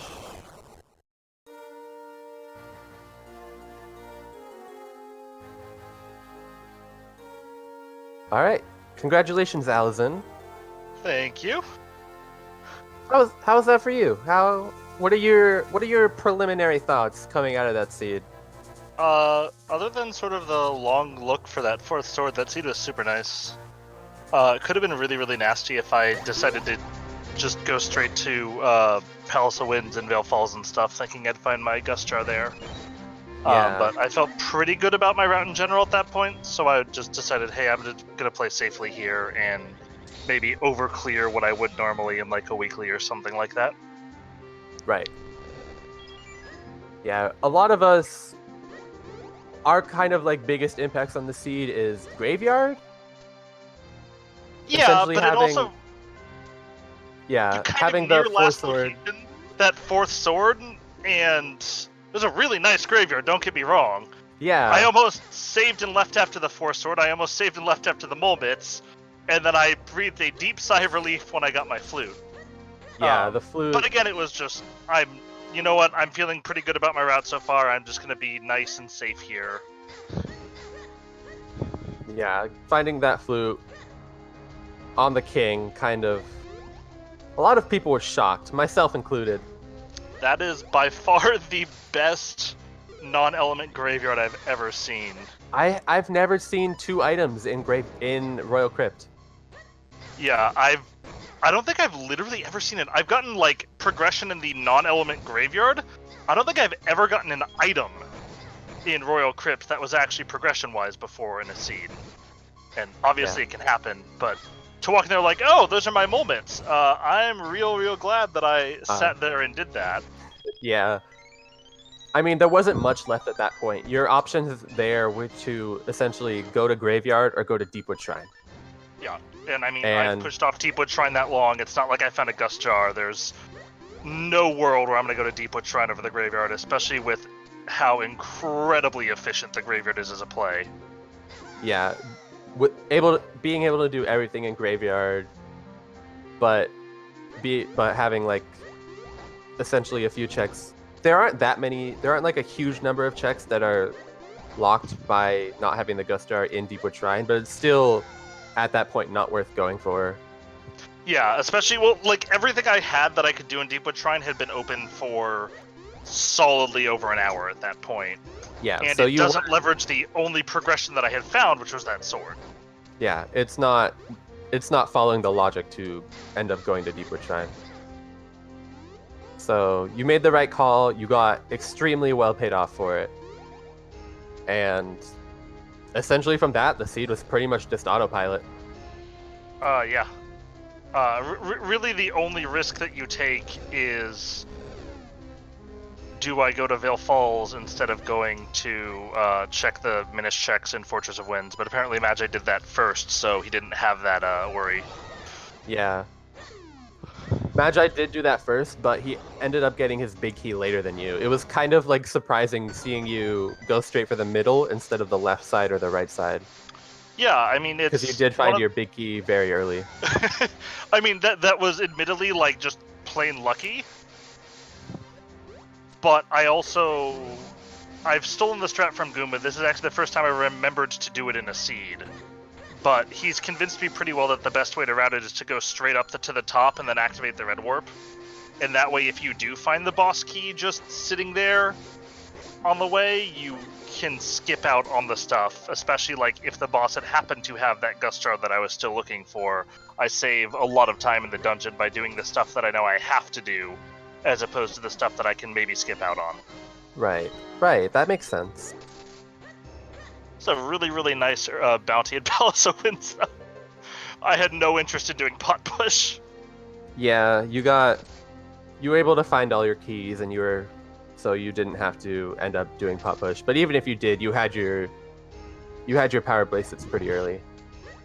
Alright, congratulations, Alaszun.
Thank you.
How's that for you? What are your preliminary thoughts coming out of that seed?
Other than sort of the long look for that 4th sword, that seed was super nice. It could have been really, really nasty if I decided to just go straight to Palace of Winds and Vale Falls and stuff, thinking I'd find my Gustjar there.
Yeah.
But I felt pretty good about my route in general at that point, so I just decided, hey, I'm gonna play safely here and maybe over clear what I would normally in like a weekly or something like that.
Right. Yeah, a lot of us, our kind of like biggest impacts on the seed is Graveyard.
Yeah, but
Yeah,
kind
having
of near
the four
last
sword.
location, that fourth sword, and it was a really nice graveyard, don't get me wrong.
Yeah.
I almost saved and left after the fourth sword, I almost saved and left after the mole bits, and then I breathed a deep sigh of relief when I got my flute.
Yeah, the flute.
But again, it was just, you know what, I'm feeling pretty good about my route so far, I'm just going to be nice and safe here.
Yeah, finding that flute on the king kind of... A lot of people were shocked, myself included.
That is by far the best non-element graveyard I've ever seen.
I've never seen 2 items in Royal Crypt.
Yeah, I don't think I've literally ever seen it. I've gotten like progression in the non-element graveyard. I don't think I've ever gotten an item in Royal Crypt that was actually progression-wise before in a seed. And obviously it can happen, but to walk in there like, oh, those are my moments. I'm real glad that I sat there and did that.
Yeah. I mean, there wasn't much left at that point. Your options there were to essentially go to Graveyard or go to Deepwood Shrine.
Yeah, and I mean, I've pushed off Deepwood Shrine that long. It's not like I found a Gust Jar. There's no world where I'm going to go to Deepwood Shrine over the Graveyard, especially with how incredibly efficient the Graveyard is as a play.
Yeah, being able to do everything in Graveyard, but having like essentially a few checks. There aren't like a huge number of checks that are locked by not having the Gust Jar in Deepwood Shrine, but it's still at that point not worth going for.
Yeah, especially, well, like everything I had that I could do in Deepwood Shrine had been open for solidly over an hour at that point.
Yeah,
and
so
it doesn't leverage the only progression that I had found, which was that sword.
Yeah, it's not following the logic to end up going to Deepwood Shrine. So you made the right call. You got extremely well paid off for it, and essentially from that, the seed was pretty much just autopilot.
Yeah. Really, the only risk that you take is, do I go to Vale Falls instead of going to check the Minish checks in Fortress of Winds? But apparently Magi did that first, so he didn't have that worry.
Yeah. Magi did do that first, but he ended up getting his big key later than you. It was kind of like surprising seeing you go straight for the middle instead of the left side or the right side.
Yeah, I mean, it's...
Because you did find your big key very early.
I mean, that was admittedly, like, just plain lucky. But I've stolen the strat from Goomba. This is actually the first time I remembered to do it in a seed. But he's convinced me pretty well that the best way to route it is to go straight up to the top and then activate the red warp. And that way, if you do find the boss key just sitting there on the way, you can skip out on the stuff, especially like if the boss had happened to have that Gust Jar that I was still looking for. I save a lot of time in the dungeon by doing the stuff that I know I have to do, as opposed to the stuff that I can maybe skip out on.
Right, that makes sense.
It's a really nice bounty at Palace of Winds. I had no interest in doing pot push.
Yeah, you were able to find all your keys, and so you didn't have to end up doing pot push. But even if you did, you had your power bracelets pretty early.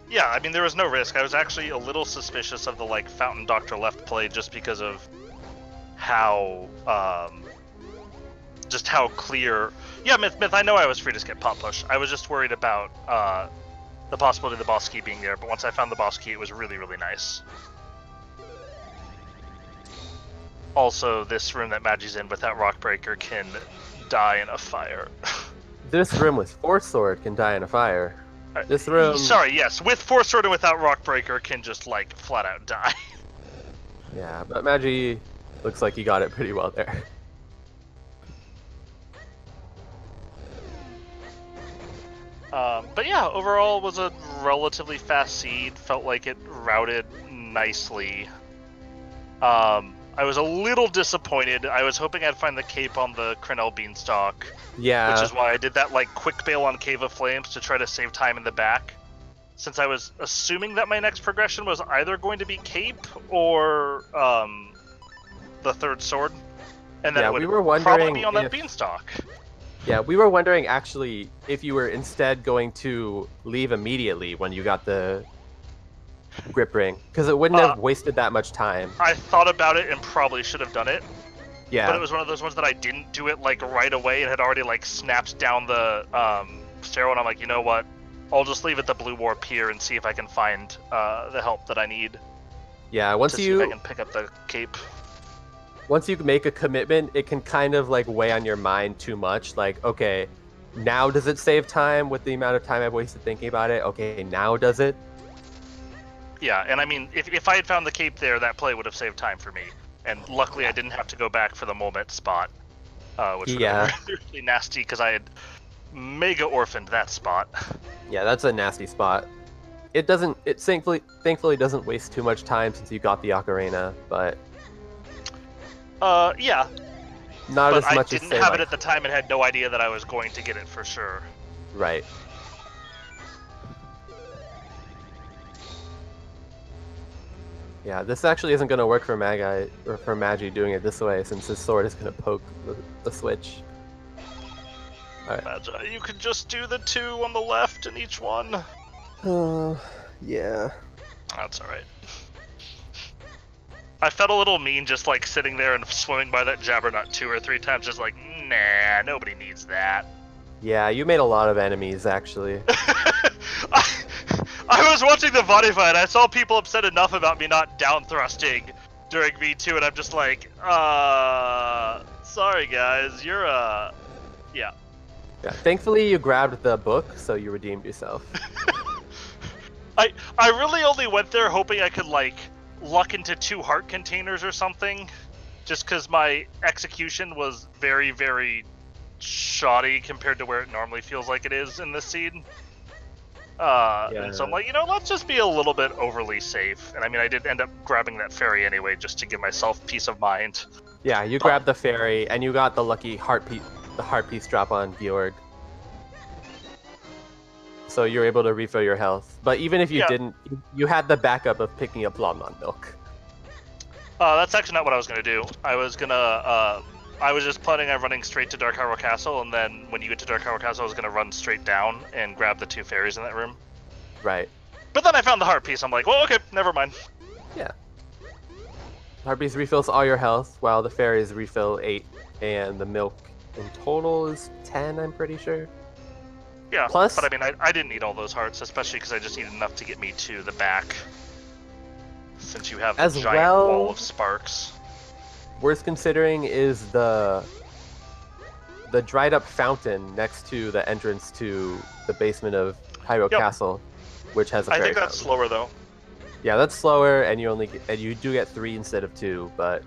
Yeah, I mean, there was no risk. I was actually a little suspicious of the like Fountain Doctor left play just because of how just how clear. Yeah, Myth, I know I was free to skip pot push. I was just worried about the possibility of the boss key being there, but once I found the boss key, it was really nice. Also, this room that Magi's in without Rockbreaker can die in a fire.
This room with Force Sword can die in a fire. This room...
Sorry, yes. With Force Sword and without Rockbreaker can just, like, flat out die.
Yeah, but Magi looks like he got it pretty well there.
But yeah, overall was a relatively fast seed. Felt like it routed nicely. I was a little disappointed. I was hoping I'd find the cape on the Crenel Beanstalk.
Yeah.
Which is why I did that like quick bail on Cave of Flames to try to save time in the back. Since I was assuming that my next progression was either going to be cape or the third sword. And then it would probably be on that Beanstalk.
Yeah, we were wondering actually if you were instead going to leave immediately when you got the grip ring, because it wouldn't have wasted that much time.
I thought about it and probably should have done it.
Yeah.
But it was one of those ones that I didn't do it like right away and had already like snapped down the stairwell. And I'm like, you know what? I'll just leave at the Blue Warp here and see if I can find the help that I need.
Yeah,
See if I can pick up the cape.
Once you make a commitment, it can kind of like weigh on your mind too much. Like, okay, now does it save time with the amount of time I've wasted thinking about it? Okay, now does it?
Yeah, and I mean, if I had found the cape there, that play would have saved time for me. And luckily, I didn't have to go back for the moment spot, which would have been really nasty because I had mega orphaned that spot.
Yeah, that's a nasty spot. It thankfully doesn't waste too much time since you got the ocarina, but
yeah.
Not as much as
I didn't have it at the time and had no idea that I was going to get it for sure.
Right. Yeah, this actually isn't going to work for Magi doing it this way, since his sword is going to poke the switch. Alright.
Magi, you could just do the 2 on the left in each one.
Yeah.
That's alright. I felt a little mean just like sitting there and swimming by that Jabberknot 2 or 3 times, just like, nah, nobody needs that.
Yeah, you made a lot of enemies, actually.
I was watching the body fight, I saw people upset enough about me not down thrusting during V2, and I'm just like, sorry guys, you're, yeah.
Yeah, thankfully you grabbed the book, so you redeemed yourself.
I really only went there hoping I could, like, luck into 2 heart containers or something, just because my execution was very, very shoddy compared to where it normally feels like it is in this scene. And so I'm like, you know, let's just be a little bit overly safe. And I mean, I did end up grabbing that fairy anyway, just to give myself peace of mind.
Yeah, you grabbed the fairy, and you got the lucky heart piece drop on Georg. So you're able to refill your health. But even if you didn't, you had the backup of picking up Lon milk.
That's actually not what I was going to do. I was just planning on running straight to Dark Hyrule Castle, and then when you get to Dark Hyrule Castle, I was going to run straight down and grab the 2 fairies in that room.
Right.
But then I found the heart piece. I'm like, well, okay, never mind.
Yeah. Heart piece refills all your health, while the fairies refill 8, and the milk in total is 10, I'm pretty sure.
Yeah,
plus,
but I mean, I didn't need all those hearts, especially because I just needed enough to get me to the back. Since you have the giant wall of sparks.
Worth considering is the dried up fountain next to the entrance to the basement of Hyrule Castle, which has a fairy
I think that's
fountain.
slower though.
Yeah, that's slower, and you do get 3 instead of 2, but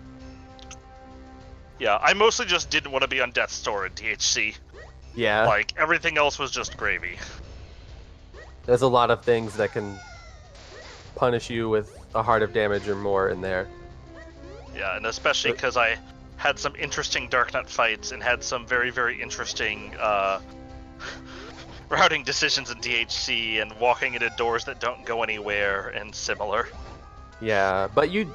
yeah, I mostly just didn't want to be on Death's Door in THC.
Yeah.
Like, everything else was just gravy.
There's a lot of things that can punish you with a heart of damage or more in there.
Yeah, and especially because I had some interesting Darknut fights and had some very, very interesting routing decisions in DHC and walking into doors that don't go anywhere and similar.
Yeah, but you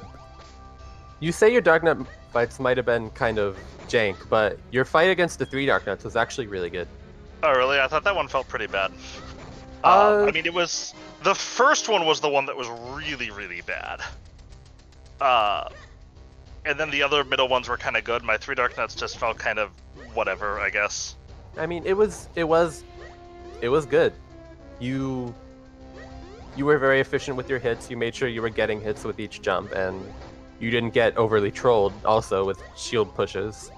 say your Darknut fights might have been kind of jank, but your fight against the 3 Darknuts was actually really good.
Oh, really? I thought that one felt pretty bad. I mean, the first one was the one that was really, really bad. And then the other middle ones were kind of good. My 3 Darknuts just felt kind of whatever, I guess.
I mean, it was good. You were very efficient with your hits. You made sure you were getting hits with each jump, and you didn't get overly trolled also with shield pushes.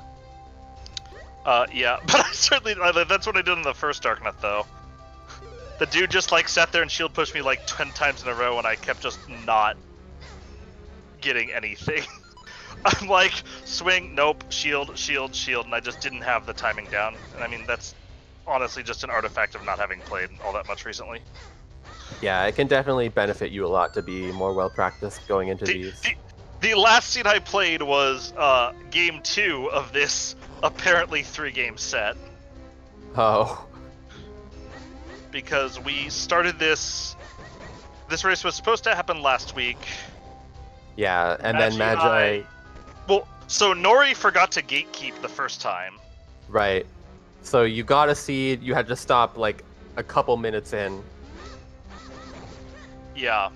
Yeah, but that's what I did in the first Darknut, though. The dude just, like, sat there and shield pushed me, like, 10 times in a row, and I kept just not getting anything. I'm like, swing, nope, shield, shield, shield, and I just didn't have the timing down. And I mean, that's honestly just an artifact of not having played all that much recently.
Yeah, it can definitely benefit you a lot to be more well-practiced going into these.
The last scene I played was game 2 of this apparently 3-game set.
Oh.
Because we started this race was supposed to happen last week.
Yeah, and then Magi...
Well, so Nori forgot to gatekeep the first time.
Right. So you got a seed, you had to stop like a couple minutes in.
Yeah.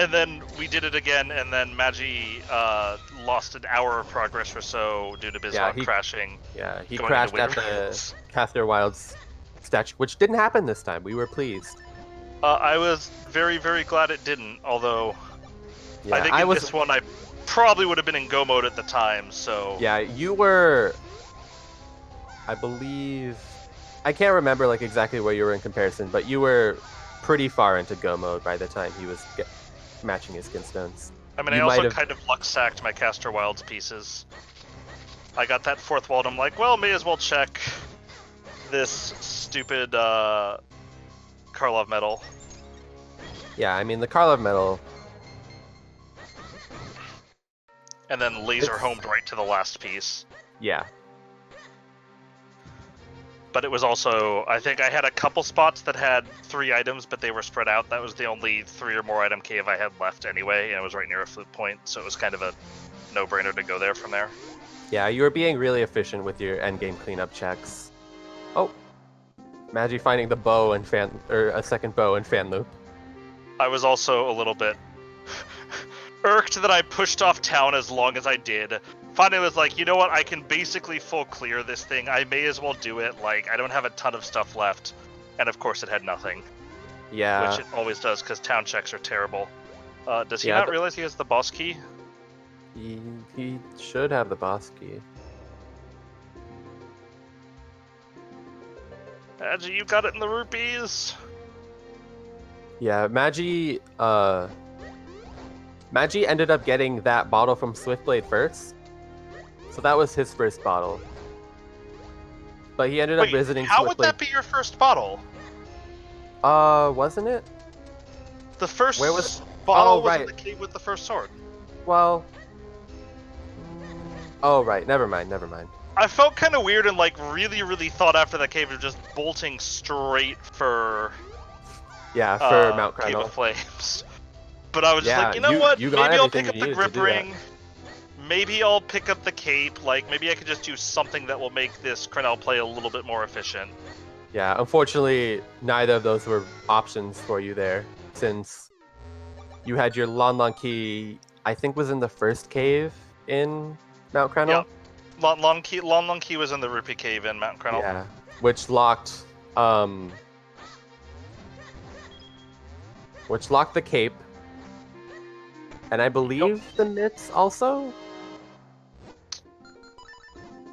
And then we did it again, and then Magi lost an hour of progress or so due to Bizhog crashing.
Yeah, he
going
crashed
into
at the Caster Wilds statue, which didn't happen this time. We were pleased.
I was very, very glad it didn't, although
Yeah,
I think in this one I probably would have been in go mode at the time, so...
Yeah, you were... I believe... I can't remember like exactly where you were in comparison, but you were pretty far into go mode by the time he was matching his skin stones.
I mean, I also kind of luck sacked my Caster Wilds pieces. I got that 4th wall, and I'm like, well, may as well check this stupid Karlov medal.
Yeah, I mean, the Karlov medal...
And then laser homed right to the last piece.
Yeah.
But it was also, I think I had a couple spots that had 3 items, but they were spread out. That was the only 3 or more item cave I had left anyway, and it was right near a flute point, so it was kind of a no-brainer to go there from there.
Yeah, you were being really efficient with your endgame cleanup checks. Oh, Magi finding the bow and a second bow and fan loop.
I was also a little bit irked that I pushed off town as long as I did. Finally was like, you know what, I can basically full clear this thing. I may as well do it. Like, I don't have a ton of stuff left. And of course it had nothing.
Yeah.
Which it always does, because town checks are terrible. Does he not realize he has the boss key?
He should have the boss key.
Magi, you got it in the rupees!
Yeah, Magi ended up getting that bottle from Swiftblade first. So that was his first bottle. But he ended up visiting
how
Swiftblade.
would that be your first bottle?
Wasn't it?
The first
Where was...
bottle was in the cave with the first sword.
Well... Oh, right. Never mind.
I felt kind of weird and like really, really thought after that cave of just bolting straight for...
Yeah, for Mount Crenel.
Cave of Flames. But I was just like, you know what? Maybe I'll pick up the grip ring. Maybe I'll pick up the cape. Like, maybe I could just do something that will make this Crenel play a little bit more efficient.
Yeah, unfortunately, neither of those were options for you there, since you had your Lon key, I think was in the first cave in Mount Crenel.
Yeah, Lon key was in the Rupee cave in Mount Crenel.
Yeah, which locked the cape, and I believe the mitts also.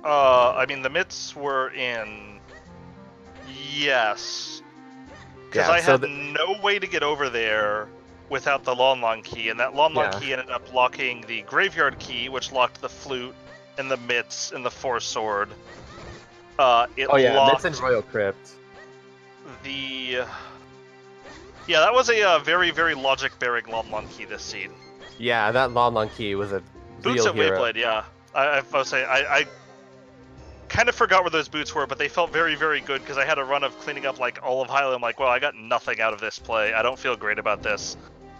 I mean, the mitts were in... Yes. Because I had no way to get over there without the Lon key, and that Lon key ended up locking the Graveyard key, which locked the flute, and the mitts, and the Force Sword.
Mitts and Royal Crypt.
Yeah, that was a very, very logic-bearing Lon key this scene.
Yeah, that Lon key was a
Boots
real
at
hero.
Wayblade, yeah. I kind of forgot where those boots were, but they felt very, very good because I had a run of cleaning up like all of Hylia. I'm like, well, I got nothing out of this play. I don't feel great about this.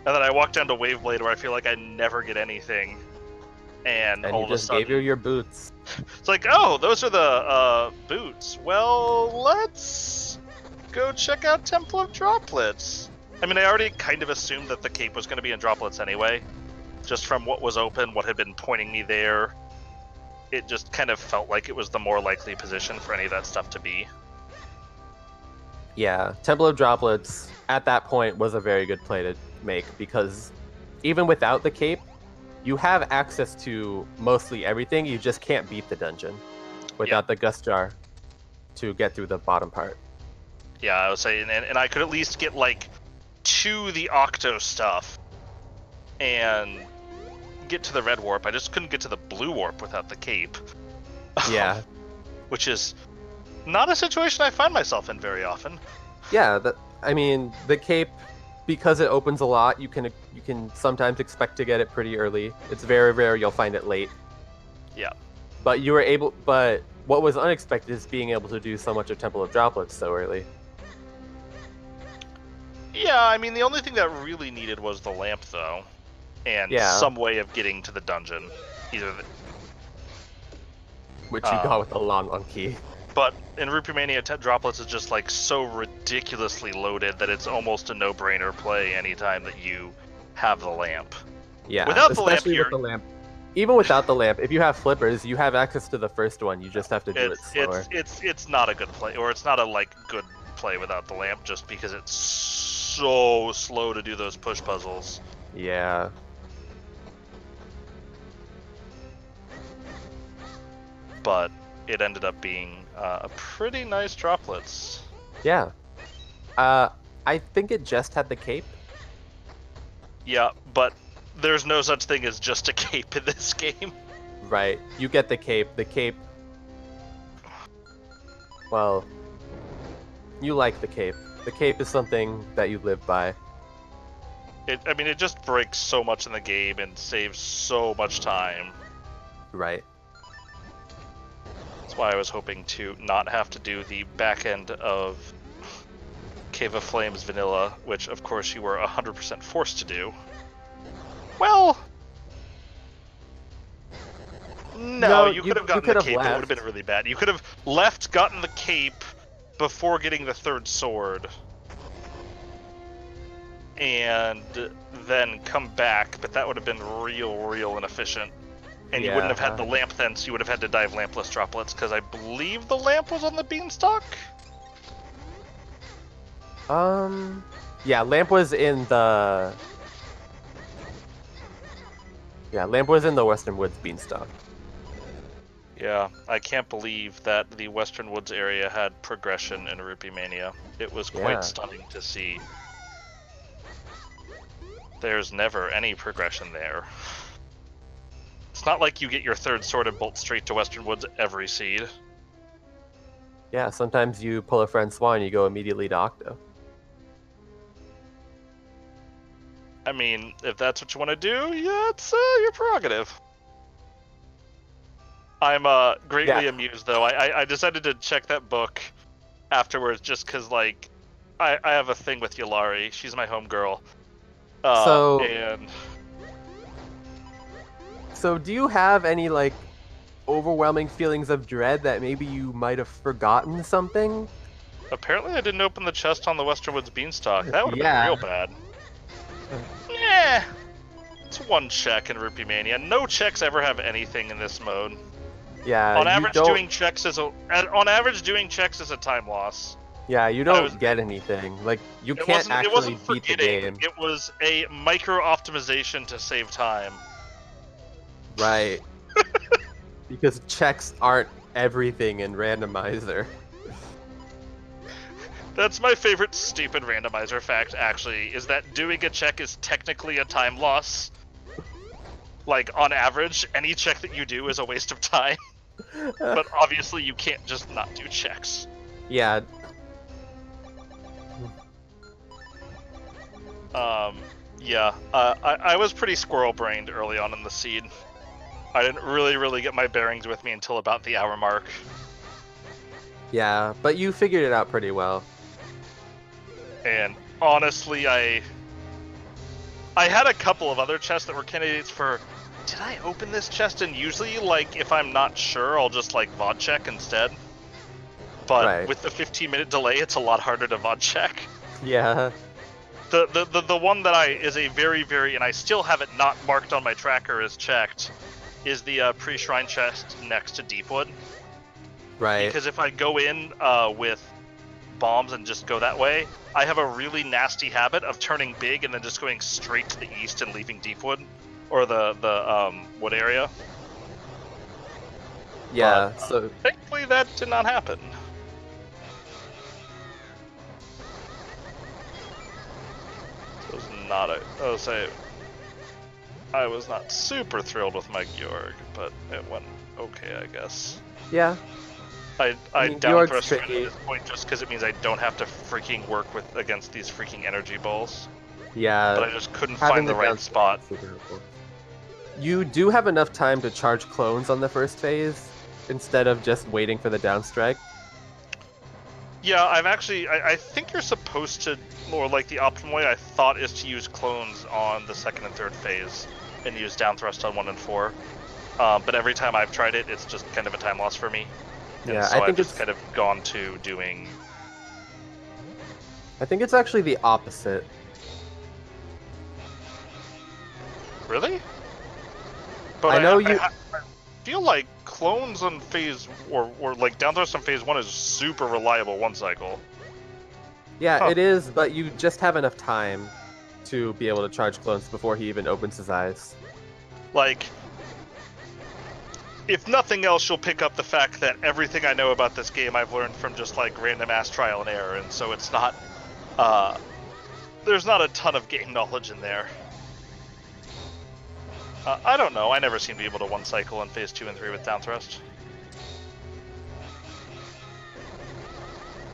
And then I walked down to Waveblade where I feel like I never get anything. And all of a sudden,
gave you your boots.
It's like, oh, those are the boots. Well, let's go check out Temple of Droplets. I mean, I already kind of assumed that the cape was going to be in Droplets anyway. Just from what was open, what had been pointing me there. It just kind of felt like it was the more likely position for any of that stuff to be.
Yeah, Temple of Droplets at that point was a very good play to make, because even without the cape, you have access to mostly everything. You just can't beat the dungeon without the Gust Jar to get through the bottom part.
Yeah, I was saying, and I could at least get like to the Octo stuff and get to the red warp. I just couldn't get to the blue warp without the cape.
Yeah.
Which is not a situation I find myself in very often.
Yeah, I mean, the cape, because it opens a lot, you can sometimes expect to get it pretty early. It's very rare you'll find it late.
Yeah.
But what was unexpected is being able to do so much of Temple of Droplets so early.
Yeah, I mean, the only thing that really needed was the lamp, though. And some way of getting to the dungeon.
Which you got with the Lon key.
But in Rupee Mania, Droplets is just like so ridiculously loaded that it's almost a no-brainer play anytime that you have the lamp.
Yeah,
Without the lamp
especially
here,
with the lamp. Even without the lamp, if you have flippers, you have access to the first one. You just have to do it slower.
it's not a good play, or it's not a like good play without the lamp, just because it's so slow to do those push puzzles.
Yeah.
But it ended up being a pretty nice droplets.
Yeah. I think it just had the cape.
Yeah, but there's no such thing as just a cape in this game.
Right. You get the cape. The cape. Well, you like the cape. The cape is something that you live by.
I mean, it just breaks so much in the game and saves so much time.
Right.
That's why I was hoping to not have to do the back end of Cave of Flames Vanilla, which of course you were 100% forced to do. Well, no, you could have gotten the cape, but it would have been really bad. You could have left, gotten the cape before getting the third sword, and then come back, but that would have been real inefficient. And you wouldn't have had the lamp then, so you would have had to dive lampless droplets, because I believe the lamp was on the beanstalk?
Yeah, lamp was in the... Yeah, lamp was in the Western Woods beanstalk.
Yeah, I can't believe that the Western Woods area had progression in Rupee Mania. It was quite stunning to see. There's never any progression there. It's not like you get your third sword and bolt straight to Western Woods every seed.
Yeah, sometimes you pull a friend Swan and you go immediately to Octo.
I mean, if that's what you want to do, yeah, it's your prerogative. I'm greatly amused, though. I decided to check that book afterwards just because, like, I have a thing with Yulari. She's my homegirl.
So do you have any, like, overwhelming feelings of dread that maybe you might have forgotten something?
Apparently I didn't open the chest on the Western Woods Beanstalk. That would have been real bad. Yeah. It's one check in Rupee Mania. No checks ever have anything in this mode.
Yeah,
on average, doing checks is a time loss.
Yeah, you don't get anything. Like, you can't actually beat the game.
It was a micro-optimization to save time.
Right. Because checks aren't everything in Randomizer.
That's my favorite stupid Randomizer fact, actually, is that doing a check is technically a time loss. Like, on average, any check that you do is a waste of time. But obviously you can't just not do checks.
Yeah.
I was pretty squirrel-brained early on in the seed. I didn't really get my bearings with me until about the hour mark.
Yeah, but you figured it out pretty well.
And honestly, I had a couple of other chests that were candidates for, did I open this chest? And usually, like, if I'm not sure, I'll just, like, VOD check instead. But with the 15-minute delay, it's a lot harder to VOD check.
Yeah.
The one that is a very, and I still have it not marked on my tracker as checked, is the pre-shrine chest next to Deepwood.
Right.
Because if I go in with bombs and just go that way, I have a really nasty habit of turning big and then just going straight to the east and leaving Deepwood, or the wood area.
Yeah,
but,
so
thankfully that did not happen. So it was not I was not super thrilled with my Georg, but it went okay, I guess.
Yeah.
I down thrust at this point just because it means I don't have to freaking work against these freaking energy balls.
Yeah.
But I just couldn't find the right spot.
You do have enough time to charge clones on the first phase instead of just waiting for the downstrike.
Yeah, I think you're supposed to, or like the optimal way I thought is to use clones on the second and third phase and use down thrust on 1 and 4. But every time I've tried it, it's just kind of a time loss for me. And so I think I've just kind of gone to doing...
I think it's actually the opposite.
Really? But
I know you.
I feel like clones on phase or like down thrust on phase 1 is super reliable one cycle.
Yeah,
Huh.
it is, but you just have enough time to be able to charge clones before he even opens his eyes.
Like, if nothing else, you'll pick up the fact that everything I know about this game I've learned from just like random ass trial and error, and so it's not, there's not a ton of game knowledge in there. I don't know. I never seem to be able to one cycle in phase 2 and 3 with down thrust.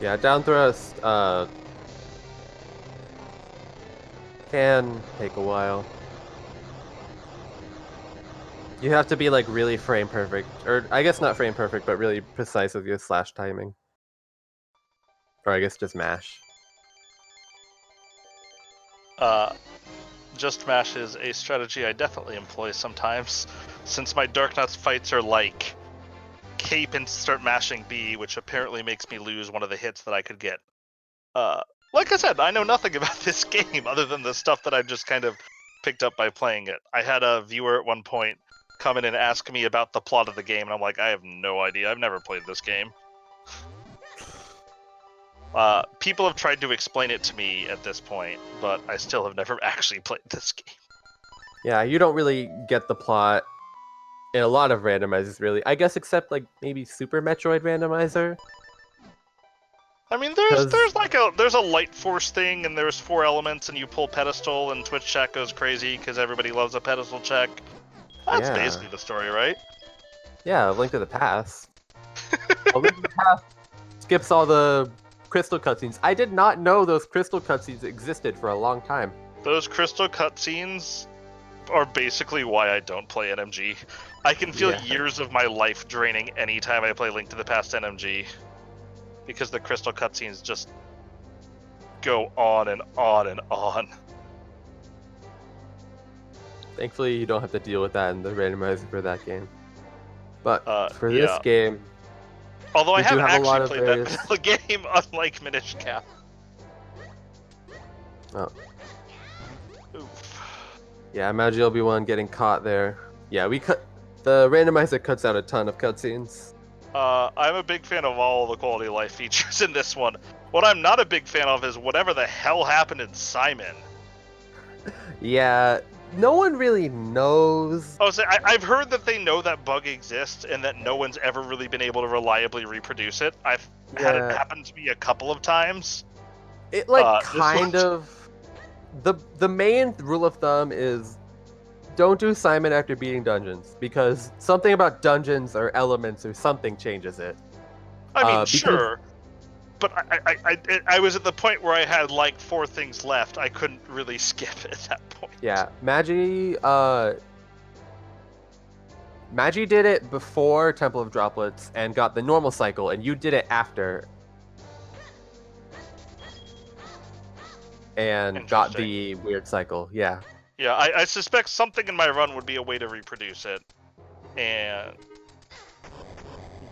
Yeah, down thrust can take a while. You have to be like really frame perfect, or I guess not frame perfect, but really precise with your slash timing. Or I guess just mash.
Just mash is a strategy I definitely employ sometimes, since my Dark Nuts fights are like cape and start mashing B, which apparently makes me lose one of the hits that I could get. Like I said, I know nothing about this game other than the stuff that I've just kind of picked up by playing it. I had a viewer at one point come in and ask me about the plot of the game, and I'm like, I have no idea. I've never played this game. People have tried to explain it to me at this point, but I still have never actually played this game.
Yeah, you don't really get the plot in a lot of randomizers, really. I guess except like maybe Super Metroid Randomizer.
I mean,
Because
there's a light force thing, and there's 4 elements, and you pull pedestal, and Twitch chat goes crazy because everybody loves a pedestal check. That's basically the story, right?
Yeah, Link to the Past. A Link to the Past skips all the crystal cutscenes. I did not know those crystal cutscenes existed for a long time.
Those crystal cutscenes are basically why I don't play NMG. I can feel years of my life draining anytime I play Link to the Past NMG, because the crystal cutscenes just go on and on and on.
Thankfully, you don't have to deal with that in the randomizer for that game. But for
yeah.
this game,
although I
we do
haven't
have a lot
actually
of
played
various...
that game, unlike Minish Cap.
Oh.
Oof.
Yeah, Magiobiwan getting caught there. Yeah, the randomizer cuts out a ton of cutscenes.
I'm a big fan of all the quality of life features in this one. What I'm not a big fan of is whatever the hell happened in Simon.
Yeah, no one really knows.
Oh, so I've heard that they know that bug exists and that no one's ever really been able to reliably reproduce it. I've had it happen to me a couple of times.
It kind of... The main rule of thumb is don't do Simon after beating dungeons, because something about dungeons or elements or something changes it.
I mean, sure. But I was at the point where I had like 4 things left. I couldn't really skip at that point.
Yeah, Magi did it before Temple of Droplets and got the normal cycle, and you did it after. And got the weird cycle, yeah.
Yeah, I suspect something in my run would be a way to reproduce it.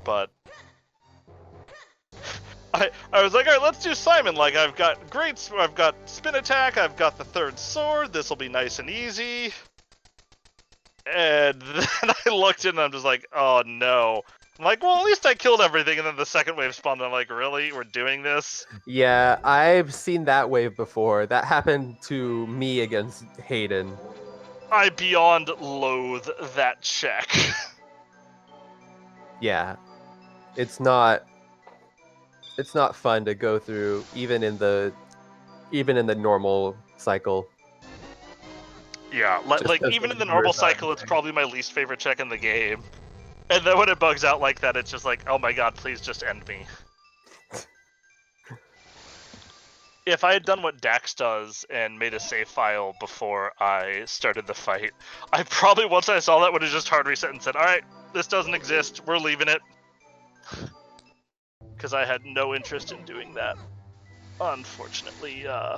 But I was like, all right, let's do Simon. Like, I've got spin attack, I've got the 3rd sword, this'll be nice and easy. And then I looked in and I'm just like, oh no. I'm like, well, at least I killed everything, and then the second wave spawned, and I'm like, really? We're doing this?
Yeah, I've seen that wave before. That happened to me against Hayden.
I beyond loathe that check.
Yeah. It's not fun to go through, even in the normal cycle.
Yeah, like even in the normal cycle, it's probably my least favorite check in the game. And then when it bugs out like that, it's just like, oh my god, please just end me. If I had done what Dax does and made a save file before I started the fight, I probably, once I saw that, would have just hard reset and said, alright, this doesn't exist, we're leaving it. Because I had no interest in doing that. Unfortunately, I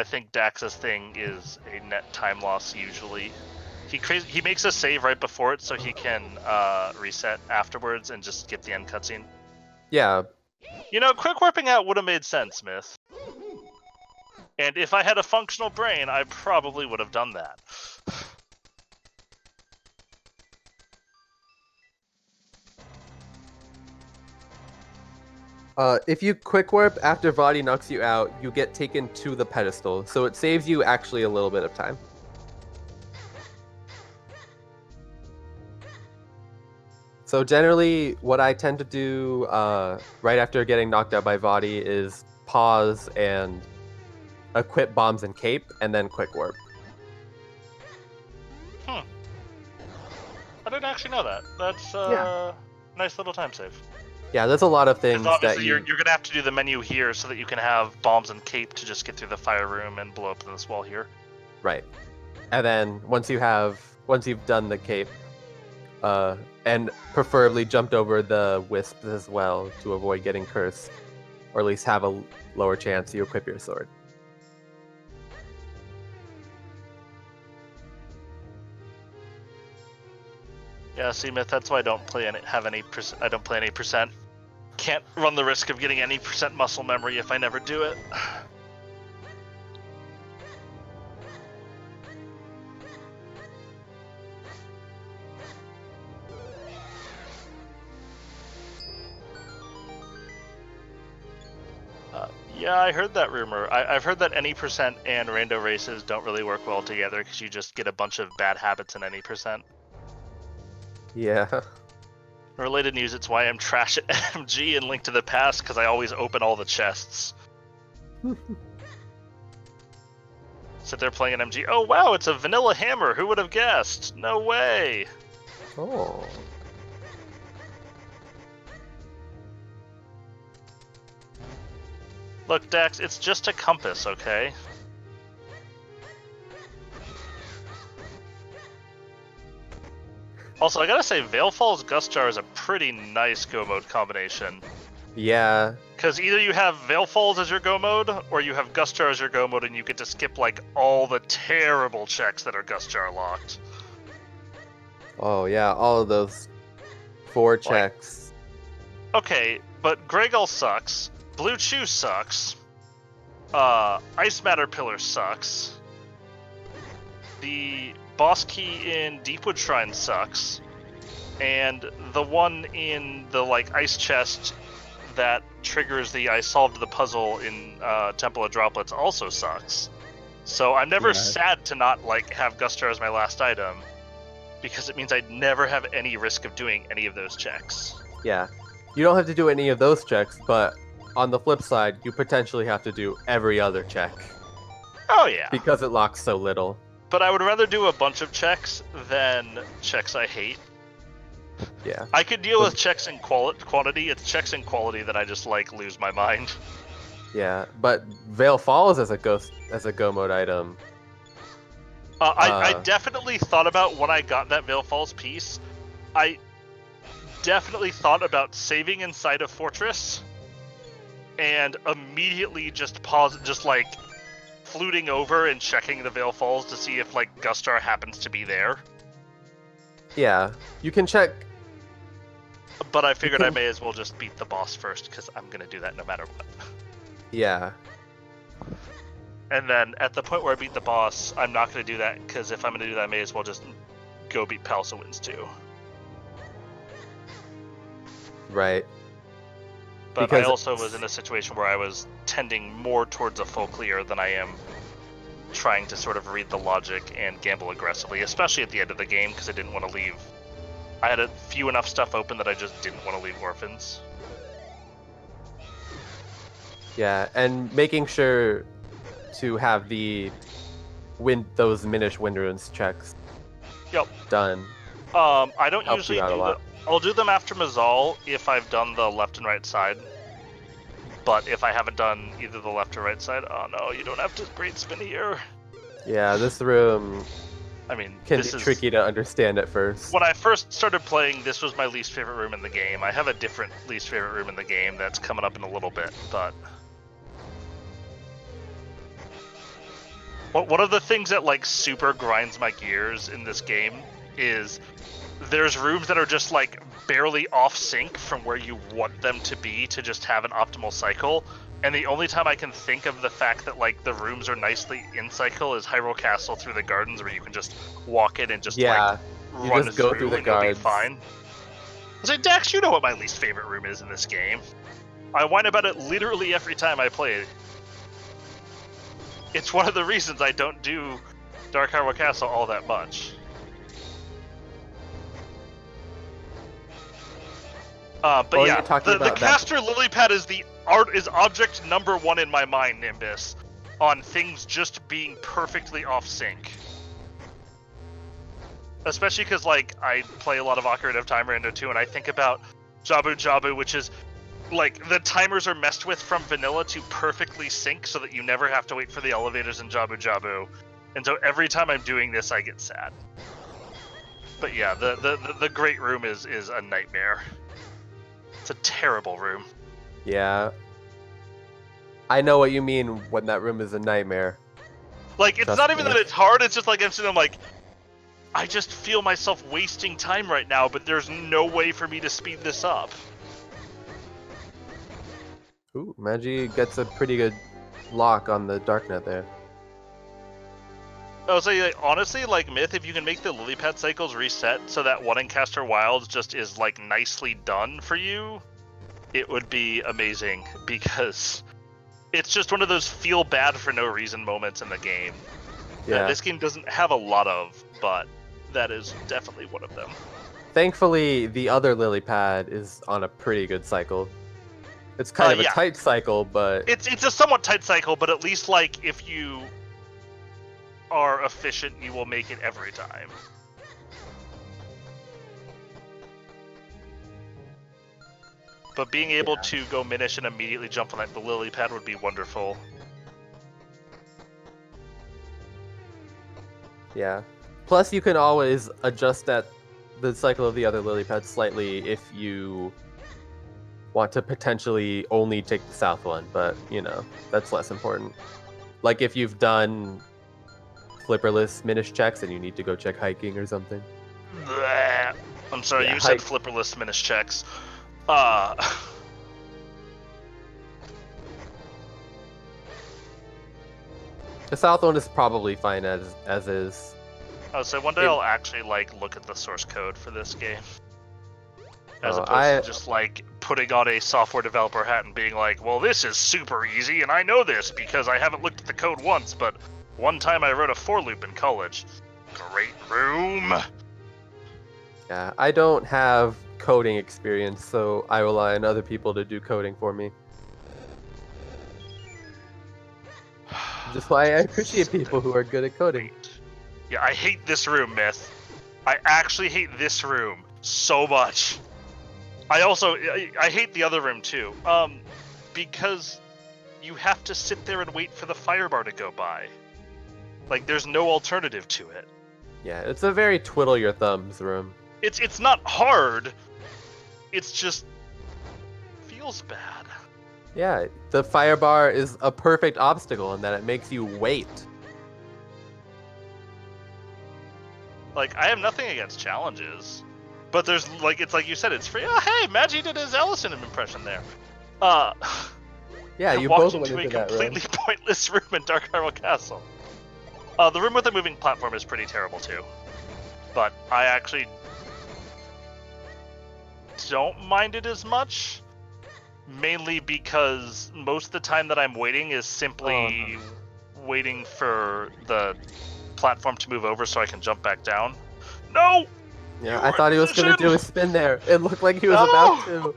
think Dax's thing is a net time loss usually. He makes a save right before it so he can reset afterwards and just skip the end cutscene.
Yeah.
You know, quick warping out would have made sense, Myth. And if I had a functional brain, I probably would have done that.
If you quick warp after Vadi knocks you out, you get taken to the pedestal, so it saves you actually a little bit of time. So generally, what I tend to do right after getting knocked out by Vadi is pause and equip bombs and cape, and then quick warp.
I didn't actually know that. That's nice little time save.
Yeah, there's a lot of things
obviously
that
you're gonna have to do the menu here so that you can have bombs and cape to just get through the fire room and blow up this wall here.
Right. And then once you've done the cape, and preferably jumped over the wisps as well to avoid getting cursed, or at least have a lower chance, you equip your sword.
Yeah, see, Myth, that's why I don't play any percent. Can't run the risk of getting any percent muscle memory if I never do it. Yeah, I heard that rumor. I've heard that any percent and rando races don't really work well together because you just get a bunch of bad habits in any percent.
Yeah.
Related news, it's why I'm trash at MG and Link to the Past, because I always open all the chests. Sit there playing an MG. Oh wow, it's a vanilla hammer. Who would have guessed? No way.
Oh.
Look, Dax, it's just a compass, okay? Also, I gotta say, Veil Falls Gustjar is a pretty nice go mode combination.
Yeah.
Because either you have Veil Falls as your go mode, or you have Gustjar as your go mode, and you get to skip like all the terrible checks that are Gustjar locked.
Oh yeah, all of those 4 checks.
Okay, but Greygall sucks. Blue Chew sucks. Ice Matter Pillar sucks. The boss key in Deepwood Shrine sucks. And the one in the ice chest that triggers the I solved the puzzle in Temple of Droplets also sucks. So I'm never sad to not have Gustjar as my last item, because it means I'd never have any risk of doing any of those checks.
Yeah. You don't have to do any of those checks, but on the flip side, you potentially have to do every other check.
Oh yeah.
Because it locks so little.
But I would rather do a bunch of checks than checks I hate.
Yeah.
I could deal with checks in quantity. It's checks in quality that I just lose my mind.
Yeah, but Veil Falls as a go mode item.
I definitely thought about when I got that Veil Falls piece. I definitely thought about saving inside a fortress and immediately just fluting over and checking the Veil Falls to see if Gustjar happens to be there.
Yeah, you can check.
But I figured I may as well just beat the boss first, because I'm gonna do that no matter what.
Yeah.
And then at the point where I beat the boss, I'm not gonna do that, because if I'm gonna do that, I may as well just go beat Palsawins too.
Right.
But because I also was in a situation where I was tending more towards a full clear than I am trying to sort of read the logic and gamble aggressively, especially at the end of the game, because I didn't want to leave. I had a few enough stuff open that I just didn't want to leave orphans.
Yeah, and making sure to have those Minish Wind Runes checks done.
I don't usually do them. I'll do them after Mazal if I've done the left and right side. But if I haven't done either the left or right side, oh no, you don't have to great spin here.
Yeah, this room can be tricky to understand at first.
When I first started playing, this was my least favorite room in the game. I have a different least favorite room in the game that's coming up in a little bit, but... One of the things that super grinds my gears in this game is there's rooms that are just barely off sync from where you want them to be to just have an optimal cycle, And the only time I can think of the fact that like the rooms are nicely in cycle is Hyrule Castle through the gardens, where you can just walk in and just
Yeah,
like
you
run
just go through the
and you'll be
guards.
fine. I say, Dax, you know what my least favorite room is in this game. I whine about it literally every time I play it. It's one of the reasons I don't do Dark Hyrule Castle all that much. But
Oh,
yeah,
you're talking
the
about that.
caster lily pad is object number one in my mind, Nimbus, on things just being perfectly off sync. Especially because like I play a lot of Ocarina of Time Rando 2, and I think about Jabu Jabu, which is like the timers are messed with from vanilla to perfectly sync, so that you never have to wait for the elevators in Jabu Jabu. And so every time I'm doing this, I get sad. But yeah, the Great Room is a nightmare. It's a terrible room.
Yeah. I know what you mean when that room is a nightmare.
Like, it's
Trust
not even
me.
that it's hard, it's just like I'm like, I just feel myself wasting time right now, but there's no way for me to speed this up.
Ooh, Magi gets a pretty good lock on the Darknet there.
I would say, like, honestly, like, Myth, if you can make the lily pad cycles reset so that one in Caster Wilds just is, like, nicely done for you, it would be amazing, because it's just one of those feel bad for no reason moments in the game.
Yeah.
This game doesn't have a lot of, but that is definitely one of them.
Thankfully, the other lily pad is on a pretty good cycle. It's kind of a tight cycle, but
it's a somewhat tight cycle, but at least like if you are efficient, you will make it every time. But being able to go Minish and immediately jump on the lily pad would be wonderful.
yeah. Plus, you can always adjust the cycle of the other lily pad slightly if you want to potentially only take the south one, but you know, that's less important. Like if you've done flipperless Minish checks and you need to go check hiking or something.
Bleh. I'm sorry,
Yeah,
you said flipperless Minish checks. The
south one is probably fine as is.
So one day I'll actually like look at the source code for this game. As opposed to just like putting on a software developer hat and being like, well, this is super easy and I know this because I haven't looked at the code once, but one time I wrote a for loop in college. Great Room!
Yeah, I don't have coding experience, so I rely on other people to do coding for me. Just why I appreciate people who are good at coding.
Yeah, I hate this room, Myth. I actually hate this room so much. I hate the other room too. Because you have to sit there and wait for the fire bar to go by. Like, there's no alternative to it.
Yeah, it's a very twiddle your thumbs room.
It's not hard. It's just feels bad.
Yeah, the fire bar is a perfect obstacle in that it makes you wait.
Like, I have nothing against challenges, but there's like, it's like you said, it's free. Oh, hey, Magi did his Alaszun impression there.
Yeah, you
walked
both went
into a
into that room.
completely pointless room in Dark Hyrule Castle. The room with the moving platform is pretty terrible too, but I actually don't mind it as much, mainly because most of the time that I'm waiting is simply waiting for the platform to move over so I can jump back down. No!
Yeah, I thought he was going to do a spin there. It looked like he was about to.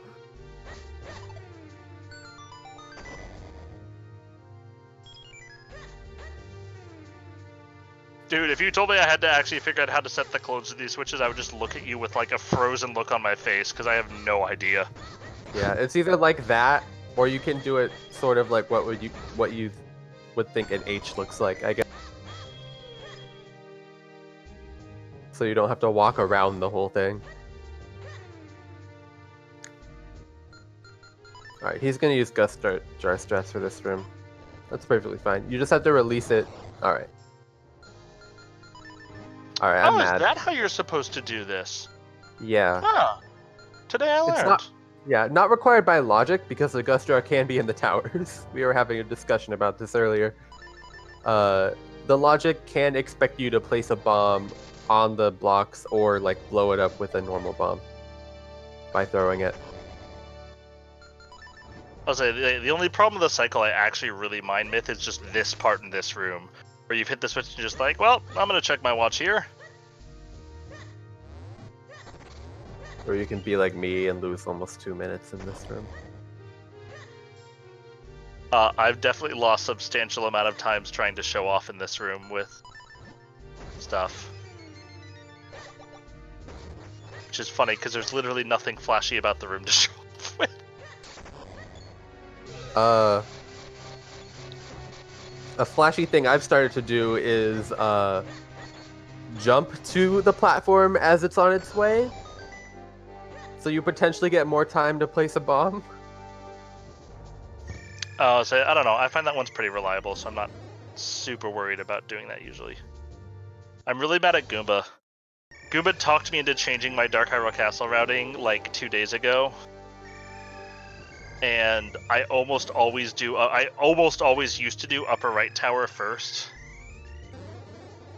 Dude, if you told me I had to actually figure out how to set the clothes to these switches, I would just look at you with like a frozen look on my face, because I have no idea.
Yeah, it's either like that, or you can do it sort of like what you would think an H looks like, I guess. So you don't have to walk around the whole thing. Alright, he's gonna use Gust Jar Stress for this room. That's perfectly fine. You just have to release it. Alright. Alright, I'm mad.
Is that how you're supposed to do this?
Yeah.
Huh. Today I learned.
Yeah, not required by logic because the gust jar can be in the towers. We were having a discussion about this earlier. The logic can expect you to place a bomb on the blocks or like blow it up with a normal bomb by throwing it.
I'll say the only problem with the cycle I actually really mind myth is just this part in this room, where you've hit the switch and you're just like, well, I'm gonna check my watch here.
Or you can be like me and lose almost 2 minutes in this room.
I've definitely lost substantial amount of times trying to show off in this room with stuff. Which is funny, because there's literally nothing flashy about the room to show off with.
A flashy thing I've started to do is jump to the platform as it's on its way. So you potentially get more time to place a bomb.
So I don't know. I find that one's pretty reliable, so I'm not super worried about doing that usually. I'm really mad at Goomba. Goomba talked me into changing my Dark Hyrule Castle routing like 2 days ago. And I almost always do. I almost always used to do upper right tower first.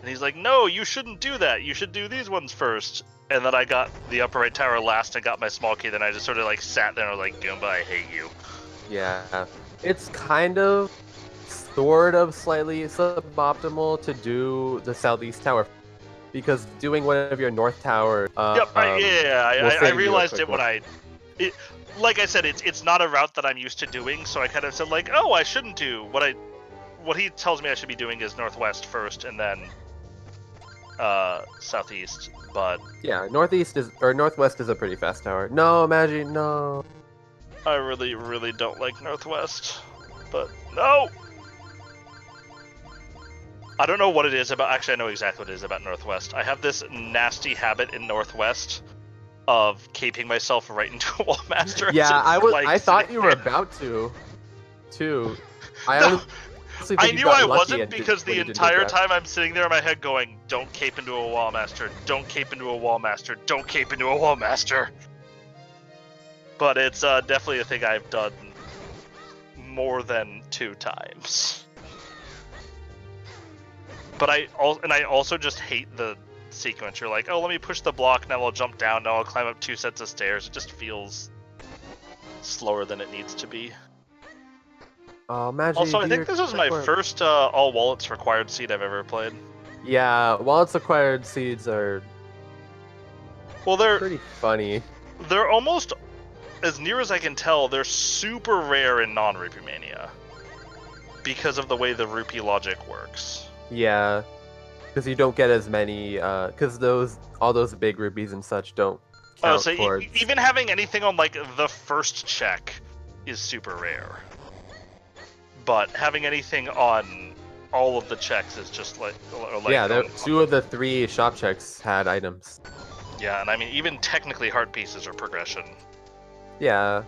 And he's like, "No, you shouldn't do that. You should do these ones first." And then I got the upper right tower last and got my small key. Then I just sort of like sat there and was like, "Goomba, I hate you."
Yeah, it's kind of, sort of, slightly suboptimal to do the southeast tower because doing one of your north tower.
Yep. I realized it when It, like I said, it's not a route that I'm used to doing, so I kind of said like, oh, I shouldn't do what he tells me I should be doing is northwest first and then southeast. But
yeah, northeast is or northwest is a pretty fast tower. No, imagine no.
I really, really don't like northwest. But no, I don't know what it is about. Actually, I know exactly what it is about northwest. I have this nasty habit in northwest of caping myself right into a wall master.
Yeah, I thought you were
there.
about to, too. I
No.
honestly think
I
you
knew
got
I
lucky
wasn't
and
because
when
the
you didn't
entire
hit that.
time I'm sitting there in my head going, don't cape into a wall master, don't cape into a wall master, don't cape into a wall master. But it's definitely a thing I've done more than 2 times. But I also just hate the sequence. You're like, oh, let me push the block, now I'll jump down, now I'll climb up 2 sets of stairs. It just feels slower than it needs to be.
Oh, Magi,
Also, I
do
think
your
this was my
quick work.
first all wallets required seed I've ever played.
Yeah, wallets acquired seeds are
Well, they're
pretty funny.
almost, as near as I can tell, they're super rare in non-Rupee Mania because of the way the Rupee logic works.
Yeah, because you don't get as many. Because all those big rupees and such don't count
So
towards.
even having anything on like the first check is super rare, but having anything on all of the checks is just like
Yeah, 2 of the 3 shop checks had items.
Yeah, and I mean even technically heart pieces are progression.
Yeah.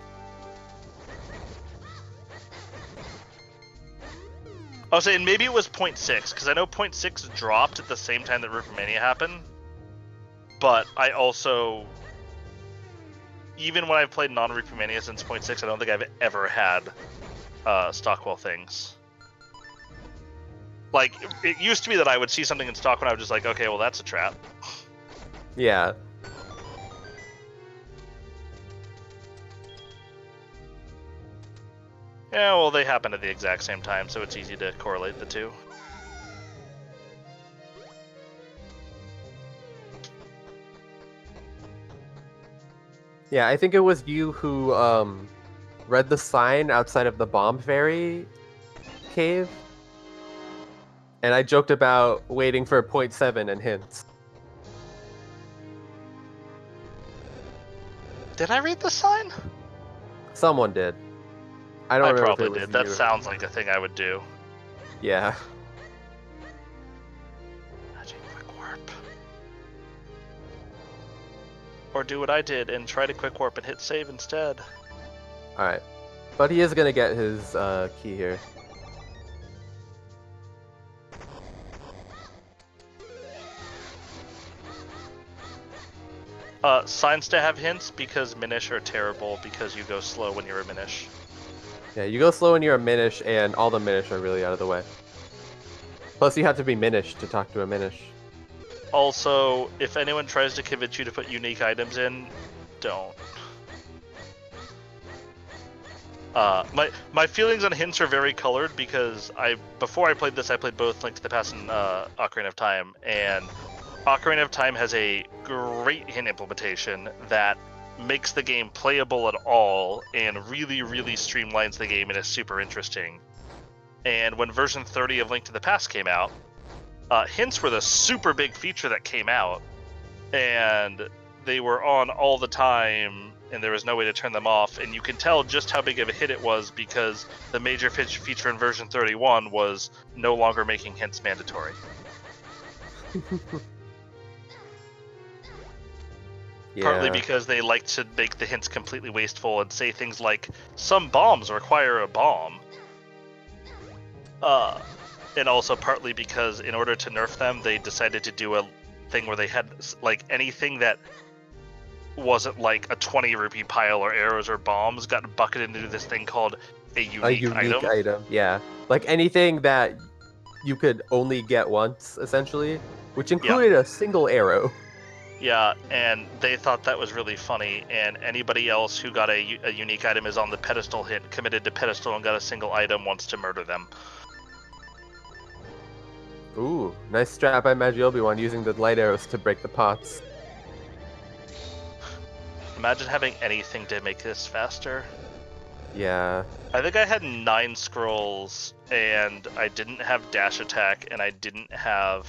I was saying maybe it was 0.6 because I know 0.6 dropped at the same time that Rupee Mania happened. But I also, even when I've played non-Rupee Mania since 0.6, I don't think I've ever had Stockwell things. Like, it used to be that I would see something in stock when I was just like, okay, well, that's a trap.
Yeah.
Yeah, well, they happen at the exact same time, so it's easy to correlate the two.
Yeah, I think it was you who read the sign outside of the bomb fairy cave. And I joked about waiting for 0.7 and hints.
Did I read the sign?
Someone did. I don't
I
remember
probably
if it was
did. That
you.
sounds like a thing I would do.
Yeah.
Magic Quick Warp. Or do what I did and try to Quick Warp and hit save instead.
Alright. But he is going to get his key here.
Signs to have hints because Minish are terrible because you go slow when you're a Minish.
Yeah, you go slow when you're a Minish, and all the Minish are really out of the way. Plus, you have to be Minish to talk to a Minish.
Also, if anyone tries to convince you to put unique items in, don't. My feelings on hints are very colored because before I played this, I played both Link to the Past and Ocarina of Time, and Ocarina of Time has a great hint implementation that makes the game playable at all and really, really streamlines the game and is super interesting. And when version 30 of Link to the Past came out, hints were the super big feature that came out, and they were on all the time, and there was no way to turn them off. And you can tell just how big of a hit it was because the major feature in version 31 was no longer making hints mandatory.
Yeah.
Partly because they like to make the hints completely wasteful and say things like, some bombs require a bomb. And also partly because in order to nerf them, they decided to do a thing where they had like anything that wasn't like a 20 rupee pile or arrows or bombs got bucketed into this thing called a unique item.
Yeah. Like anything that you could only get once, essentially, which included a single arrow.
Yeah, and they thought that was really funny, and anybody else who got a unique item is on the pedestal hit, committed to pedestal, and got a single item wants to murder them.
Ooh, nice strat by Magiobiwan using the light arrows to break the pots.
Imagine having anything to make this faster.
Yeah.
I think I had 9 scrolls, and I didn't have dash attack, and I didn't have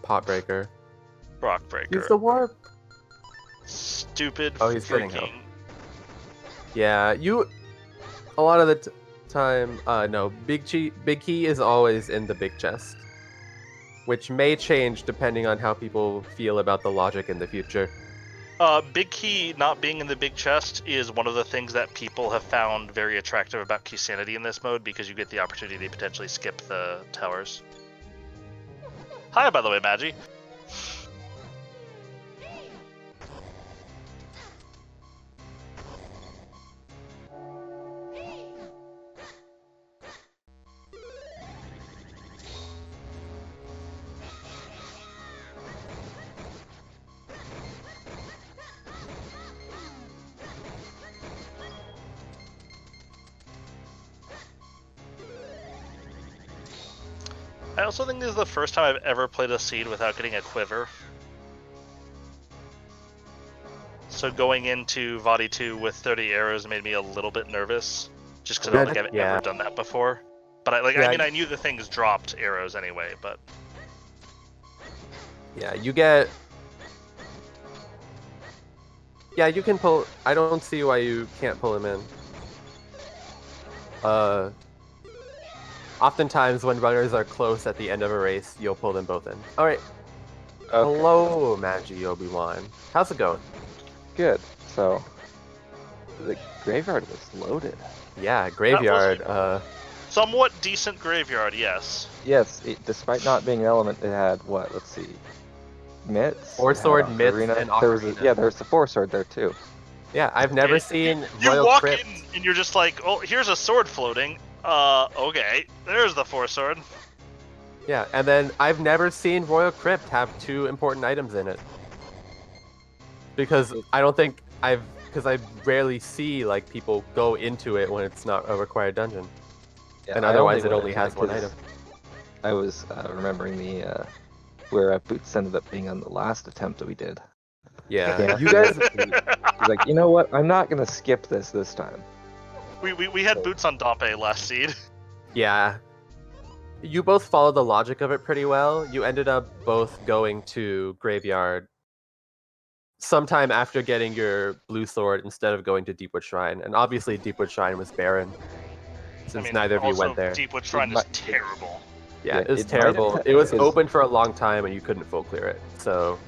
Pot breaker.
rock breaker.
Use the warp.
Stupid.
Oh, he's getting help.
freaking.
Yeah, a lot of the time, no, big key is always in the big chest, which may change depending on how people feel about the logic in the future.
Big key not being in the big chest is one of the things that people have found very attractive about key sanity in this mode because you get the opportunity to potentially skip the towers. Hi, by the way, Magi. I also think this is the first time I've ever played a seed without getting a quiver. So going into Vadi 2 with 30 arrows made me a little bit nervous, just because I don't think I've ever done that before. But I knew the things dropped arrows anyway, but...
Yeah, you get... Yeah, you can pull... I don't see why you can't pull him in. Oftentimes when runners are close at the end of a race, you'll pull them both in. Alright. Okay. Hello, Magiobiwan. How's it going?
Good. So, the graveyard was loaded.
Yeah, graveyard.
Somewhat decent graveyard, yes.
Yes, despite not being an element, it had, what, let's see, Mitts?
4-sword, Mitts, and Ocarina.
There's a 4-sword there too.
Yeah, I've never seen
You
Royal
walk
Crypt.
in and you're just like, oh, here's a sword floating. Okay, there's the 4-sword.
Yeah, and then I've never seen Royal Crypt have 2 important items in it. Because I rarely see like people go into it when it's not a required dungeon.
Yeah,
and otherwise it only has 1 item.
I was remembering where Boots ended up being on the last attempt that we did.
Yeah, you guys...
He's like, you know what, I'm not going to skip this time.
We had Boots on Dompe last seed.
Yeah. You both followed the logic of it pretty well. You ended up both going to Graveyard sometime after getting your blue sword instead of going to Deepwood Shrine. And obviously Deepwood Shrine was barren, since neither of you went there.
Deepwood Shrine is terrible.
Yeah, it's terrible. It was open for a long time and you couldn't full clear it, so...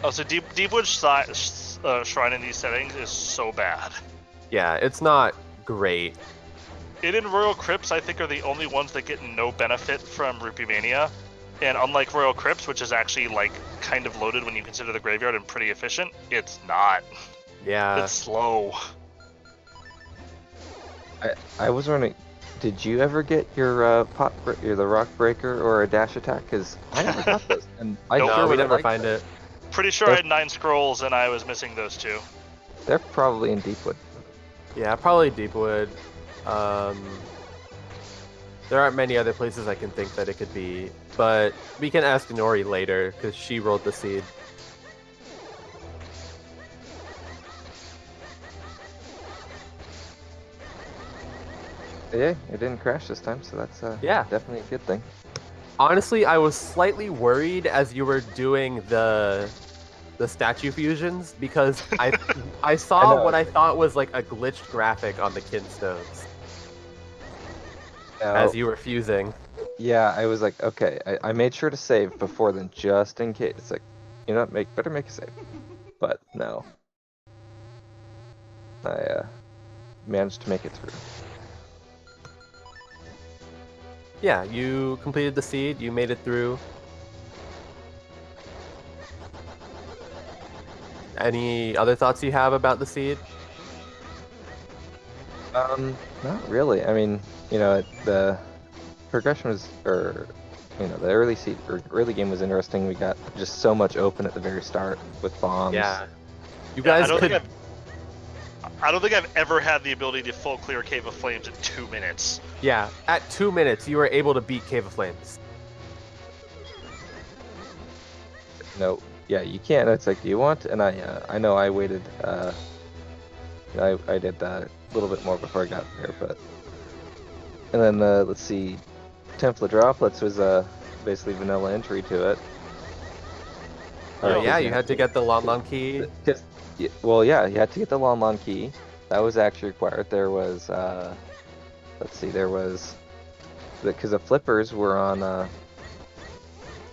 Oh, so Deepwood Shrine in these settings is so bad.
Yeah, it's not great.
It and Royal Crypts, I think, are the only ones that get no benefit from Rupee Mania. And unlike Royal Crypts, which is actually like kind of loaded when you consider the graveyard and pretty efficient, it's not.
Yeah.
It's slow.
I was wondering, did you ever get your the rock breaker or a dash attack? Because I never got those, and I
Nope.
sure
No, we
would
never
like
find
those.
it.
Pretty sure I had 9 scrolls and I was missing those 2.
They're probably in Deepwood.
Yeah, probably Deepwood. There aren't many other places I can think that it could be, but we can ask Nori later because she rolled the seed.
Yeah, it didn't crash this time, so that's
Yeah.
definitely a good thing.
Honestly, I was slightly worried as you were doing the statue fusions because I saw
know.
what I thought was like a glitched graphic on the kinstones
Now,
as you were fusing.
yeah, I was like, okay, I made sure to save before then, just in case. It's like, you know what, better make a save. But no, I managed to make it through.
Yeah, you completed the seed, you made it through. Any other thoughts you have about the seed?
Not really. I mean, you know, the progression was, the early game was interesting. We got just so much open at the very start with bombs.
Yeah. You
Yeah,
guys could.
I don't think I've ever had the ability to full clear Cave of Flames in 2 minutes.
Yeah, at 2 minutes, you were able to beat Cave of Flames.
No, yeah, you can't. It's like, do you want? And I know I waited. I did a little bit more before I got there, but and then let's see, Template Droplets was basically vanilla entry to it.
Oh yeah, you had to get the Lon Lon key.
Well, yeah, you had to get the Lon Lon key. That was actually required. There was let's see, there was because the flippers were on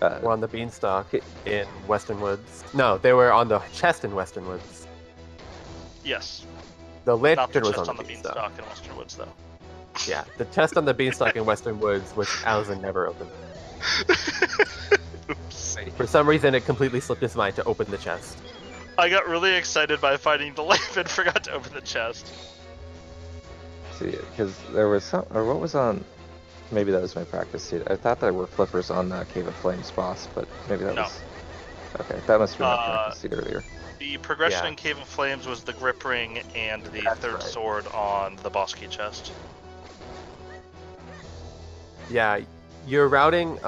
Were on the beanstalk in Western Woods. No, they were on the chest in Western Woods.
Yes.
The
Not the
lantern was
chest
on the
beanstalk
beanstalk.
in Western Woods, though.
Yeah, the chest on the beanstalk in Western Woods, which Alaszun never opened.
Oops.
For some reason, it completely slipped his mind to open the chest.
I got really excited by finding the lamp and forgot to open the chest.
See, because there was some, or what was on? Maybe that was my practice seed. I thought there were flippers on Cave of Flames boss, but maybe that was. Okay, that must have been my practice seed earlier.
The progression in Cave of Flames was the grip ring and the third sword on the boss key chest.
Yeah, you're routing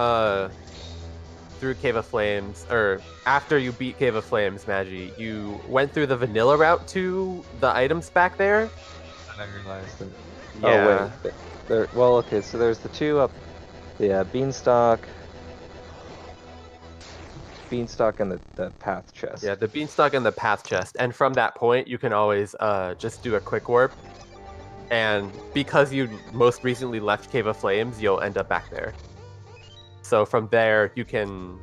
through Cave of Flames, or after you beat Cave of Flames, Magi, you went through the vanilla route to the items back there.
And I realized that.
Yeah.
Oh wait, there. Well, okay, so there's the two up, the beanstalk and the path chest.
Yeah, the beanstalk and the path chest, and from that point you can always just do a quick warp. And because you most recently left Cave of Flames, you'll end up back there. So from there, you can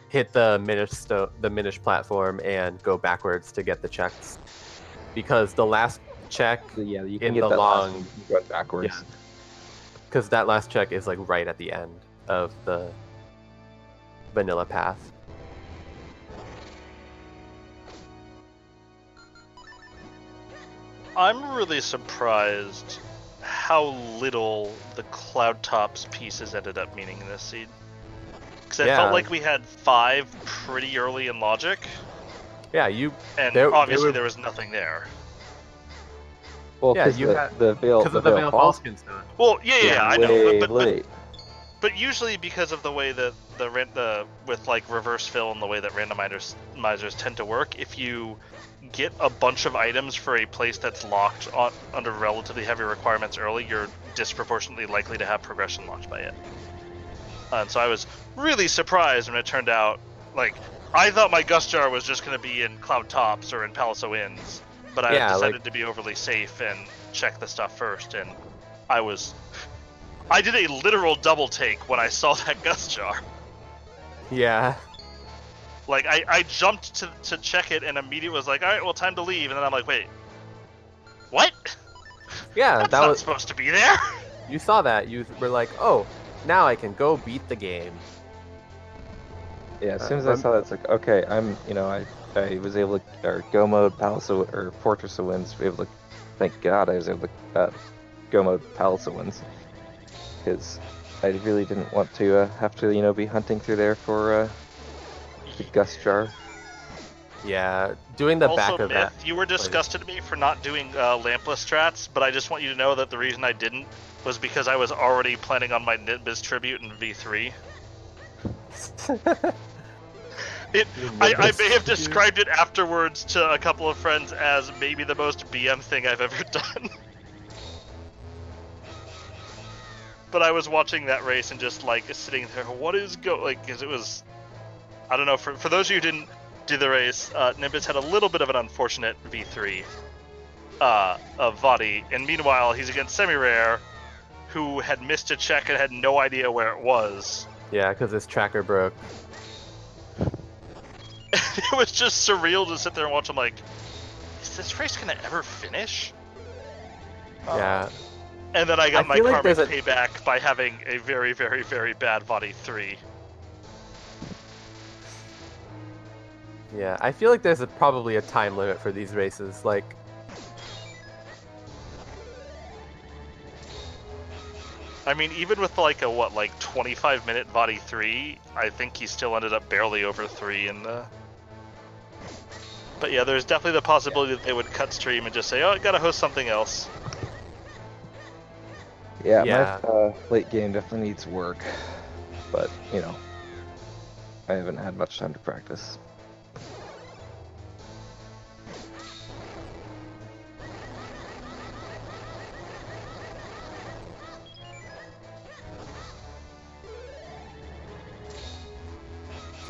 hit the Minish platform and go backwards to get the checks. Because the last check
Yeah, you can
in
get
the
that
long...
last one going backwards.
Yeah. Because that last check is like right at the end of the vanilla path.
I'm really surprised how little the Cloud Tops pieces ended up meaning in this seed. Because I felt like we had 5 pretty early in Logic.
Yeah,
and obviously there was nothing there.
Well,
yeah,
you had the Veil
False Kinstone.
Well, yeah, I know,
late.
But usually because of the way that the with like reverse fill and the way that randomizers tend to work, if you get a bunch of items for a place that's locked under relatively heavy requirements early, you're disproportionately likely to have progression locked by it. And so I was really surprised when it turned out, like, I thought my Gust Jar was just going to be in Cloud Tops or in Palace Inns, but I decided to be overly safe and check the stuff first, and I did a literal double take when I saw that Gust Jar.
Yeah.
Like, I jumped to check it and immediately was like, alright, well, time to leave. And then I'm like, wait, what?
Yeah,
That's not supposed to be there.
You saw that. You were like, oh, Now I can go beat the game.
Yeah, as soon as I saw that, it's like, okay, I was able to, or go mode or Fortress of Winds, be able to, thank God I was able to go mode Palace of Winds, because I really didn't want to have to, be hunting through there for the Gust Jar.
Yeah, doing the
Also,
back of
Myth,
that.
you were disgusted at me for not doing lampless strats, but I just want you to know that the reason I didn't was because I was already planning on my Nimbus tribute in V3. I may have described it afterwards to a couple of friends as maybe the most BM thing I've ever done. But I was watching that race and just like sitting there, what is because it was, I don't know, for those of you who didn't do the race, Nimbus had a little bit of an unfortunate V3 of Vadi, and meanwhile he's against Semi-Rare, who had missed a check and had no idea where it was.
Yeah, because his tracker broke.
It was just surreal to sit there and watch him like, is this race gonna ever finish?
Yeah.
And then I got my
feel like
karmic
there's a-
payback by having a very, very, very bad Vadi 3.
Yeah, I feel like there's probably a time limit for these races. Like,
I mean, even with like a 25-minute Vadi 3, I think he still ended up barely over 3 in the. But yeah, there's definitely the possibility that they would cut stream and just say, "Oh, I gotta host something else."
Yeah, my late game definitely needs work, but I haven't had much time to practice.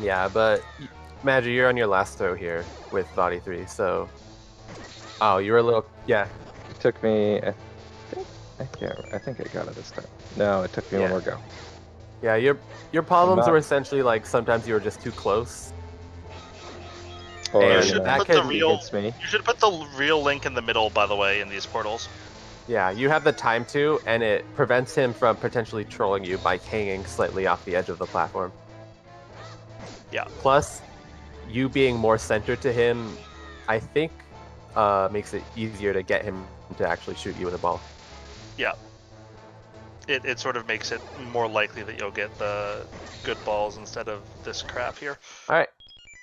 yeah, but Magi, you're on your last throw here with Body 3, so. Oh, you're a little. Yeah.
It took me. I think I got it this time. No, it took me one more go.
Yeah, your problems were essentially like sometimes you were just too close.
Or
You
And
should
that
put
could-
the real.
against me.
You should put the real link in the middle, by the way, in these portals.
Yeah, you have the time to, and it prevents him from potentially trolling you by hanging slightly off the edge of the platform.
Yeah.
Plus, you being more centered to him, I think, makes it easier to get him to actually shoot you with a ball.
Yeah. It sort of makes it more likely that you'll get the good balls instead of this crap here.
All right,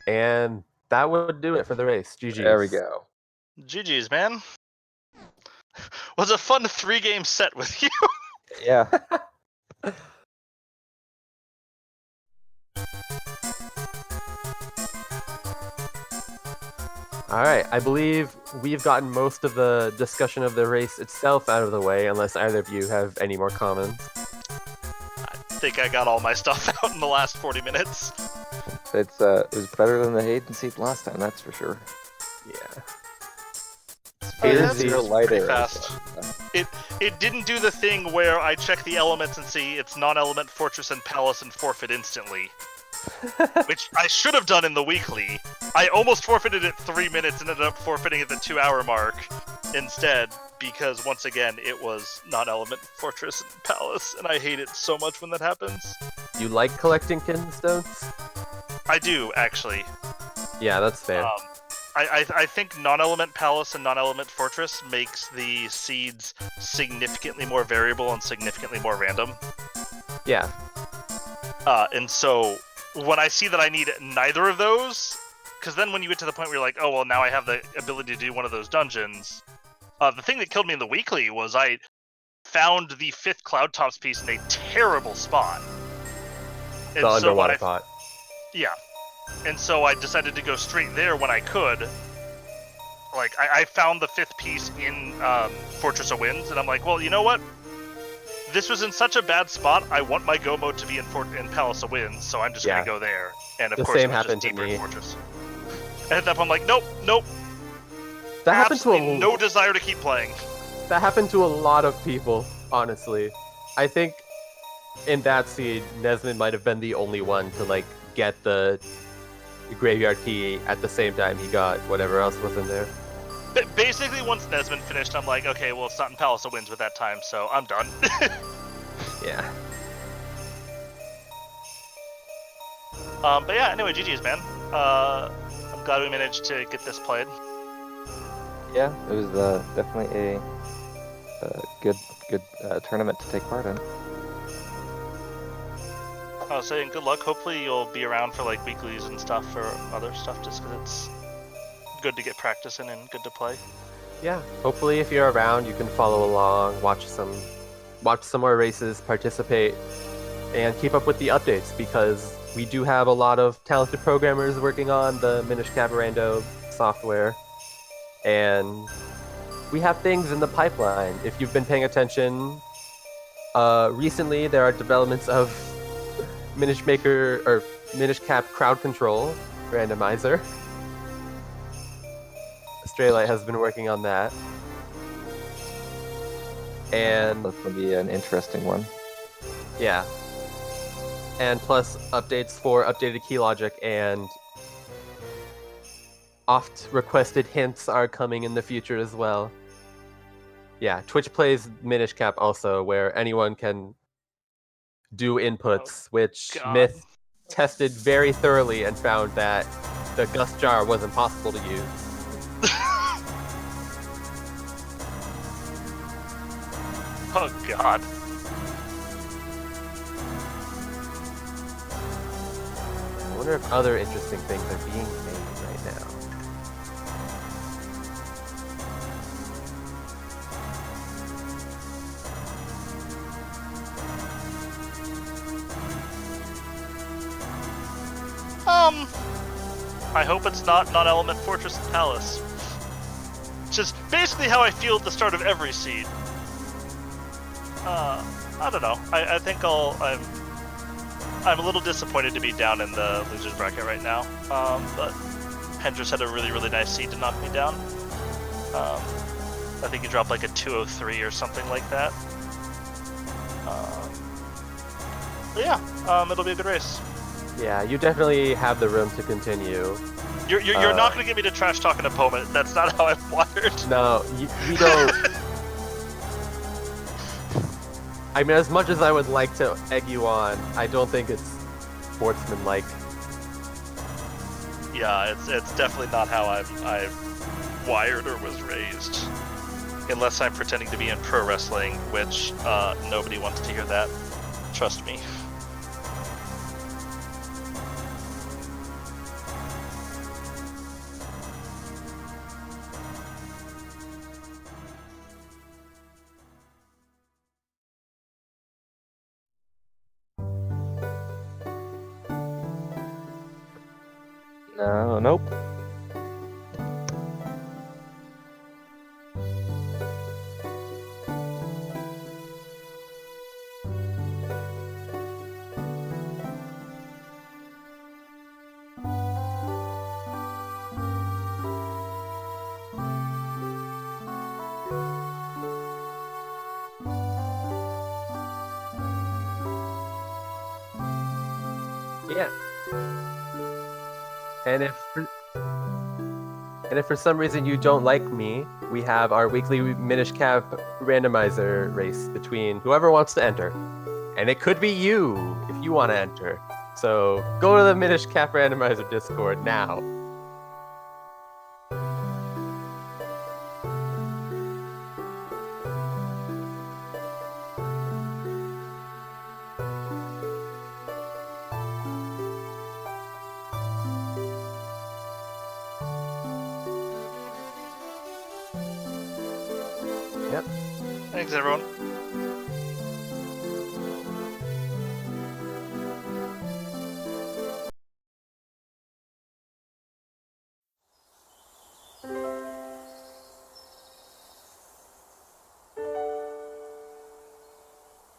and that would do it for the race. GG's.
There we go.
GG's, man. Was a fun 3-game set with you.
Yeah.
All right, I believe we've gotten most of the discussion of the race itself out of the way, unless either of you have any more comments.
I think I got all my stuff out in the last 40 minutes.
It was better than the Hayden seat last time, that's for sure.
Yeah.
Yeah,
Hayden
it's
seat
pretty fast. It didn't do the thing where I check the elements and see it's non-element, fortress, and palace and forfeit instantly. Which I should have done in the weekly. I almost forfeited at 3 minutes and ended up forfeiting at the 2-hour mark instead, because once again it was non-element, fortress, and palace, and I hate it so much when that happens.
You like collecting kinstones?
I do, actually.
Yeah, that's fair.
I think non-element palace and non-element fortress makes the seeds significantly more variable and significantly more random.
Yeah.
And so when I see that I need neither of those, because then when you get to the point where you're like, oh, well, now I have the ability to do one of those dungeons. The thing that killed me in the weekly was I found the 5th Cloud Tops piece in a terrible spot.
The underwater pot.
Yeah. And so I decided to go straight there when I could. Like, I found the 5th piece in Fortress of Winds, and I'm like, well, you know what? This was in such a bad spot, I want my go mode to be in Palace of Winds, so I'm just going to go there. And of
The
course,
same
it was
happened
just
to
deeper
me.
in Fortress. And at that point, I'm like, nope.
That happened to
Absolutely no desire to keep playing.
That happened to a lot of people, honestly. I think in that seed, Nesmond might have been the only one to like get the graveyard key at the same time he got whatever else was in there.
But basically, once Nesmond finished, I'm like, okay, well, it's not in Palace of Winds with that time, so I'm done.
Yeah.
But yeah, anyway, GG's, man. I'm glad we managed to get this played.
Yeah, it was definitely a good tournament to take part in.
I was saying good luck. Hopefully you'll be around for like weeklies and stuff or other stuff, just because it's good to get practice in and good to play.
Yeah, hopefully if you're around, you can follow along, watch some more races, participate, and keep up with the updates, because we do have a lot of talented programmers working on the Minish Cap Rando software, and we have things in the pipeline. If you've been paying attention, recently there are developments of Minish Maker or Minish Cap Crowd Control Randomizer. Straylight has been working on that. And
That's gonna be an interesting one.
yeah. And plus updates for updated key logic and oft requested hints are coming in the future as well. Yeah, Twitch plays Minish Cap also, where anyone can do inputs, which
God.
Myth tested very thoroughly and found that the Gust Jar was impossible to use.
Oh God.
I wonder if other interesting things are being made right now.
I hope it's not non-element Fortress and Palace. Which is basically how I feel at the start of every seed. I don't know. I think I'm a little disappointed to be down in the losers bracket right now. But Hendrix had a really, really nice seed to knock me down. I think he dropped like a 203 or something like that. But yeah, it'll be a good race.
Yeah, you definitely have the room to continue.
You're not going to get me to trash talk an opponent. That's not how I'm wired.
No, we don't. I mean, as much as I would like to egg you on, I don't think it's sportsmanlike.
Yeah, it's definitely not how I'm wired or was raised. Unless I'm pretending to be in pro wrestling, which nobody wants to hear that. Trust me.
No, nope.
Yeah. And if for some reason you don't like me, we have our weekly Minish Cap randomizer race between whoever wants to enter. And it could be you if you want to enter. So go to the Minish Cap randomizer Discord now. Yep.
Thanks, everyone.